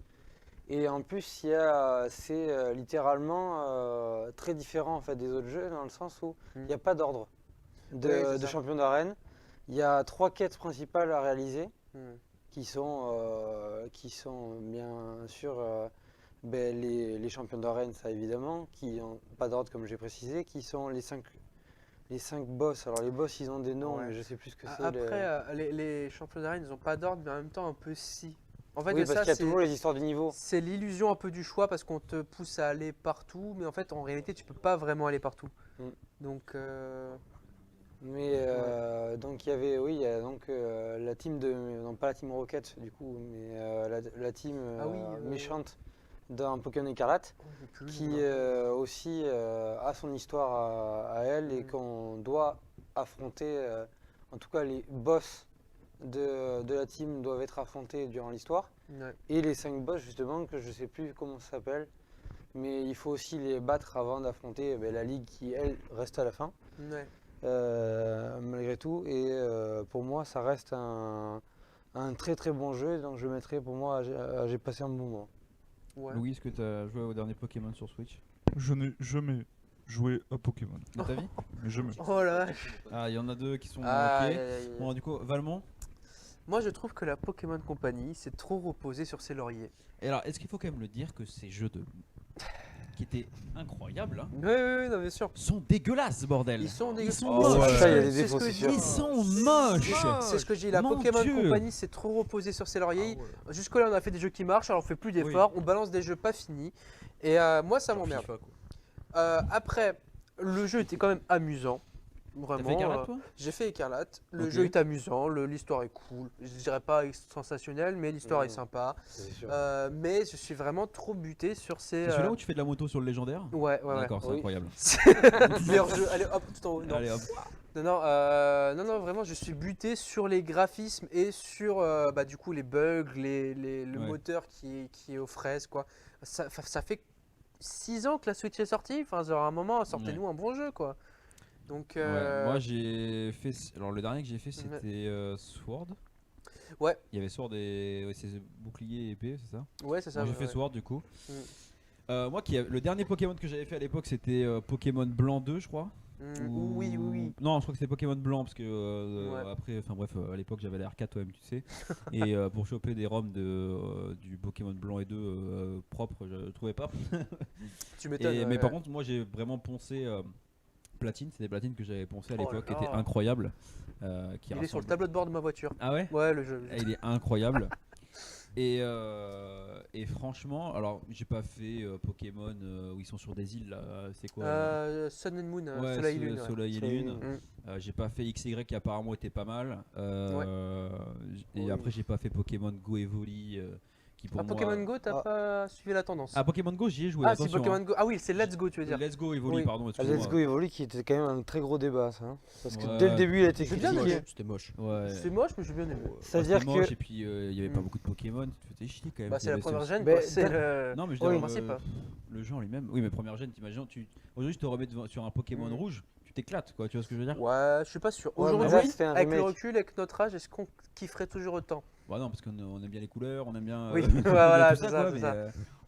Et en plus, c'est littéralement très différent en fait, des autres jeux dans le sens où il n'y a pas d'ordre Ouais, c'est de ça. champion d'arène. Il y a 3 quêtes principales à réaliser Hmm. qui sont bien sûr les champions d'arène, ça évidemment, qui n'ont pas d'ordre comme j'ai précisé, qui sont les 5 boss. Alors les boss ils ont des noms, Ouais. mais je sais plus ce que c'est. Après, les champions d'arène, ils n'ont pas d'ordre, mais en même temps un peu si. En fait, Oui, parce ça, qu'il y a toujours les histoires du niveau. c'est l'illusion un peu du choix parce qu'on te pousse à aller partout, mais en fait, en réalité, tu peux pas vraiment aller partout. Mm. Donc, Mais donc il y avait, oui, il y a donc la team non pas la team Rocket du coup, mais la team méchante dans Pokémon Écarlate, qui aussi a son histoire à elle et qu'on doit affronter. En tout cas, les boss de la team doivent être affrontés durant l'histoire. ouais. Et les 5 boss justement, que je sais plus comment ça s'appelle, mais il faut aussi les battre avant d'affronter la ligue qui elle reste à la fin. Ouais. Malgré tout, et pour moi ça reste un très très bon jeu, donc je mettrai, pour moi j'ai passé un bon moment. Ouais. Louis, est-ce que tu as joué au dernier Pokémon sur Switch Je n'ai jamais joué à Pokémon. de ta vie? Mais jamais. Oh la vache. Ah, il y en a deux qui sont Ah, ok. aïe, aïe, aïe. Bon, du coup, Valmont. Moi, je trouve que la Pokémon Company s'est trop reposée sur ses lauriers. Et alors, est-ce qu'il faut quand même le dire que ces jeux qui étaient incroyables hein, Oui, non, bien sûr. sont dégueulasses, bordel. Ils sont dégueulasses. sont Oh, moches. ça, il y a des C'est défauts, ce que c'est je sûr. dis. Ils sont moches. C'est ce que je dis, la Mon Pokémon Dieu. Company s'est trop reposée sur ses lauriers. Jusque-là, on a fait des jeux qui marchent, alors on fait plus d'efforts, on balance des jeux pas finis. Et moi, ça Genre m'emmerde. FIFA, quoi. Après, le jeu était quand même amusant. T'as Vraiment. fait Écarlate, toi? J'ai fait Écarlate. Le Ok. jeu est amusant, l'histoire est cool. Je dirais pas sensationnelle, mais l'histoire est sympa. C'est sûr. Mais je suis vraiment trop buté sur ces. C'est celui-là où tu fais de la moto sur le légendaire? Ouais. D'accord, c'est Oui. incroyable. Meilleur jeu. Allez, hop, tout en haut. Non. Allez hop. Non, vraiment, je suis buté sur les graphismes et sur du coup les bugs, le Ouais. moteur qui est aux fraises, quoi. Ça fait 6 ans que la Switch est sortie. Enfin, genre, à un moment, sortez-nous un bon jeu, quoi. Donc, Ouais, moi j'ai fait. Alors le dernier que j'ai fait c'était Sword. Ouais. Il y avait Sword et ouais, c'est bouclier et épée, c'est ça? ouais, c'est ça. Moi j'ai ouais. fait Sword du coup. Mm. Moi le dernier Pokémon que j'avais fait à l'époque c'était Pokémon Blanc 2 je crois. Oui. Non, je crois que c'était Pokémon Blanc parce que Ouais. après, enfin bref, à l'époque j'avais la R4 toi-même, tu sais. Et pour choper des ROM du Pokémon Blanc et 2 propre, je ne trouvais pas. Tu m'étonnes. Mais par contre, moi j'ai vraiment poncé Platine, c'est des platines que j'avais poncé à Oh l'époque, qui là étaient là. incroyables. Qui il est sur le rassemblent- tableau de bord de ma voiture. Ah ouais? Ouais, le jeu. Il est incroyable. Et franchement, alors j'ai pas fait Pokémon où ils sont sur des îles là, c'est quoi? Sun and Moon, Ouais, Soleil et Lune. ouais. Soleil et Soleil et Lune. Lune. J'ai pas fait XY qui apparemment était pas mal. Et Oui. après j'ai pas fait Pokémon Go Evoli qui pour moi. Pokémon Go, t'as Ah. pas suivi la tendance. Ah Pokémon Go j'y ai joué. Ah, si attention, Pokémon hein. Go. Ah oui, c'est Let's Go, tu veux dire. Let's Go Evoli, Oui. pardon. Ah, excuse-moi. Let's Go Evoli qui était quand même un très gros débat ça. Hein. Parce que Ouais. dès le début il a été J'ai bien critiqué. aimé. C'était moche. Ouais. C'est moche, mais j'ai bien aimé. C'est-à-dire C'était moche, que et puis il y avait pas Mm. beaucoup de Pokémon, tu te faisais chier quand même. Bah, Il y c'est la avait première ce- gêne, Ben, quoi. C'est dans- le. Non mais je Oui, veux le dire, principe. le jeu en lui-même. Oui mais première gêne, t'imagines, aujourd'hui je te remets sur un Pokémon Mm. rouge, tu t'éclates quoi, tu vois ce que je veux dire? Ouais, je suis pas sûr. Ouais, mais Aujourd'hui, là, c'était un avec le remake. recul, avec notre âge, est-ce qu'on kifferait toujours autant? Bah non parce qu'on aime bien les couleurs, on aime bien Oui, tout voilà, ça, c'est ça, quoi,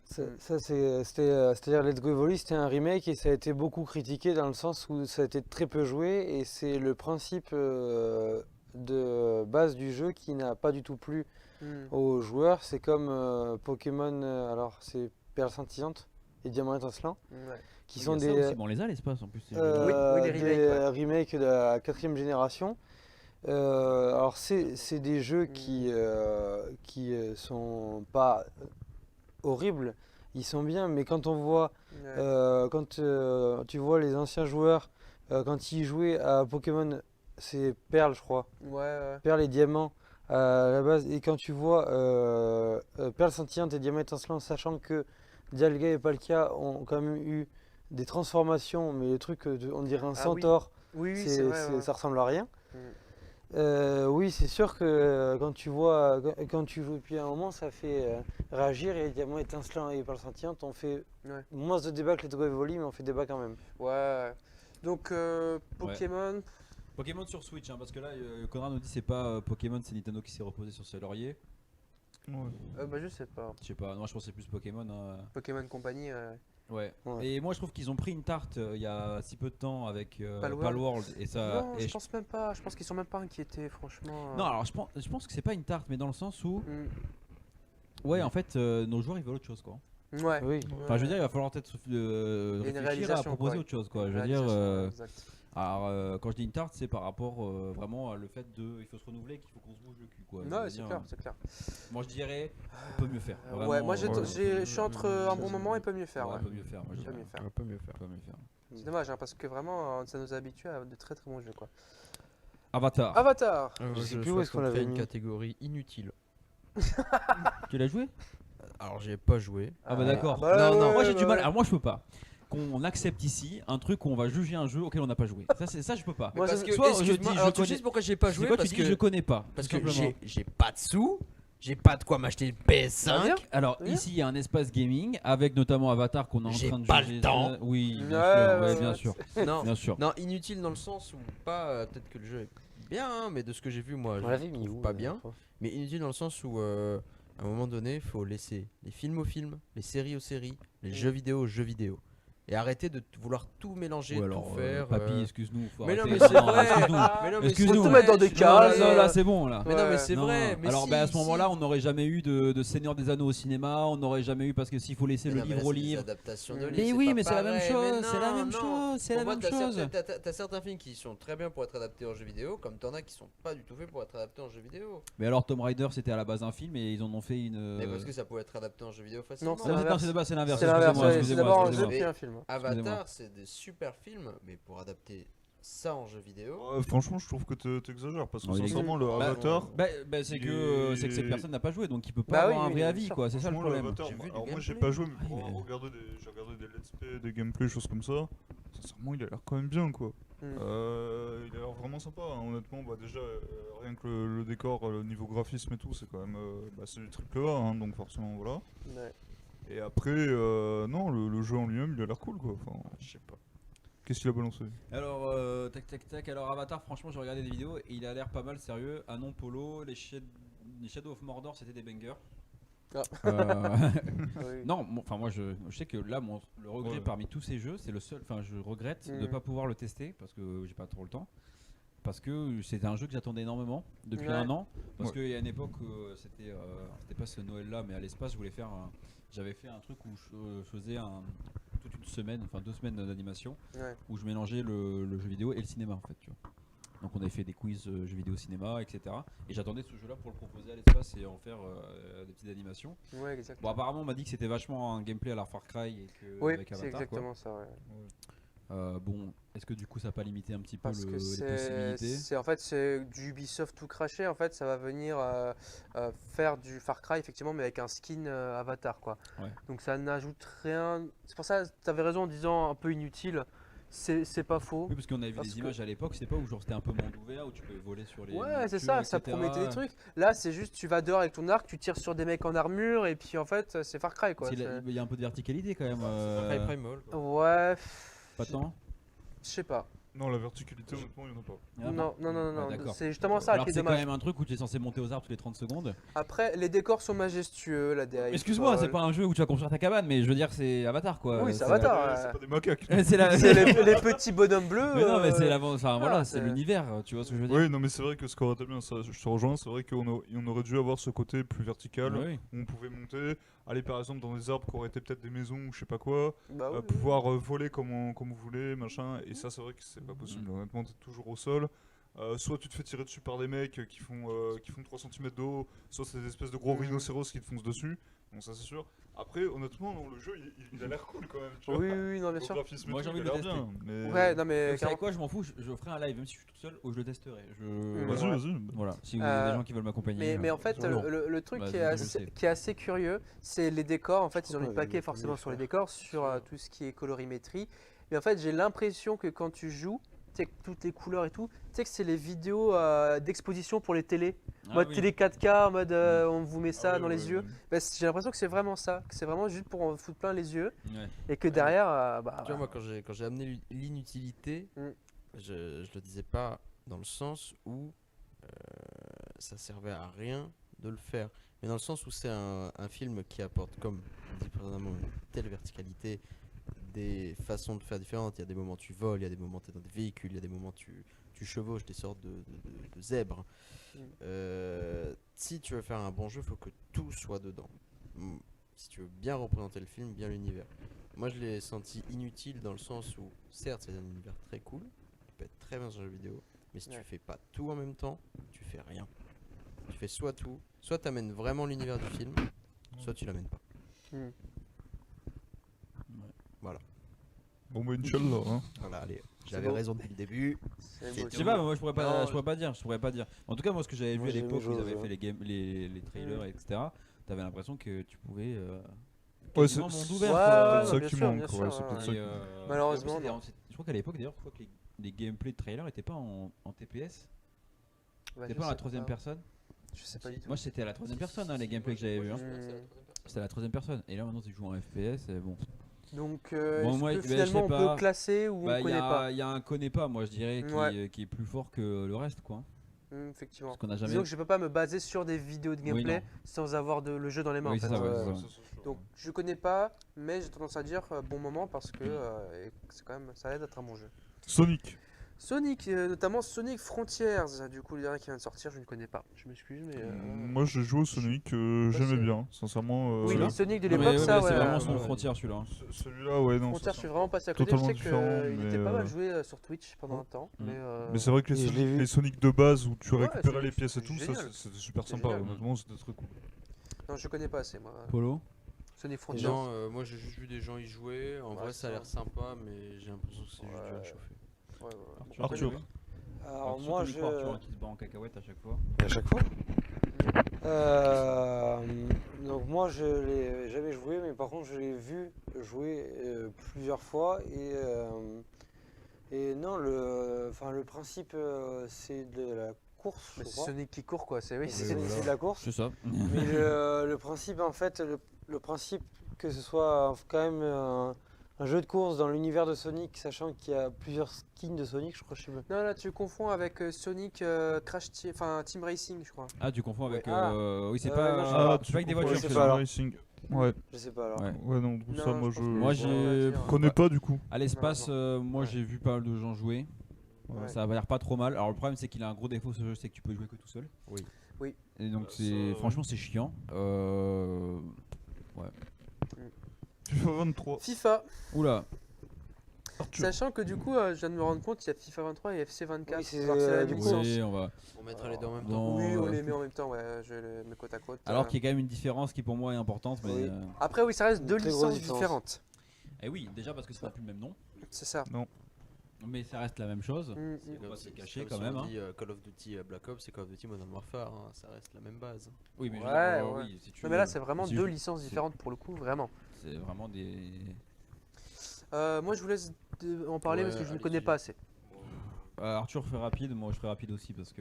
c'est mais, ça. C'est-à-dire Let's Go Evoli, c'était un remake et ça a été beaucoup critiqué dans le sens où ça a été très peu joué et c'est le principe de base du jeu qui n'a pas du tout plu aux joueurs. C'est comme Pokémon, alors c'est Perle Scintillante et Diamant Étincelant, qui il y sont a ça des, aussi, bon, les a l'espace en plus. ces euh, jeux-là. Oui, les remakes, ouais. remakes de la 4e génération. Alors c'est des jeux qui sont pas horribles, ils sont bien, mais quand on voit tu vois les anciens joueurs quand ils jouaient à Pokémon, c'est Perle je crois, Ouais. Perle et Diamant à la base, et quand tu vois Perle Scintillante et Diamant Étincelant, sachant que Dialga et Palkia ont quand même eu des transformations, mais le truc on dirait un Ah oui. centaure, Oui, c'est vrai. ouais. ça ressemble à rien. Mm. Oui, c'est sûr que quand tu joues depuis un moment, ça fait réagir, et Diamant Étincelant et Perle Scintillante ont fait Ouais. moins de débats que Let's Go Evoli, mais on fait débat quand même. Ouais. Donc, Pokémon. Pokémon sur Switch, hein, parce que là Conrad nous dit c'est pas Pokémon, c'est Nintendo qui s'est reposé sur ses lauriers. Ouais. Bah, je sais pas. Je sais pas, moi je pense que c'est plus Pokémon. Hein. Pokémon Company. Ouais. Ouais. Et moi je trouve qu'ils ont pris une tarte il y a si peu de temps avec Palworld. Palworld et ça. Non, et je pense même pas. Je pense qu'ils sont même pas inquiétés, franchement. Non, alors je pense que c'est pas une tarte, mais dans le sens où, Mm. en fait, nos joueurs ils veulent autre chose quoi. Ouais. Oui. Enfin, je veux dire, il va falloir peut-être Il y a une réfléchir à réalisation, proposer quoi. autre chose quoi. Je Une veux dire, réalisation, exact. alors quand je dis une tarte, c'est par rapport vraiment à le fait de, il faut se renouveler, qu'il faut qu'on se bouge le cul quoi. Je veux Ouais, c'est dire, clair, c'est clair. Moi je dirais, on peut mieux faire. Ouais, Vraiment, moi ouais. je suis entre un bon moment et peut mieux faire. Ouais, Ouais. on peut mieux faire. Moi je Peut dirais. mieux faire. On peut mieux faire. On peut mieux faire. C'est dommage, hein, parce que vraiment, ça nous a habitués à de très très bons jeux, quoi. Avatar. Avatar. Je sais plus où est-ce qu'on l'avait une mis. catégorie inutile. Tu l'as joué? Alors j'ai pas joué. Ah bah d'accord. Non, non. Moi j'ai du mal. ouais. Alors moi je peux pas. Qu'on accepte ici un truc où on va juger un jeu auquel on n'a pas joué. Ça je peux pas. Moi, Parce je- que, soit je excuse-moi, dis, alors je tu sais connais- pourquoi j'ai pas C'est joué quoi parce tu dis que je connais pas. parce tout que simplement. j'ai pas de sous, j'ai pas de quoi m'acheter une PS5. Bien. Alors Bien. ici il y a un espace gaming avec notamment Avatar qu'on est en J'ai train de pas juger. le temps. Oui, bien Ouais, sûr, ouais, bien ouais. sûr, Non, bien sûr. non, inutile dans le sens où pas peut-être que le jeu est bien, hein, mais de ce que j'ai vu moi, On je l'avait le mis trouve où pas bien. Mais inutile dans le sens où à un moment donné, il faut laisser les films aux films, les séries aux séries, les jeux vidéo aux jeux vidéo. Et arrêter de vouloir tout mélanger, Ou alors, tout faire. papy, excuse-nous. faut Mais non, arrêter. mais c'est Non, vrai. excuse-nous. Mais non, mais Excuse-nous. c'est Faut tout vrai, mettre dans des je suis cases, désolé. Là c'est bon là. Mais non, Ouais. mais c'est Non. vrai. Mais Alors si, à ce si. moment-là, on n'aurait jamais eu de Seigneur des Anneaux au cinéma, on n'aurait jamais eu parce que s'il faut laisser Mais le non, mais livre là, au c'est des livre. adaptations de Mais livres, oui, pas mais c'est la même pareil. chose, Mais c'est la non, même non. chose, c'est la Pour moi, même chose. T'as certains films qui sont très bien pour être adaptés en jeux vidéo, comme t'en as qui sont pas du tout faits pour être adaptés en jeux vidéo. Mais alors Tomb Raider c'était à la base un film et ils en ont fait une. Mais parce que ça pouvait être adapté en jeux vidéo facilement. Non, Non, c'est l'inverse. c'est l'inverse. C'est l'inverse, Excusez-moi, ouais, c'est excusez-moi, d'abord un jeu excusez-moi. puis un film. Excusez-moi. Avatar, c'est des super films, mais pour adapter ça en jeu vidéo. Ouais, franchement, je trouve que t'exagères parce que Oh, il est- sincèrement, le Bah, Avatar. C'est Il que est- cette personne n'a pas joué donc il peut pas Bah avoir oui, un oui, vrai bien avis sûr. quoi. C'est ça le Franchement, problème. l'Avatar, J'ai vu du alors moi j'ai gameplay. pas joué, mais Ah, pour mais- regarder j'ai regardé des let's play, des gameplays, choses comme ça. Sincèrement, il a l'air quand même bien quoi. Mm. Il a l'air vraiment sympa, hein. Honnêtement, bah déjà rien que le décor, le niveau graphisme et tout, c'est quand même c'est du triple A, hein, donc forcément voilà. Ouais. Et après, non, le jeu en lui-même, il a l'air cool quoi. Enfin, Je sais pas. qu'est-ce qu'il a balancé? Alors tac. Alors Avatar franchement j'ai regardé des vidéos et il a l'air pas mal sérieux. Ah non Polo, les Shadow of Mordor c'était des bangers. Ah. Oui. Non, enfin moi je sais que là le regret Ouais. parmi tous ces jeux, c'est le seul. Enfin je regrette de Mm. pas pouvoir le tester parce que j'ai pas trop le temps. Parce que c'était un jeu que j'attendais énormément depuis Ouais. un an. Parce Ouais. qu'il y a une époque, c'était pas ce Noël-là, mais à l'espace, je voulais faire. J'avais fait un truc où je faisais toute une semaine, enfin 2 semaines d'animation, Ouais. où je mélangeais le jeu vidéo et le cinéma en fait. Tu vois. Donc on avait fait des quiz jeux vidéo cinéma, etc. Et j'attendais ce jeu-là pour le proposer à l'espace et en faire des petites animations. Ouais, exact. Bon apparemment on m'a dit que c'était vachement un gameplay à la Far Cry et que Oui, avec c'est Avatar, quoi. exactement ça. Ouais. Bon, est-ce que du coup ça n'a pas limité un petit peu Parce que les possibilités? c'est en fait c'est du Ubisoft tout craché. En fait, ça va venir faire du Far Cry effectivement, mais avec un skin Avatar quoi. Ouais. Donc ça n'ajoute rien. C'est pour ça, tu avais raison en disant un peu inutile. C'est pas faux. Oui, parce qu'on avait vu Parce des que- images à l'époque, c'est pas où genre c'était un peu monde ouvert où tu peux voler sur les. Ouais, c'est montures, ça, ça etc. promettait des trucs. Là, c'est juste tu vas dehors avec ton arc, tu tires sur des mecs en armure et puis en fait, c'est Far Cry quoi. Parce qu'il C'est- il y a un peu de verticalité quand même. Far Cry Primal. quoi. Ouais, Pas tant. je sais pas. Non, la verticalité, honnêtement, il y en a pas. Ah, Non, non, non, non, Ouais, d'accord. c'est justement ça Alors qui que est c'est quand dommage. même un truc où tu es censé monter aux arbres toutes les 30 secondes. Après, les décors sont majestueux, la DA. Excuse-moi, c'est pas un jeu où tu vas construire ta cabane, mais je veux dire, c'est Avatar quoi. Oui, c'est C'est Avatar. la- C'est pas des macaques. C'est la. C'est les petits bonhommes bleus. Mais non, mais c'est la. Enfin voilà, c'est c'est- l'univers, tu vois ce que je veux dire. Oui, non, mais c'est vrai que ce qu'aurait été bien, ça, je te rejoins, c'est vrai on aurait dû avoir ce côté plus vertical, Oui. où on pouvait monter, aller par exemple dans des arbres qui auraient été peut-être des maisons ou je sais pas quoi, Bah oui, pouvoir voler comme vous voulez, machin, et ça c'est vrai que c'est pas possible, honnêtement t'es toujours au sol. Soit tu te fais tirer dessus par des mecs qui font 3 cm de haut, soit c'est des espèces de gros rhinocéros qui te foncent dessus, bon ça c'est sûr. Après honnêtement non, le jeu il a l'air cool quand même, tu vois. Oui, oui, non, bien Au sûr. graphisme et Moi, tout, j'ai envie il de a le l'air bien, mais... Ouais, non, mais Vous savez carrément. quoi, je m'en fous, je ferai un live, même si je suis tout seul, où je le testerai. Vas-y, Ouais. vas-y. Voilà, si vous avez Euh, des gens qui veulent m'accompagner. Mais en fait, non. le truc Vas-y, qui est, je assez, sais. qui est assez curieux, c'est les décors. En fait, ils ont crois mis qu'on le avait paquet vu forcément les sur les faire. décors, sur tout ce qui est colorimétrie. Mais en fait, j'ai l'impression que quand tu joues, tu sais que toutes les couleurs et tout, tu sais que c'est les vidéos d'exposition pour les télés. Ah mode oui. télé 4K, en mode on vous met ça Ah ouais, dans les ouais, yeux. ouais. Bah, j'ai l'impression que c'est vraiment ça, que c'est vraiment juste pour en foutre plein les yeux Ouais. et que derrière, Tu vois, moi, quand j'ai amené l'inutilité, Mm. je le disais pas dans le sens où ça servait à rien de le faire, mais dans le sens où c'est un film qui apporte, comme on dit précédemment, une telle verticalité, des façons de faire différentes. Il y a des moments où tu voles, il y a des moments où tu es dans des véhicules, il y a des moments où tu chevauches des sortes de zèbres. Si tu veux faire un bon jeu, il faut que tout soit dedans. Si tu veux bien représenter le film, bien l'univers. Moi je l'ai senti inutile dans le sens où, certes, c'est un univers très cool, qui peut être très bien sur le jeu vidéo, mais si tu fais pas tout en même temps, tu fais rien. Tu fais soit tout, soit tu amènes vraiment l'univers du film, soit tu l'amènes pas. Bon, bah, Inch'Allah. Hein. Voilà, allez, j'avais bon. raison depuis le début. C'est beau. Je sais pas, moi je pourrais pas, Non, je pourrais pas dire. En tout cas, moi ce que j'avais vu Moi, à j'ai l'époque aimé où ils Jaws, avaient hein. fait les trailers, etc., t'avais l'impression que tu pouvais. Ouais, quasiment monde ouvert. Ouais, quoi. c'est ça bien qui sûr, manque, bien ouais, sûr, c'est peut-être ouais. ça. Et, Malheureusement, en plus, non. je crois qu'à l'époque d'ailleurs, je crois que les gameplays de trailers étaient pas en TPS. Bah, C'était je pas à sais la troisième personne. Je sais pas du tout. Moi c'était à la troisième personne, hein, les gameplays que j'avais vus. Hein. C'était à la troisième personne. Et là maintenant tu joues en FPS. Bon. Donc, Bon, est-ce moi, que je sais finalement on pas. peut classer ou Bah, on connaît pas? il y a un connaît pas, moi je dirais, Ouais. qui est plus fort que le reste, quoi. Effectivement. Parce qu'on a jamais. Disons que je peux pas me baser sur des vidéos de Oui, gameplay non. sans avoir le jeu dans les mains. Oui, en fait. c'est ça, ouais, Ouais. c'est ça. Donc je connais pas, mais j'ai tendance à dire bon moment parce que c'est quand même ça aide d'être un bon jeu. Sonic. Sonic, notamment Sonic Frontiers, du coup le dernier qui vient de sortir, je ne connais pas. Je m'excuse, mais. Moi, j'ai joué au Sonic, j'aimais bien, sincèrement. Oui, celui-là les Sonic de Non, mais l'époque, ouais, ça, mais c'est ouais. vraiment son ouais. frontière celui-là. Hein. Celui-là, ouais, non. Frontiers, ça, je suis vraiment passé à côté. Je totalement sais différent, qu'il était mais, pas mal joué sur Twitch pendant un temps, Mm. mais. Mais c'est vrai que Et je l'ai vu. les Sonic de base où tu Ouais, récupérais c'est- les pièces et c'est tout, ça génial. c'était super C'est sympa. génial. Honnêtement, c'était très cool. Non, je connais pas assez, moi. Polo. Sonic Frontiers. Non, moi j'ai juste vu des gens y jouer. En Ouais, vrai, ça a ça. l'air sympa, mais j'ai l'impression que c'est juste du Ouais. réchauffé. Ouais, ouais, ouais. Tu Arthur. connais, oui. Alors Surtout moi, lui, je... quoi, Arthur, qui se bat en cacahuète à chaque fois. À chaque fois. Donc moi, je l'ai jamais joué, mais par contre, je l'ai vu jouer plusieurs fois et non, le principe, c'est de la course, Mais je c'est crois. Sonic qui court, quoi. C'est oui, C'est c'est c'est de la course. C'est ça. Mais le principe, en fait, le principe que ce soit quand même un jeu de course dans l'univers de Sonic, sachant qu'il y a plusieurs skins de Sonic, je crois, je sais pas. Non, là, tu confonds avec Sonic Crash Team, enfin Team Racing, je crois. Ah, tu confonds avec. Ouais. Ah. Oui, c'est non, pas. je sais Ah, pas. c'est pas avec des confonds voitures. je sais c'est pas, ça. alors. Racing. Ouais, Je sais pas alors. Ouais. ouais, non, tout Non, ça, moi je pense que Moi, je j'ai- pourrais pas connais dire. pas du coup. À l'espace, moi Ouais. j'ai vu pas mal de gens jouer. Ouais. Ça va l'air pas trop mal. Alors le problème c'est qu'il a un gros défaut ce jeu, c'est que tu peux jouer que tout seul. Oui. Oui. Et donc Ça, c'est franchement c'est chiant. FIFA 23. FIFA, Oula. Arthur. sachant que du coup, je viens de me rendre compte, il y a FIFA 23 et FC 24. Oui, c'est, Alors, c'est la même du coup, licence. Oui, on va. On mettra les deux en même temps. Non, Oui, on les met en même temps, ouais, je les mets côte à côte. Alors qu'il y a quand même une différence qui pour moi est importante, mais. Oui. Après, oui, ça reste Une deux très grosse licences différence. différentes. Eh oui, déjà parce que c'est pas plus le même nom, C'est ça. mais ça reste la même chose. Mm, C'est mm. On va comme se si- cacher c'est quand comme si même, on hein. dit, Call of Duty Black Ops, c'est Call of Duty Modern Warfare, hein, ça reste la même base. Oui, mais je veux Ouais, dire, ouais. oui, si tu Non, mais là, c'est vraiment si deux je- licences différentes pour le coup, vraiment. C'est vraiment des. Moi, je vous laisse en parler Ouais, parce que je ne allez, connais tu- pas assez. Arthur fait rapide, moi je ferai rapide aussi parce que.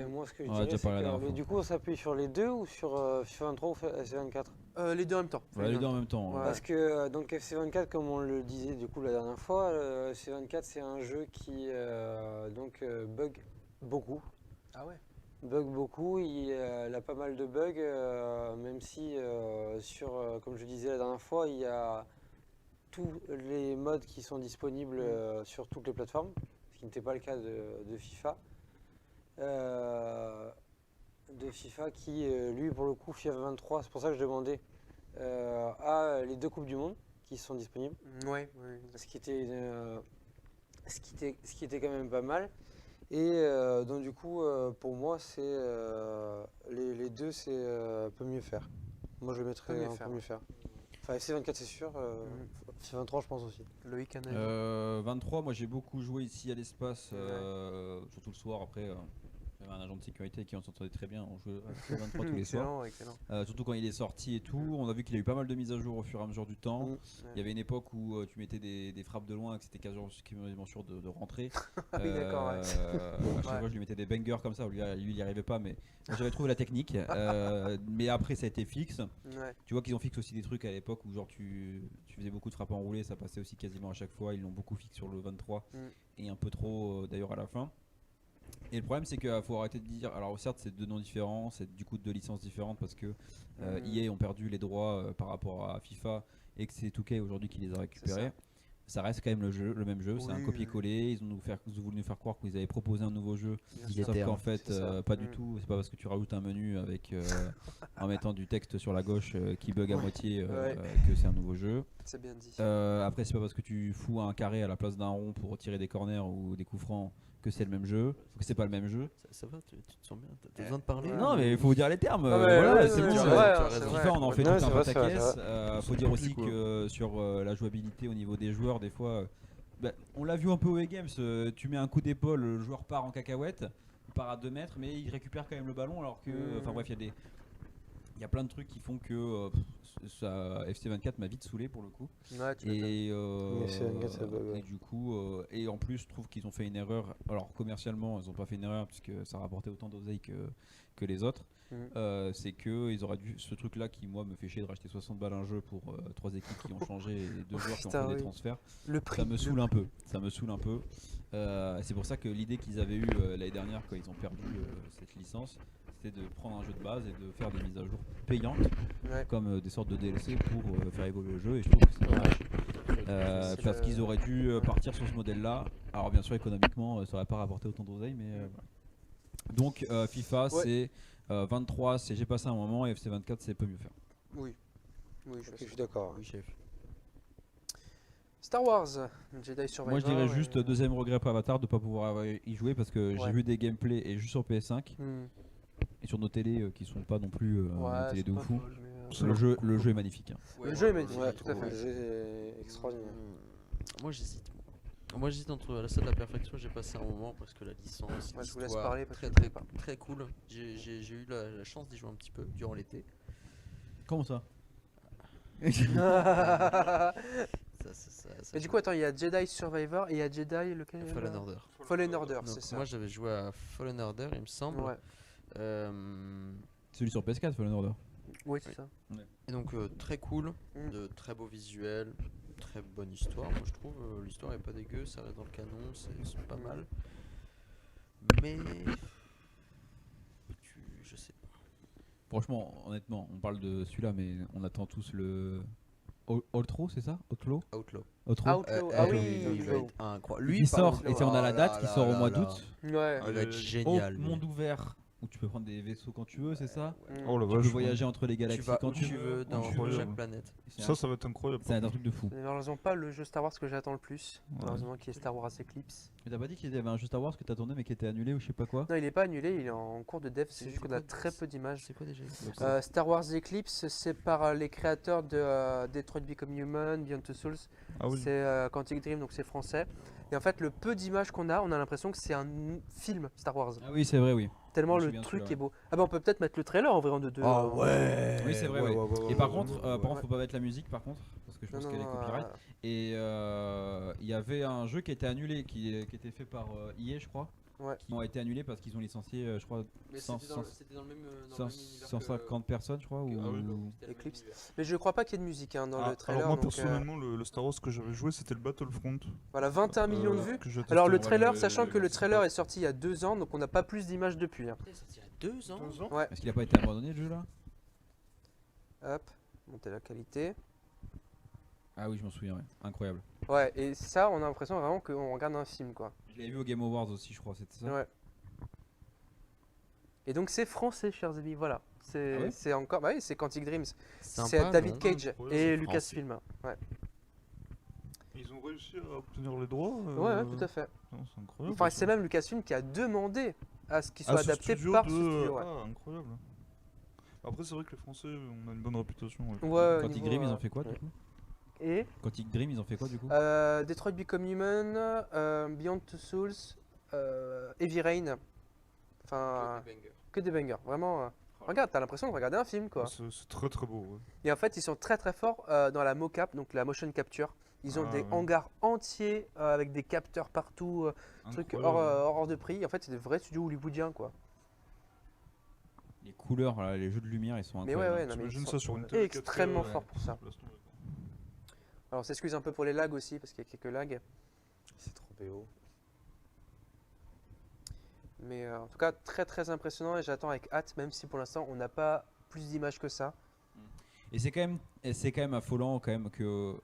Moi, ce que je on a dirais, déjà c'est parlé la que dernière mais fois. du coup, on s'appuie sur les deux ou sur FC 23 ou FC 24 Les deux en même temps. Ouais, les deux en même temps. Ouais. Parce que donc FC 24, comme on le disait du coup la dernière fois, FC 24 c'est un jeu qui bug beaucoup. Ah ouais. Bug beaucoup, il a pas mal de bugs, même si comme je disais la dernière fois, il y a tous les modes qui sont disponibles sur toutes les plateformes, ce qui n'était pas le cas de FIFA. Qui, lui, pour le coup, FIFA 23, c'est pour ça que je demandais, a les deux Coupes du Monde qui sont disponibles, Ouais, ouais. ce qui était quand même pas mal. Et donc du coup, pour moi, c'est les deux, c'est peut mieux faire. Moi, je le mettrais Peut mieux un faire. peu mieux faire. Enfin, FC 24, c'est sûr. FC 23, je pense aussi. Loïc a un avis. 23, moi j'ai beaucoup joué ici à l'espace, surtout le soir après. Il y avait un agent de sécurité qui on s'entendait très bien, on jouait à 23 tous les soirs. Excellent, excellent. Surtout quand il est sorti et tout, on a vu qu'il a eu pas mal de mises à jour au fur et à mesure du temps. Mm. Il y avait une époque où tu mettais des frappes de loin et que c'était quasiment sûr de rentrer. Ah oui, d'accord, ouais. À chaque Ouais. fois je lui mettais des bangers comme ça, lui il n'y arrivait pas, mais moi, j'avais trouvé la technique. Mais après ça a été fixe. Ouais. Tu vois qu'ils ont fixé aussi des trucs à l'époque où genre tu faisais beaucoup de frappes enroulées, ça passait aussi quasiment à chaque fois. Ils l'ont beaucoup fixé sur le 23 et un peu trop d'ailleurs à la fin. Et le problème c'est qu'il faut arrêter de dire, alors certes c'est deux noms différents, c'est du coup deux licences différentes parce que EA ont perdu les droits par rapport à FIFA et que c'est 2K aujourd'hui qui les a récupérés, ça reste quand même le même jeu, c'est un Oui, copier-coller. Ils ont voulu nous faire croire qu'ils avaient proposé un nouveau jeu, Bien sauf sûr. qu'en fait, C'est ça. pas du tout. C'est pas parce que tu rajoutes un menu avec en mettant du texte sur la gauche qui bug à moitié que c'est un nouveau jeu. C'est bien dit. Après, c'est pas parce que tu fous un carré à la place d'un rond pour tirer des corners ou des coups francs que c'est le même jeu, que c'est pas le même jeu. Ça va, tu te sens bien, t'as besoin de parler. Non, mais il faut vous dire les termes. Ah ouais, voilà, ouais, c'est ouais, bon. c'est tu as vrai, raison, hein, tu as c'est raison. vrai. FIFA, on en fait Ouais, tout c'est un vrai, pataquès. c'est vrai. Faut dire aussi quoi. que sur la jouabilité au niveau des joueurs, des fois, on l'a vu un peu au E-Games, tu mets un coup d'épaule, le joueur part en cacahuète, il part à 2 mètres, mais il récupère quand même le ballon alors que. Enfin bref, il y a plein de trucs qui font que FC24 m'a vite saoulé pour le coup. Ouais, tu m'étonnes. Et, FC24, ça bug, ouais. et du coup, et en plus, je trouve qu'ils ont fait une erreur. Alors commercialement, ils n'ont pas fait une erreur puisque ça rapportait autant d'oseille que les autres. C'est que ils auraient dû ce truc-là qui moi me fait chier de racheter 60 balles un jeu pour 3 équipes qui ont changé et 2 joueurs qui ont Putain, fait des oui. transferts. Le prix. Ça me saoule un peu. Ça me saoule un peu. C'est pour ça que l'idée qu'ils avaient eue l'année dernière quand ils ont perdu cette licence, c'était de prendre un jeu de base et de faire des mises à jour payantes, Ouais. comme des sortes de DLC pour faire évoluer le jeu. Et je trouve que c'est dommage. C'est Parce le- qu'ils auraient dû partir sur ce modèle-là. Alors bien sûr économiquement, ça n'aurait pas rapporté autant d'oseille, mais voilà. Donc FIFA Ouais. c'est 23, c'est j'ai passé un moment, et FC24 c'est peut mieux faire. Oui. Oui, Ok, je suis d'accord. Oui, chef. Star Wars, Jedi Survivor. Moi je dirais et- juste deuxième regret pour Avatar de pas pouvoir y jouer parce que j'ai Ouais. vu des gameplays et juste sur PS5 Hmm. et sur nos télés qui sont pas non plus des Ouais, télés c'est de pas fou. folle, mais, Le jeu est magnifique. Hein. Le jeu est magnifique, Ouais, tout à fait. le jeu est extraordinaire. Moi j'hésite. Moi j'hésite entre la salle de la perfection, j'ai passé un moment parce que la licence, Moi, je vous laisse l'histoire, parler parce très que je très, sais pas. très cool. J'ai eu la chance d'y jouer un petit peu durant l'été. Comment ça? Mais du coup, attends, il y a Jedi Survivor et il y a Jedi lequel Fallen Order. Fallen Order, Donc, c'est ça. moi j'avais joué à Fallen Order, il me semble. Ouais. Celui sur PS4 Fallen Order. Oui, c'est ça. Et donc très cool, Mm. de très beaux visuels, très bonne histoire. Moi je trouve l'histoire est pas dégueu, ça reste dans le canon, c'est pas mal. Mais je sais pas. Franchement, honnêtement, on parle de celui-là, mais on attend tous le Outro, c'est ça? Outlaw? Outlaw. Outro. Outlaw, ah oui, il va Outlaw. être incroyable. Il par sort, contre, et on a la oh date là qui là sort au là mois là. d'août. Ouais. Il va être Au génial. lui. monde ouvert où tu peux prendre des vaisseaux quand tu veux, c'est ça? Oh la Tu peux vache. voyager entre les Tu galaxies vas quand où tu veux dans Incroyable. chaque planète. Ça va être incroyable. C'est un truc de fou. C'est malheureusement pas le jeu Star Wars que j'attends le plus. Ouais. Malheureusement, qui est Star Wars Eclipse. Mais t'as pas dit qu'il y avait un jeu Star Wars que t'as tourné mais qui était annulé ou je sais pas quoi? Non, il est pas annulé, il est en cours de dev. C'est C'est juste qu'on quoi a très peu d'images. C'est quoi déjà Star Wars Eclipse, c'est par les créateurs de Detroit Become Human, Beyond Two Souls. Ah oui. C'est Quantic Dream, donc c'est français. Et en fait, le peu d'images qu'on a, on a l'impression que c'est un film Star Wars. Ah oui, c'est vrai, oui. Tellement je me le souviens de truc celui-là, est beau. Ah bah on peut peut-être mettre le trailer en vrai en deux. Ah ouais. Oui, c'est vrai, Ouais, ouais. ouais, ouais, Et par ouais, contre, ouais, par ouais. contre, faut pas mettre la musique par contre, parce que je pense qu'elle est copyright. Et il y avait un jeu qui était annulé, qui était fait par EA, je crois. Ouais. Qui ont été annulés parce qu'ils ont licencié, je crois, Mais Cent- c'était dans le même 150 personnes, je crois. Ou... Ah oui. Eclipse. Mais je crois pas qu'il y ait de musique hein, dans Ah, le trailer. alors moi donc, personnellement le Star Wars que j'avais joué c'était le Battlefront. voilà, 21 millions de vues. que j'ai Alors testé. le trailer, Ouais, sachant que le c'est trailer pas- est sorti il y a 2 ans, donc on n'a pas plus d'images depuis. Hein. Il y a 2 ans. 2 ans Ouais, Est-ce qu'il a pas été abandonné le jeu là? hop, monter la qualité. Ah oui, je m'en souviens, ouais. Incroyable. Ouais, et ça, on a l'impression vraiment qu'on regarde un film quoi. Je l'avais vu au Game Awards aussi, je crois, c'était ça? Ouais. Et donc c'est français, chers amis, voilà. C'est Ah ouais c'est encore, bah oui, c'est Quantic Dreams. Sympa, C'est David non Cage Ouais, et c'est Lucasfilm. Ouais. Ils ont réussi à obtenir les droits. Ouais, tout à fait. Non, c'est incroyable. Enfin, ça. c'est même Lucasfilm qui a demandé à ce qu'il soit Ah, ce adapté studio par de- ce studio. Ouais. Ah, incroyable. Après, c'est vrai que les Français, on a une bonne réputation. ouais. Ouais, Quantic niveau, Dream, ils ont fait quoi ouais. du coup? Et Quantic Dream, ils ont fait quoi du coup? Detroit Become Human, Beyond Two Souls, Heavy Rain. Enfin, que des bangers. Vraiment. Regarde, t'as l'impression de regarder un film quoi. C'est très très beau. Ouais. Et en fait, ils sont très très forts dans la mocap, donc la motion capture. Ils ont Ah, des ouais. hangars entiers avec des capteurs partout, truc Incroyable. hors de prix. En fait, c'est des vrais studios hollywoodiens quoi. Les couleurs, là, les jeux de lumière, ils sont Mais incroyables. ouais, non, mais T'imagines ils ça sont sur une télé 4K, extrêmement ouais. forts pour ça. Laisse tomber, quoi. Alors, on s'excuse un peu pour les lags aussi, parce qu'il y a quelques lags. C'est trop BO. Mais en tout cas, très très impressionnant et j'attends avec hâte, même si pour l'instant on n'a pas plus d'images que ça. Et c'est quand même affolant quand même que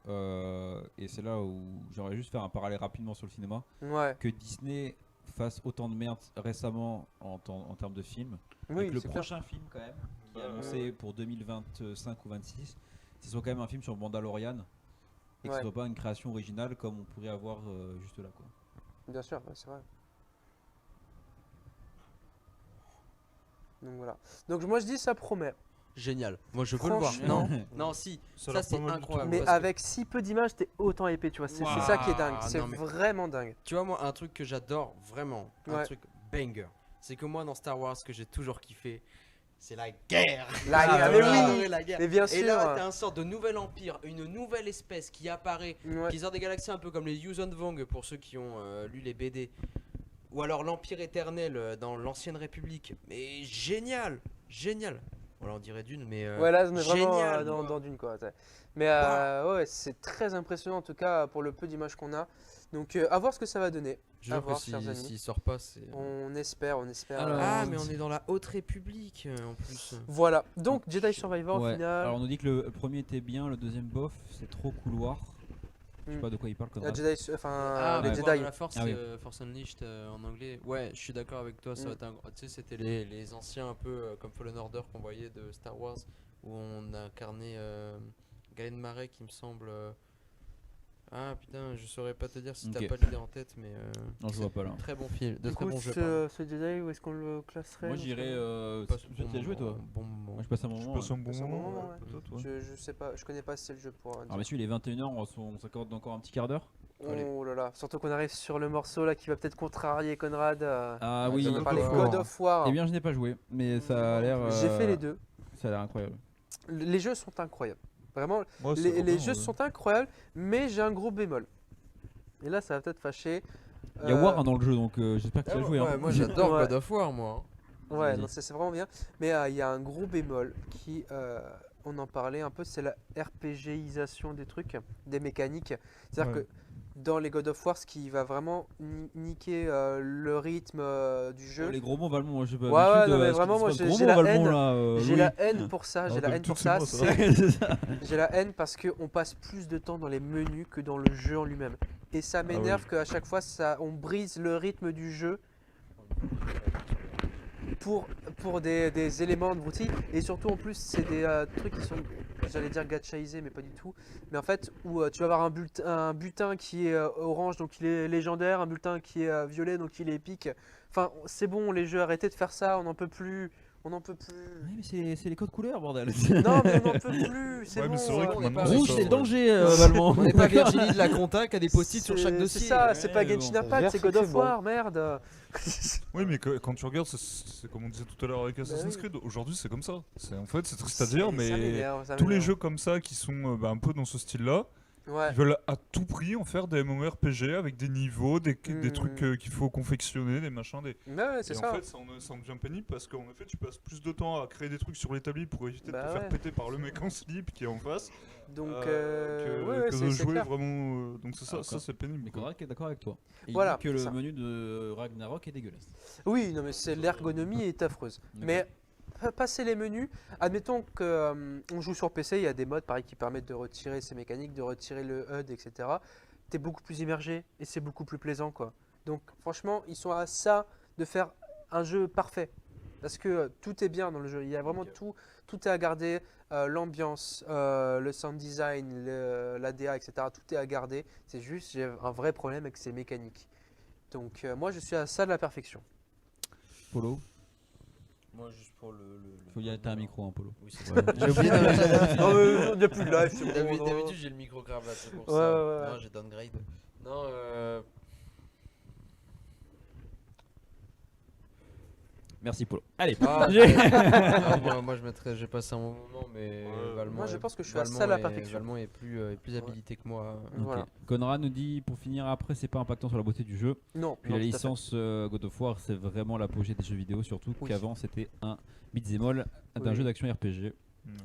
et c'est là où j'aurais juste faire un parallèle rapidement sur le cinéma, Ouais, que Disney fasse autant de merde récemment en termes de films. Et oui, que le c'est clair. prochain film quand même qui est annoncé pour 2025 ou 26, ce soit quand même un film sur Mandalorian et que Ouais. ce soit pas une création originale comme on pourrait avoir juste là quoi. Bien sûr, ouais, c'est vrai. Donc voilà. Donc moi je dis ça promet. Génial. Moi je veux le voir. Franchement. Non, non, si. Ça a Ça l'air c'est pas mal du tout. incroyable. Mais parce que- avec si peu d'images, t'es autant épais, tu vois. C'est ça qui est dingue. Waouh, C'est non, mais- vraiment dingue. Tu vois, moi, un truc que j'adore vraiment, un Ouais. truc banger, c'est que moi dans Star Wars, ce que j'ai toujours kiffé, c'est la guerre. La guerre, J'ai mais adoré oui. la guerre. Mais bien Et sûr. là, t'as un sort de nouvel empire, une nouvelle espèce qui apparaît, Ouais. qui sort des galaxies un peu comme les Yuuzhan Vong pour ceux qui ont lu les BD. Ou alors l'Empire éternel dans l'Ancienne République. Mais génial, génial. Voilà, on dirait Dune, mais Ouais, là, on est vraiment génial, dans, quoi. dans Dune, quoi. Mais ouais, c'est très impressionnant, en tout cas, pour le peu d'images qu'on a. Donc, à voir ce que ça va donner. Je À jure que voir, chers amis. s'il sort pas, c'est. On espère, on espère. Alors, Ah, mais on est dans la Haute République en plus. Voilà. Donc, Jedi Survivor, au Ouais. final. Alors on nous dit que le premier était bien, le deuxième bof, c'est trop couloir. Je sais Hmm. pas de quoi il parle comme Jedi, enfin, Ah, les ouais. Jedi. La Force, Ah oui. Force Unleashed en anglais. Ouais, je suis d'accord avec toi. Ça Mm. va être un... Tu sais, c'était les anciens un peu comme Fallen Order qu'on voyait de Star Wars où on a incarné Galen Marek, qui me semble. Ah putain, je saurais pas te dire si Ok. t'as pas l'idée en tête, mais Non, je vois pas là. très bon film, de Du très coup, bon jeu. pardon. ce Jedi, où est-ce qu'on le classerait Moi dans ce j'irais. cas-là Passe Tu bon as joué toi moment, bon moment. Moi je passe un bon Je moment. passe un ouais. bon C'est un bon moment. moment, ouais. Peut-être, ouais. Je sais pas, je connais pas assez le jeu pour. Alors messieurs, il est 21h, on s'accorde encore un petit quart d'heure. Allez. Oh là là, surtout qu'on arrive sur le morceau là qui va peut-être contrarier Conrad. Ah oui, on God va of parler War. God of War. Eh bien je n'ai pas joué, mais ça a l'air. J'ai fait les deux. Ça a l'air incroyable. Les jeux sont incroyables. Vraiment, Ouais, c'est les vraiment, jeux sont incroyables, mais j'ai un gros bémol. Et là, ça va peut-être fâcher. Il y a War hein, dans le jeu, donc j'espère que tu Ah, as joué. ouais, hein. moi j'adore Ouais. God of War, moi. Ouais, Vas-y. non, c'est vraiment bien. Mais il y a un gros bémol qui, on en parlait un peu, c'est la RPGisation des trucs, des mécaniques. C'est-à-dire Ouais. que dans les God of War, ce qui va vraiment niquer le rythme du jeu, Oh, les gros mots Valmont, moi je sais pas. Ouais, d'habitude, non, mais est-ce que vraiment, c'est moi, pas de j'ai gros la mots, Valmont, haine. là, j'ai Louis. la haine pour ça, j'ai la haine pour ça. D'habitude, c'est moi, ça. J'ai la haine parce qu'on passe plus de temps dans les menus que dans le jeu en lui-même. Et ça m'énerve qu'à chaque fois, on brise le rythme du jeu pour des éléments de routine. Et surtout, en plus, c'est des trucs qui sont, j'allais dire gachaisés, mais pas du tout. Mais en fait, où tu vas avoir un butin qui est orange, donc il est légendaire, un butin qui est violet, donc il est épique. Enfin, c'est bon, les jeux, arrêtez de faire ça, on n'en peut plus. On n'en peut plus. Ouais, mais c'est les codes couleurs, bordel. Non, mais on n'en peut plus, c'est Ouais, mais bon. c'est vrai que on est maintenant, pas c'est Rouge, ça, c'est le ouais. danger, Valmont. On n'est pas Virginie de la Compta qui a des post-it sur chaque dossier. C'est ça, ouais, c'est pas mais Genshin bon. Impact, Vert, c'est c'est God que of c'est bon. War, merde. Oui, mais quand tu regardes, c'est comme on disait tout à l'heure avec Assassin's oui. Creed. Aujourd'hui, c'est comme ça. En fait, c'est triste à dire, Ça mais m'énerve, ça tous les m'énerve. jeux comme ça qui sont un peu dans ce style-là, Ouais. ils veulent à tout prix en faire des MMORPG avec des niveaux, des Mm. trucs qu'il faut confectionner, des machins. Ouais, c'est Et ça. en fait, ça en devient pénible parce qu'en effet, tu passes plus de temps à créer des trucs sur l'établi pour éviter Bah de te faire ouais. péter par le mec en slip qui est en face. Donc, que, ouais, que c'est de c'est jouer clair. vraiment. Donc c'est ça, D'accord. c'est pénible. Mais quoi. Conrad qui est d'accord avec toi. Et Voilà, il dit que c'est le ça. menu de Ragnarok est dégueulasse. Oui, non, mais c'est l'ergonomie est affreuse. Mais passer les menus, admettons que on joue sur PC, il y a des modes pareil qui permettent de retirer ces mécaniques, de retirer le HUD, etc. T'es beaucoup plus immergé et c'est beaucoup plus plaisant, quoi. Donc, franchement, ils sont à ça de faire un jeu parfait. Parce que tout est bien dans le jeu. Il y a vraiment tout est à garder. L'ambiance, le sound design, l'ADA, etc. Tout est à garder. C'est juste, j'ai un vrai problème avec ces mécaniques. Donc, moi, je suis à ça de la perfection. Polo, Moi, juste pour le. faut y aller, t'as un micro, hein, Polo. Oui, c'est vrai. J'ai oublié. Non, mais Il n'y a plus de live, c'est bon. D'habitude, j'ai le micro cravate, c'est pour Ouais, ça. ouais, ouais. Non, j'ai downgrade. Non, Merci, Polo. Allez, Ah, j'ai- moi, je mettrais, j'ai passé un bon moment, mais Valmont. Moi, je est- pense que je suis à Valmont ça de la est- perfection. Valmont est plus habilité que moi. Ok. Voilà. Conrad nous dit pour finir après, c'est pas impactant sur la beauté du jeu. Non, Puis non, la tout à fait. licence God of War, c'est vraiment l'apogée des jeux vidéo, surtout Oui. qu'avant c'était un beat'em all d'un Oui. jeu d'action RPG.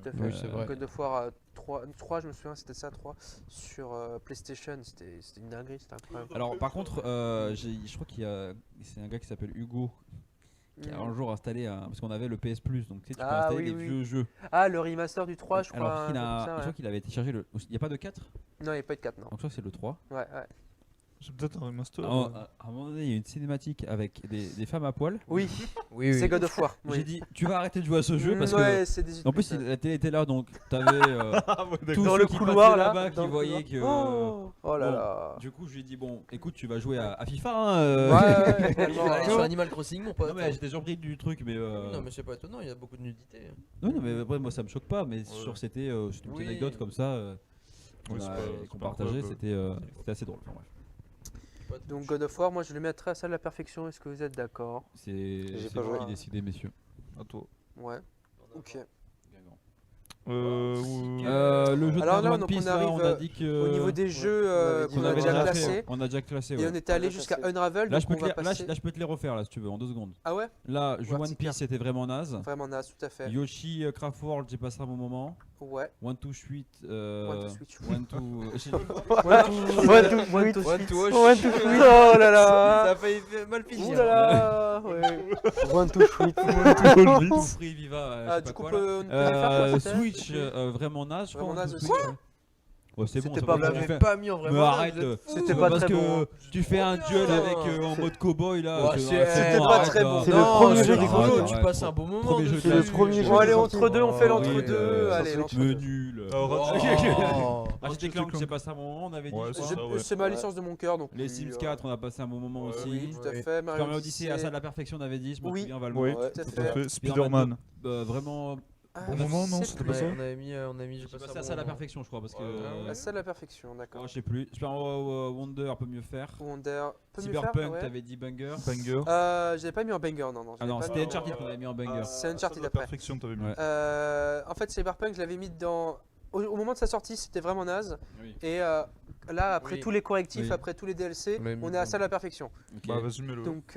Tout à fait. Oui, c'est vrai. God of War 3, je me souviens, c'était ça, 3. Sur PlayStation, c'était une dinguerie, c'était incroyable. Alors par contre, je crois c'est un gars qui s'appelle Hugo qui a un jour installé parce qu'on avait le PS Plus, donc tu sais, tu peux Ah, installer oui, des oui. vieux jeux. Ah, le remaster du 3, je crois. Alors qu'il un truc comme ça, je crois qu'il avait été chargé il n'y a pas de 4, donc Non, il n'y a pas de 4, non. je crois que c'est le 3. Ouais. C'est peut-être un remaster. À un moment donné, il y a une cinématique avec des femmes à poil. Oui, Oui, c'est God of War. J'ai Oui. dit, tu vas arrêter de jouer à ce jeu parce Ouais, c'est des que. En plus, la télé était là, donc t'avais tous Dans ceux le qui couloir, passaient là, là-bas dans qui le voyaient que. Oh là bon, là. Du coup, je lui ai dit, bon, écoute, tu vas jouer à FIFA. Hein, Ouais, Tu vas aller sur ouais. Animal Crossing, mon pote. Non, mais j'étais surpris du truc, mais. Non, mais c'est pas étonnant, il y a beaucoup de nudité. Non, mais après, moi, ça me choque pas, mais c'était une petite Oui. anecdote comme ça Oui, c'est pas- c'est qu'on pas partageait, incroyable. c'était assez drôle. Enfin, bref. Donc God of War, moi je le mettrais à ça de la perfection. Est-ce que vous êtes d'accord? C'est pas vous joué. qui décidez, messieurs. À toi. Ouais. Ok. Le jeu de Alors merde là, One donc, Piece, on arrive, on a dit que. Au niveau des jeux on qu'on avait a dit déjà on avait classés, On a déjà classé, et ouais. on était allé On a jusqu'à classé. Unravel, Là, donc on va passer. je peux te les refaire, là, si tu veux, en 2 secondes. Ah ouais? Là, Ouais, One c'est Piece, c'était vraiment naze. Vraiment naze, tout à fait. Yoshi Craft World, j'ai passé un bon moment. Ouais. One to Suite. One to Switch. One to. One to One to One to Switch. Oh là là. Ça a failli mal Ouh finir. là là. Ouais. One to Switch. Tout Free Viva. je sais Ah, pas du coup, quoi, on là. peut faire quoi, c'était Switch, vraiment naze, je crois. Vraiment One to naze Switch, aussi. ouais. Ouais, c'est bon, C'était ça pas va, bon. tu l'avez fais- pas mis en vrai. Mais arrête, C'était pas parce très que bon. tu fais un duel Non, avec en mode cowboy là. Ouais, que- c'était bon, pas arrête, très là. bon. C'est le Non, premier c'est jeu de rigolo, console. tu passes un bon moment. Premier jeu dessus. de C'est le premier jeu Bon, allez, de entre deux, on fait Oui, l'entre-deux. Allez, Switch. l'entre-deux. Mais nul. Oh. Ratchet Clank, j'ai passé un bon moment, on avait dit. Ouais, je c'est crois. ça, ouais. C'est ma licence de mon cœur, donc. Les oui, Sims 4, on a passé un bon moment Ouais, aussi. Oui, tout à Oui. fait. Super Mario Odyssey, à ça de la perfection, on avait dit, je me Oui. souviens, Valmont. Oui, Ouais, tout à tout à fait. fait. Spider-Man. Vraiment, Ah, Bon je moment, non, sais c'était plus. pas ça On avait mis, j'ai passé à ça à la perfection, je crois, parce que. Ah, ça, la perfection, d'accord. Je sais plus. Super Wonder peut mieux faire. Wonder. Peut mieux faire, Cyberpunk, ouais. t'avais dit banger. Banger. J'avais pas mis en banger, non. Ah non, j'avais pas c'était mis en- Uncharted qu'on avait mis en banger. C'est Uncharted la après. perfection, t'avais mis. Ouais. En fait, Cyberpunk, je l'avais mis dans. Au moment de sa sortie, c'était vraiment naze. Oui. Et là, après Oui. tous les correctifs, Oui. après tous les DLC, On l'avait mis on est à dans- ça de la perfection. Ok. Bah, vas-y, mets-le. Donc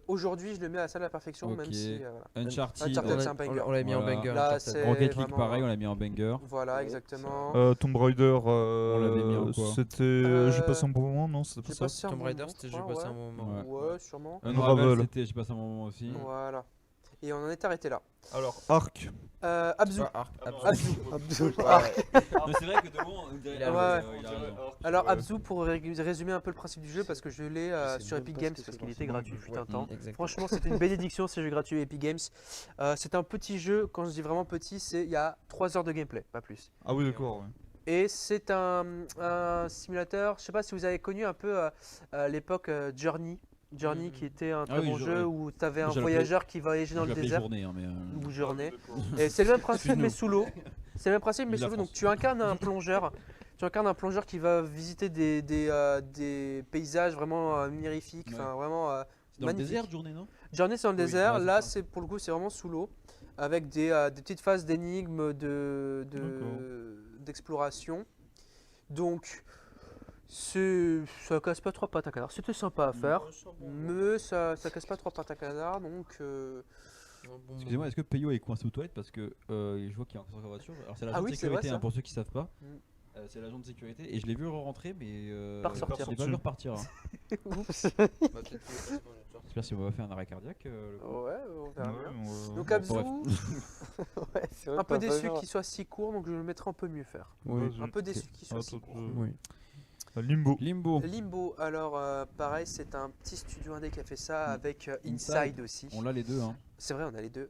aujourd'hui, je le mets à ça de la perfection, Ok. même si. Voilà. Uncharted. Uncharted, c'est un banger. On l'a mis en Voilà. banger. Là, Uncharted. c'est- Rocket League, vraiment- pareil, on l'a mis en banger. Voilà, exactement. Tomb Raider, l'avait mis en quoi c'était. J'ai passé un bon moment, non? C'était pas J'ai ça? passé un Tomb bon Raider, moment, c'était je j'ai crois, passé un ouais. bon moment. Ouais. Ouais, sûrement. Unravel, Unravel. c'était, j'ai passé un bon moment aussi. Voilà. Et on en est arrêté là. Alors, Arc. Abzu. Ah, Arc, Abzu. Abdul. Mais c'est vrai que de loin, on dirait Il a raison, il a raison. Alors Ouais. Abzu, pour résumer un peu le principe du jeu, parce que je l'ai Je sais sur même Epic pas Games ce que parce c'est qu'il était forcément. gratuit fut un temps. Exactement. Franchement, c'était une bénédiction ces jeux gratuits Epic Games. C'est un petit jeu, quand je dis vraiment petit, il y a 3 heures de gameplay, pas plus. Ah oui, d'accord. Ouais. Et c'est un simulateur, je sais pas si vous avez connu un peu l'époque Journey. Journey qui était un très oui, bon je- jeu ouais. où tu avais un Je l'appelais- voyageur qui voyageait dans Je le l'appelais désert. journée, hein, mais. Ou journée. Et c'est le même principe mais sous l'eau. C'est le même principe mais Vive la sous l'eau. Donc France. tu incarnes un plongeur. Tu incarnes un plongeur qui va visiter des paysages vraiment mirifiques, Ouais. enfin vraiment C'est dans le magnifiques. désert, journée, non? Journée c'est dans le Oui, désert. ouais, c'est Là ça. c'est pour le coup c'est vraiment sous l'eau avec des petites phases d'énigmes d'exploration. Donc ça casse pas trois pattes à canard. C'était sympa à faire. Mais ça casse pas trois pattes à canard, donc Excusez-moi, est-ce que Peyo est coincé aux toilettes parce que je vois qu'il y a encore sa voiture. Alors c'est l'agent Ah de oui, c'est sécurité, vrai, hein, ça. pour ceux qui savent pas. Mm. C'est l'agent de sécurité et je l'ai vu rentrer mais Pas ressortir. j'ai pas vu repartir. Hein. Bah, J'espère qu'il va pas faire un arrêt cardiaque. le coup. ouais, on verra Ouais, bien. on va- Donc Bon, Abzu, Ouais, c'est vrai un que peu t'as pas déçu genre- qu'il soit si court, donc je le mettrai un peu mieux faire. Vas-y. Un peu déçu qu'il soit Ah, si toi, court. Oui. Limbo. Limbo. Limbo, alors pareil, c'est un petit studio indé qui a fait ça avec Inside. Inside aussi. On l'a les deux. Hein. C'est vrai, on a les deux.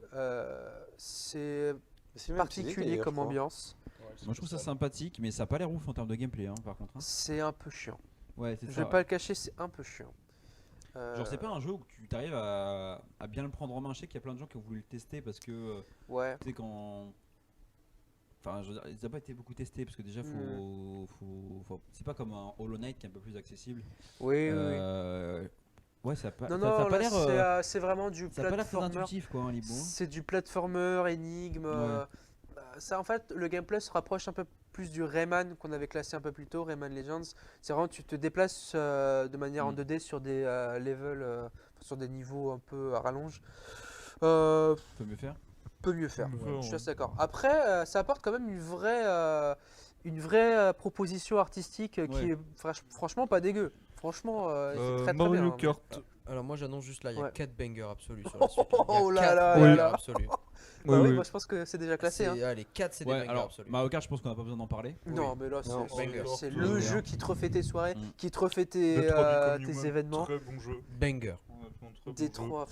C'est C'est le même style, particulier d'ailleurs, comme je crois. ambiance. Moi je trouve ça sympathique mais ça a pas l'air ouf en termes de gameplay hein, par contre. Hein. C'est un peu chiant. Ouais, c'est Je ça. vais pas le cacher, c'est un peu chiant. Genre c'est pas un jeu où tu t'arrives à bien le prendre en main. Je sais qu'il y a plein de gens qui ont voulu le tester parce que Ouais. tu sais quand. Enfin, je veux dire, ils n'ont pas été beaucoup testés parce que déjà c'est pas comme un Hollow Knight qui est un peu plus accessible. Oui, oui, oui. Ouais, ça a pas, Non, ça a non, pas là, l'air. c'est vraiment du Ça a pas l'air très platformer. intuitif quoi, un Limbo. C'est du platformer, énigme. Ouais. Ça, en fait, le gameplay se rapproche un peu plus du Rayman qu'on avait classé un peu plus tôt, Rayman Legends. C'est vraiment, tu te déplaces de manière en 2D sur des levels, sur des niveaux un peu à rallonge. Tu peux mieux faire. Peut mieux faire. Mieux faire, Je suis ouais. assez d'accord. Après, ça apporte quand même une vraie proposition artistique qui Ouais. est franchement pas dégueu. Franchement, c'est très très Mario bien. Kart. Alors moi j'annonce juste là, il y a Ouais. 4 bangers absolus sur la suite. Oh Il y a là 4 là bangers là. absolus. Bah oui, oui. moi je pense que c'est déjà classé. Hein. Les 4 c'est des Ouais, bangers alors absolus. Mario Kart, je pense qu'on a pas besoin d'en parler. Non, mais là, Non. Banger. c'est Banger. le jeu qui te refait tes soirées, Mm. qui te refait tes, Detroit Become tes Human, événements. Très bon jeu. Banger. Honnêtement, très bon jeu. Détroit.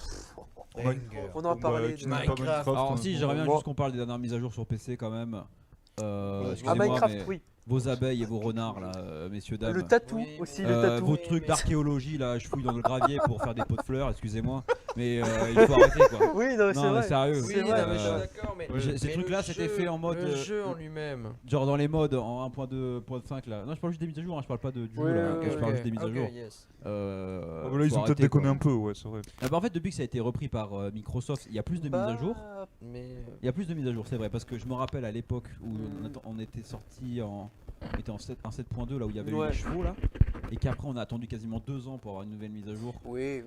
Banger. On en parlait. qui de- n'aime pas Minecraft. Alors honnêtement. si, j'aimerais bien Bon. juste qu'on parle des dernières mises à jour sur PC quand même. Ah, Excusez-moi, Minecraft, mais oui. vos abeilles et vos renards là, messieurs dames. Le tatou Oui, aussi, oui. le tatou. Vos trucs d'archéologie là, je fouille dans le gravier pour faire des pots de fleurs, excusez-moi, mais il faut arrêter quoi. Oui, non, mais c'est Non, mais vrai. sérieux. Oui, C'est non, vrai. mais je suis d'accord, mais. Ces mais trucs-là, le c'était jeu- fait en mode, Le jeu en lui-même. Genre dans les modes en 1.2.5 là. Non, je parle juste des mises à jour, hein, je parle pas du Ouais, jeu là, ouais, je parle juste des mises à Ok, jour. yes. Ah, bah là, ils faut ont peut-être arrêter, déconné quoi. un peu, ouais, c'est vrai. Ah bah, en fait, depuis que ça a été repris par Microsoft, il y a plus de mises à jour. Bah, Mais. Il y a plus de mises à jour, c'est vrai, parce que je me rappelle à l'époque où Mm. on était sorti en. On était en 7.2 là où il y avait eu Ouais. les chevaux là, et qu'après on a attendu quasiment 2 ans pour avoir une nouvelle mise à jour. Oui.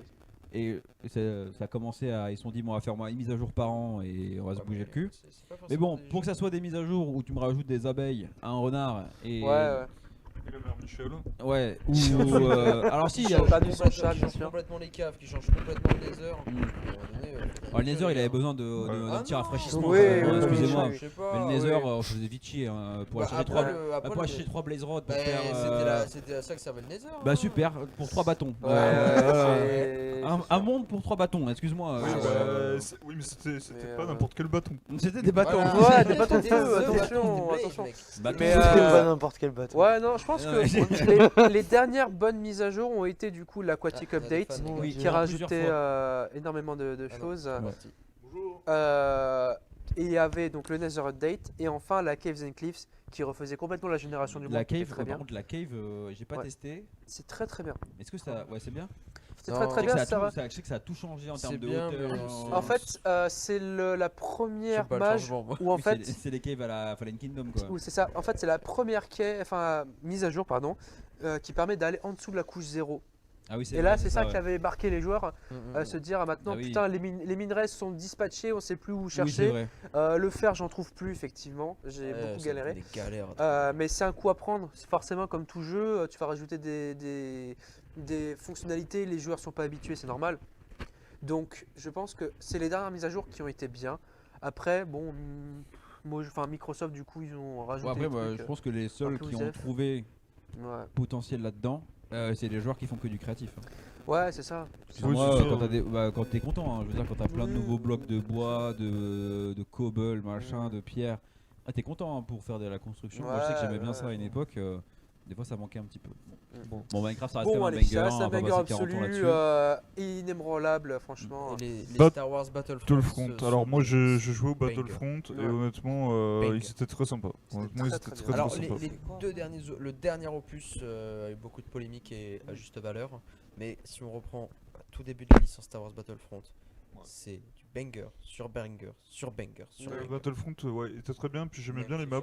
Et ça a commencé à. Ils se sont dit, bon, on va faire une mise à jour par an et on va se Ouais, bouger mais le cul. c'est pas Mais forcément bon, des pour que jeux. ça soit des mises à jour où tu me rajoutes des abeilles, un renard et. Ouais. Et le maire Michel. Ouais, ou. alors si, il y a. J'ai perdu son Complètement- chat, qui bien change sûr. complètement les caves, qui change complètement le nether. Mm. À un moment donné, Alors, le Nether, il avait besoin d'un Ah petit non. rafraîchissement. Oui, quand même, oui, hein, oui, excusez-moi. oui. Je sais pas. Mais le ouais. Nether, on se faisait vite chier hein, pour Bah, acheter après 3 le- après pour le- acheter 3 Blaze Rod pour Bah, faire. c'était à ça que servait le nether. Bah hein. super, pour 3 bâtons. Ouais, Euh, c'est- un monde pour 3 bâtons, excuse-moi. Oui, ouais, bah, oui, mais c'était Mais, pas n'importe quel bâton. C'était des bâtons. Ouais, des bâtons de Des feu, œufs, attention, des blades, attention. mec. Bâtons. Mais, C'était euh, pas n'importe quel bateau. Ouais, non, je pense Non, que les dernières bonnes mises à jour ont été du coup l'Aquatic Ah, il y a des Update, fans, les Oui, gars. qui a plusieurs rajouté fois. énormément de Ah non, choses. c'est parti. Bonjour. Et il y avait donc le Nether Update et enfin la Caves and Cliffs qui refaisait complètement la génération du monde. La qui était cave, très bien. par contre, la cave, j'ai pas Ouais. testé. C'est très très bien. Est-ce que ça. Ouais, c'est bien. C'est Non, très Je très sais que bien. ça a Ça tout- va. ça- je sais que ça a tout changé en C'est termes de bien, hauteur. mais c'est- En fait, c'est la première J'aime pas le mage changement, moi. où en Oui, fait, c'est les caves à la Fallen Kingdom quoi. où c'est ça. En fait, c'est la première mise à jour pardon, qui permet d'aller en dessous de la couche 0. Ah oui, Et là, vrai, c'est ça ouais. qui avait marqué les joueurs à se dire maintenant Ah oui. putain les minerais sont dispatchés, on sait plus où Oui, c'est chercher. vrai. Le fer, j'en trouve plus effectivement. J'ai Ouais, beaucoup ça galéré. fait des galères. Mais c'est un coup à prendre, c'est forcément comme tout jeu, tu vas rajouter des fonctionnalités, les joueurs sont pas habitués, c'est normal. Donc je pense que c'est les dernières mises à jour qui ont été bien. Après, bon, Microsoft du coup ils ont Bon, rajouté après, des moi, trucs, je pense que les seuls peu qui ont osef. trouvé ouais. potentiel là-dedans, c'est les joueurs qui font que du créatif. hein. Ouais, c'est ça. Parce que Oui, moi, c'est ça, quand ouais. quand t'es content, hein, je veux dire, quand t'as plein de Oui. nouveaux blocs de bois, de cobble, machin, de pierre, t'es content hein, pour faire de la construction. Moi, je sais que j'aimais bien Ouais, ça à une ouais. époque. Des fois, ça manquait un petit peu. Bon. Bon, Minecraft, ça reste Bon, quand allez, même un ça banger. reste un on va banger passer 40 ans absolu, là-dessus. inébranlable, franchement. Et les Bat- Star Wars Battlefront. Battlefront. Alors moi je jouais au Banger. Battlefront et Ouais. honnêtement Banger. ils étaient très sympas. C'était Honnêtement ils très, étaient très très bien. Alors très les, sympas. les deux derniers, le dernier opus a eu beaucoup de polémiques et à juste valeur. Mais si on reprend tout début de la licence Star Wars Battlefront, c'est du banger sur banger sur banger sur Ouais. banger. Battlefront ouais, il était très bien puis j'aimais bien les maps.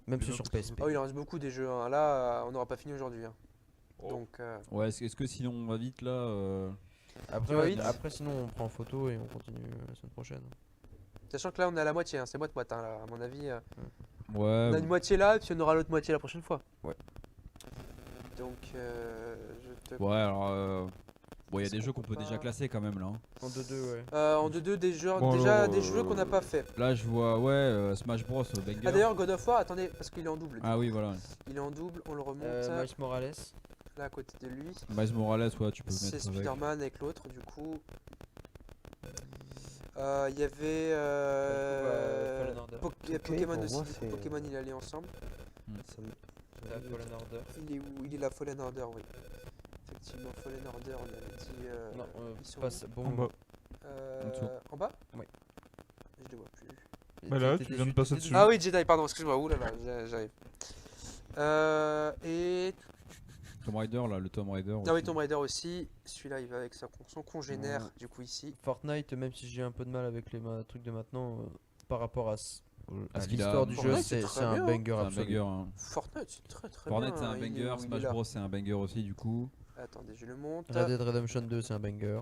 Même Les ceux maps sur étaient PSP. Oh, il en reste beaucoup des jeux, hein. Là on n'aura pas fini aujourd'hui. hein. Oh. Donc Ouais, est-ce que sinon on va vite là Après, Ouais, vite. après sinon on prend photo et on continue la semaine prochaine. sachant que là on est à la moitié, hein. C'est moite-moite hein, là, à mon avis. Ouais. On a une moitié là, puis on aura l'autre moitié la prochaine fois. Ouais. Donc, je te. Ouais, alors. Bon, il y a Est-ce des qu'on jeux qu'on peut peut pas- déjà classer quand même là. hein. En 2-2 ouais. En 2-2, des jeux, Bon, déjà alors, des jeux qu'on n'a pas fait. Là, je vois, ouais, Smash Bros. Banger. Ah, d'ailleurs, God of War, attendez, parce qu'il est en double. Ah oui, voilà. Il est en double, on le remonte Miles Morales. là à côté de lui. Miles Morales, ouais, tu peux C'est mettre avec. Spider-Man avec l'autre, du coup. Il y avait. Fallen Order. Pokémon pour aussi. moi, du coup, c'est- Pokémon, il allait ensemble. Ça me- T'as Fallen Order. Il est où? Il est la Fallen Order, oui. Effectivement, Fallen Order, on avait dit. Non, ils sont passe. où En Bon, bas. En dessous. En bas? Oui. Je les vois plus. Bah là, t'étais tu viens de dessus, passer t'étais dessus. Ah oui, Jedi, pardon, excuse-moi. Ouh là là, j'arrive. Et. Tomb Raider, là, le Tomb Raider. Ah oui, aussi. Tomb Raider aussi. Celui-là, il va avec son congénère, du coup, ici. Fortnite, même si j'ai un peu de mal avec les trucs de maintenant, par rapport à, À ce qu'il l'histoire a- du jeu, Fortnite, c'est c'est très un bien. banger C'est un absolu. banger. hein. Fortnite, c'est très très Fortnite, bien. c'est un hein, il est banger. où, il est Smash là. Bros, c'est un banger aussi, du coup. Attendez, je le monte. Red Dead Redemption 2, c'est un banger.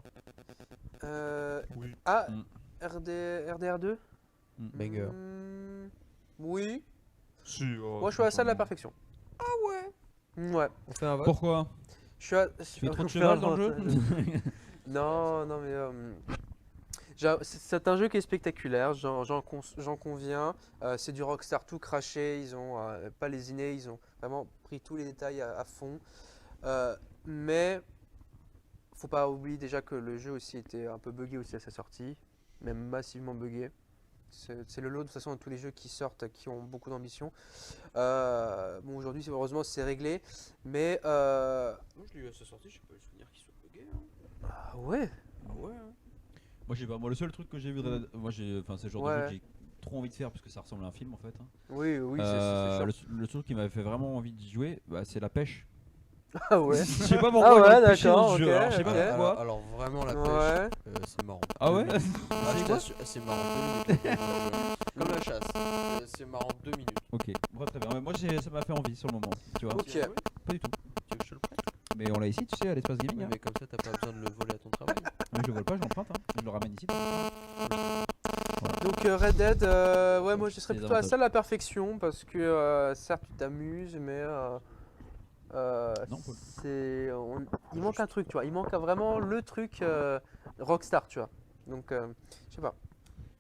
Oui. Ah, Mm. RDR2 Banger. Oui. Si, oh, Moi, je suis à ça de la franchement. perfection. Ah ouais. Ouais. On fait un vote. Pourquoi Je suis à. Tu fais trop de je fais cheval un dans le jeu vote. Non, non, mais c'est un jeu qui est spectaculaire, j'en conviens. C'est du Rockstar tout craché, ils ont pas lésiné, ils ont vraiment pris tous les détails à fond. Mais faut pas oublier déjà que le jeu aussi était un peu buggé aussi à sa sortie, même massivement buggé. C'est le lot de toute façon de tous les jeux qui sortent, qui ont beaucoup d'ambition. Bon, aujourd'hui, heureusement, c'est réglé, mais Moi, je l'ai eu à sa sortie, j'ai pas eu le souvenir qu'il soit bugué. Hein. ah ouais. Ah ouais. Hein. Moi, je sais pas, moi, le seul truc que j'ai vu, moi, c'est le genre de Ouais. jeu que j'ai trop envie de faire parce que ça ressemble à un film en fait. Hein. Oui, oui, c'est sûr. Le truc qui m'avait fait vraiment envie d'y jouer, bah, c'est la pêche. Ah ouais. Je sais pas pourquoi Ah j'ai ouais, envie de pêcher dans d'accord, ce jeu. ok, Alors, je sais ok. pas pourquoi. Alors vraiment la pêche, Ouais. c'est marrant. Ah ouais. Ah, je t'assure, c'est marrant 2 minutes. Comme la chasse, c'est marrant 2 minutes. Ok, bon, très bien. Mais moi, ça m'a fait envie sur le moment. Tu vois. Ok. Tu as joué Pas du tout. Tu veux que je te le prête? Mais on l'a ici, tu sais, à l'espace gaming. Ouais, Hein. mais comme ça, t'as pas besoin de le voler à ton travail. Mais je le vole pas, je l'emprunte. Hein. Je le ramène ici. Donc Red Dead, ouais, moi je serais Les plutôt à avantages. ça la perfection parce que certes tu t'amuses, mais Non, Paul. il manque un truc, tu vois. Il manque vraiment le truc Rockstar, tu vois. Donc je sais pas.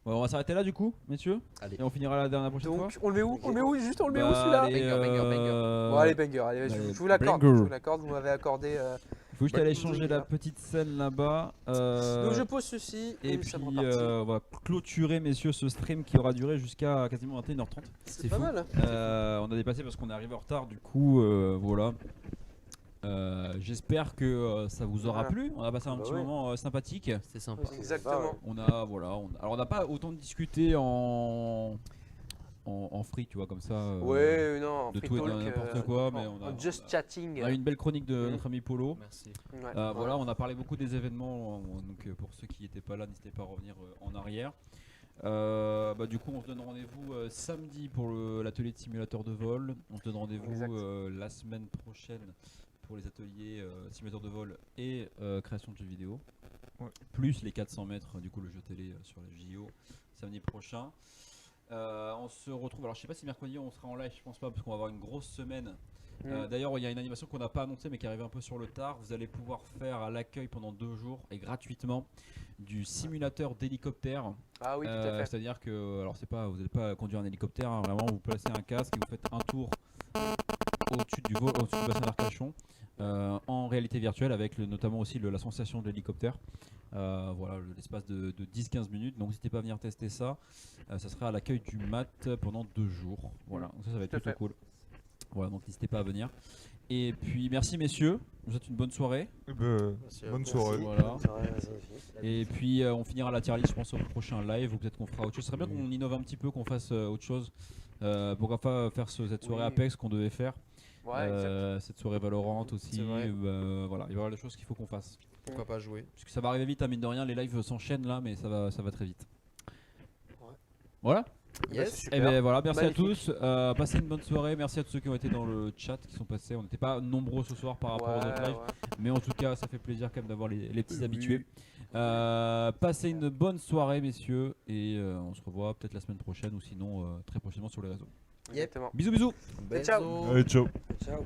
Bon, on va s'arrêter là du coup, messieurs. Allez. Et on finira la prochaine fois. Donc on le met où? On le met où? Juste on le met où Bah, celui-là? allez, Banger. Bon allez banger, allez, je allez, vous l'accorde, banger. je vous l'accorde, vous m'avez accordé. Faut juste aller Bah, changer la petite scène là-bas. Donc je pose ceci Et et, puis ça me repartit. on va clôturer messieurs ce stream qui aura duré jusqu'à quasiment 21h30. C'est pas mal. On a dépassé parce qu'on est arrivé en retard du coup voilà. J'espère que ça vous aura Voilà. plu. On a passé un Bah petit ouais. moment sympathique. C'était sympa. Exactement. On a voilà. Alors on n'a pas autant discuté en free tu vois comme ça. Ouais, non, de free tout et de talk, n'importe quoi, mais en on a- just chatting. On a eu une belle chronique de Mhm. notre ami Polo. Merci. Ouais. Voilà, on a parlé beaucoup des événements, donc pour ceux qui n'étaient pas là, n'hésitez pas à revenir en arrière. Du coup, on se donne rendez-vous samedi pour l'atelier de simulateur de vol. On se donne rendez-vous Exact. la semaine prochaine pour les ateliers simulateur de vol et création de jeux vidéo. Ouais. Plus les 400 mètres, du coup le jeu télé sur la JO samedi prochain. On se retrouve, alors je sais pas si mercredi on sera en live, je pense pas parce qu'on va avoir une grosse semaine. D'ailleurs, il y a une animation qu'on n'a pas annoncée mais qui arrive un peu sur le tard. Vous allez pouvoir faire à l'accueil pendant 2 jours et gratuitement du simulateur d'hélicoptère. Ah oui, tout à fait. C'est-à-dire que, alors c'est pas, vous n'allez pas conduire un hélicoptère, hein, vraiment vous placez un casque et vous faites un tour au-dessus du bassin d'Arcachon en réalité virtuelle avec notamment aussi la sensation de l'hélicoptère. Voilà, l'espace de 10-15 minutes. Donc n'hésitez pas à venir tester ça. Ça sera à l'accueil du MAT pendant 2 jours. Voilà, donc ça va être Tout à plutôt fait. cool. Voilà, donc n'hésitez pas à venir. Et puis merci messieurs, je vous souhaite une bonne soirée. Eh ben, Merci à bonne vous. soirée. Voilà. Merci. Et puis on finira la tier list je pense au prochain live ou peut-être qu'on fera autre chose. Ce serait bien qu'on innove un petit peu, qu'on fasse autre chose. Pourquoi pas faire cette soirée Oui. Apex qu'on devait faire. Ouais, exact. Cette soirée Valorant aussi. C'est vrai. Voilà, il y aura des choses qu'il faut qu'on fasse. Pourquoi pas jouer? Parce que ça va arriver vite, hein, mine de rien, les lives s'enchaînent là, mais ça va très vite. Ouais. Voilà. Bah, c'est Yes. super. Et ben voilà, merci Magnifique. à tous. Passez une bonne soirée. Merci à tous ceux qui ont été dans le chat, qui sont passés. On n'était pas nombreux ce soir par rapport aux autres lives, mais en tout cas, ça fait plaisir quand même d'avoir les petits habitués. Passez une bonne soirée, messieurs, et on se revoit peut-être la semaine prochaine ou sinon très prochainement sur les réseaux. Exactement. Bisous, bisous. Et ciao. Allez, ciao. Ciao.